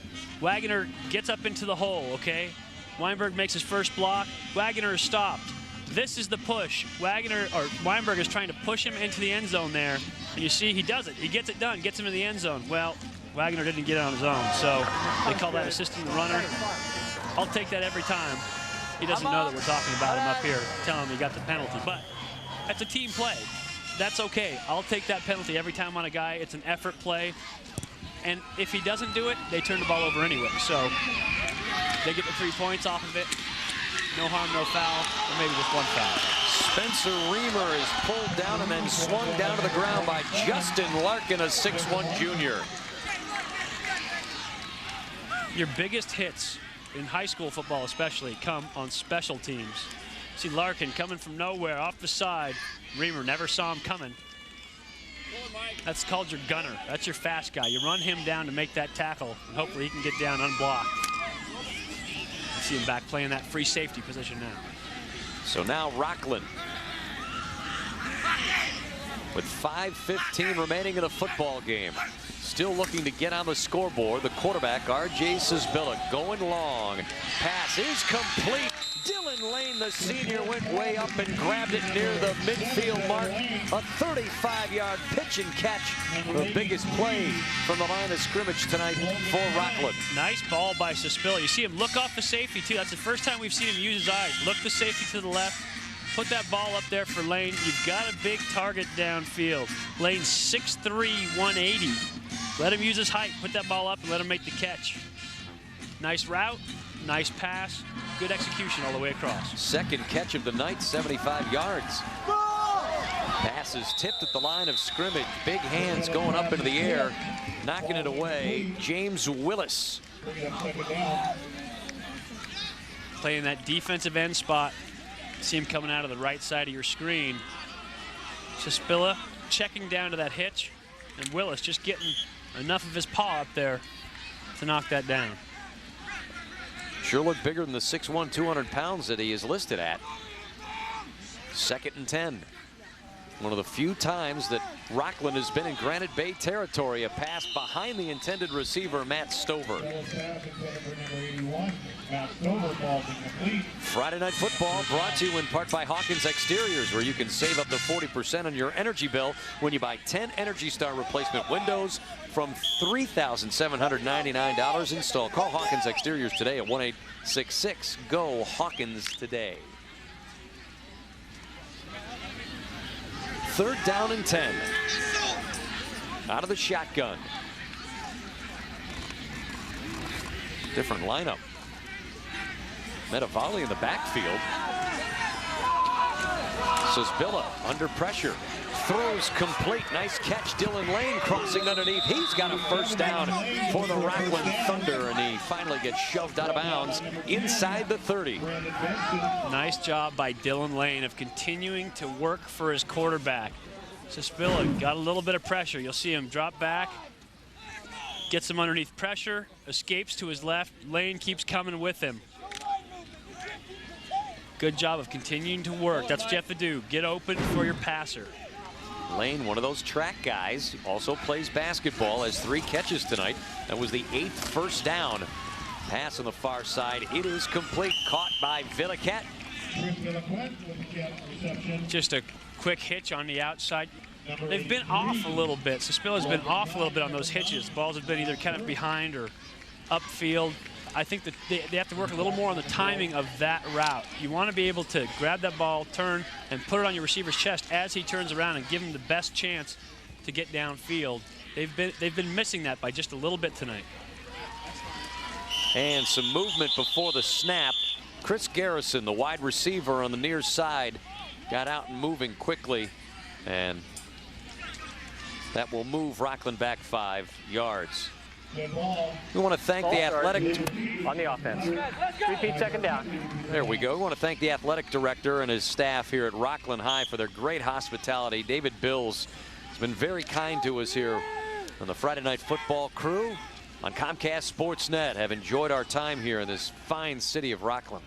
Wagner gets up into the hole, okay? Weinberg makes his first block. Wagner is stopped. This is the push. Weinberg is trying to push him into the end zone there. And you see he does it. He gets it done, gets him in the end zone. Well, Wagner didn't get it on his own, so they call that assisting the runner. I'll take that every time. He doesn't know that we're talking about him up here, telling him he got the penalty. But that's a team play. That's okay. I'll take that penalty every time on a guy. It's an effort play. And if he doesn't do it, they turn the ball over anyway. So they get the 3 points off of it. No harm, no foul, or maybe just 1 foul.
Spencer Reamer is pulled down and then swung down to the ground by Justin Larkin, a 6'1" junior.
Your biggest hits in high school football especially come on special teams. See Larkin coming from nowhere off the side. Reamer never saw him coming. That's called your gunner. That's your fast guy. You run him down to make that tackle, and hopefully he can get down unblocked. See him back playing that free safety position now.
So now Rocklin, with 5:15 remaining in the football game, still looking to get on the scoreboard. The quarterback, R.J. Sisbilla, going long. Pass is complete. Dylan Lane, the senior, went way up and grabbed it near the midfield mark. A 35-yard pitch and catch. The biggest play from the line of scrimmage tonight for Rocklin.
Nice ball by Sisbilla. You see him look off the safety, too. That's the first time we've seen him use his eyes. Look the safety to the left. Put that ball up there for Lane. You've got a big target downfield. Lane's 6'3", 180. Let him use his height. Put that ball up and let him make the catch. Nice route, nice pass, good execution all the way across.
Second catch of the night, 75 yards. Pass is tipped at the line of scrimmage. Big hands going up into the air, knocking it away. James Willis.
Playing that defensive end spot. See him coming out of the right side of your screen. Sisbilla checking down to that hitch, and Willis just getting enough of his paw up there to knock that down.
Sure looked bigger than the 6'1", 200 pounds that he is listed at. 2nd and 10. One of the few times that Rocklin has been in Granite Bay territory. A pass behind the intended receiver, Matt Stover. Friday Night Football brought to you in part by Hawkins Exteriors, where you can save up to 40% on your energy bill when you buy 10 Energy Star replacement windows from $3,799 install. Call Hawkins Exteriors today at 1-866-GO-HAWKINS today. 3rd down and 10. Out of the shotgun. Different lineup. Medavali in the backfield. Sisbilla under pressure. Throws complete. Nice catch. Dylan Lane crossing underneath. He's got a first down for the Rocklin Thunder, and he finally gets shoved out of bounds inside the 30.
Nice job by Dylan Lane of continuing to work for his quarterback. Sisbilla got a little bit of pressure. You'll see him drop back, gets him underneath pressure, escapes to his left. Lane keeps coming with him. Good job of continuing to work. That's what you have to do. Get open for your passer.
Lane, one of those track guys, also plays basketball, has 3 catches tonight. That was the 8th first down. Pass on the far side. It is complete. Caught by Villecat.
Just a quick hitch on the outside. They've been off a little bit. Sisbilla's been off a little bit on those hitches. Balls have been either kind of behind or upfield. I think that they have to work a little more on the timing of that route. You want to be able to grab that ball, turn, and put it on your receiver's chest as he turns around and give him the best chance to get downfield. They've been missing that by just a little bit tonight.
And some movement before the snap. Chris Garrison, the wide receiver on the near side, got out and moving quickly, and that will move Rocklin back 5 yards. We want to thank the athletic
on the offense. Repeat 2nd down.
There we go. We want to thank the athletic director and his staff here at Rocklin High for their great hospitality. David Bills has been very kind to us here on the Friday Night Football crew. on Comcast Sportsnet have enjoyed our time here in this fine city of Rocklin.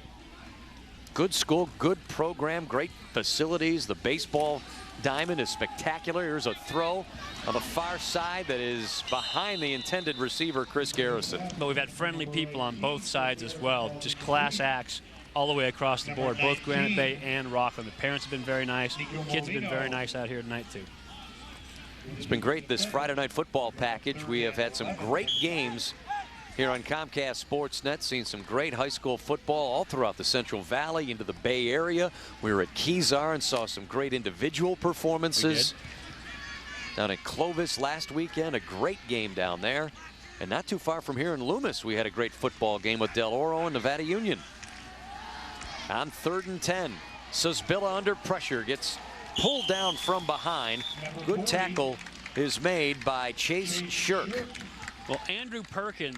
Good school, good program, great facilities. The baseball diamond is spectacular. Here's a throw on the far side that is behind the intended receiver, Chris Garrison.
But we've had friendly people on both sides as well. Just class acts all the way across the board, both Granite Bay and Rocklin. The parents have been very nice. Kids have been very nice out here tonight, too.
It's been great, this Friday night football package. We have had some great games here on Comcast Sportsnet, seen some great high school football all throughout the Central Valley into the Bay Area. We were at Kezar and saw some great individual performances. Down at Clovis last weekend, a great game down there. And not too far from here in Loomis, we had a great football game with Del Oro and Nevada Union. On 3rd and 10, Sosbilla under pressure, gets pulled down from behind. Good tackle is made by Chase Shirk.
Well, Andrew Perkins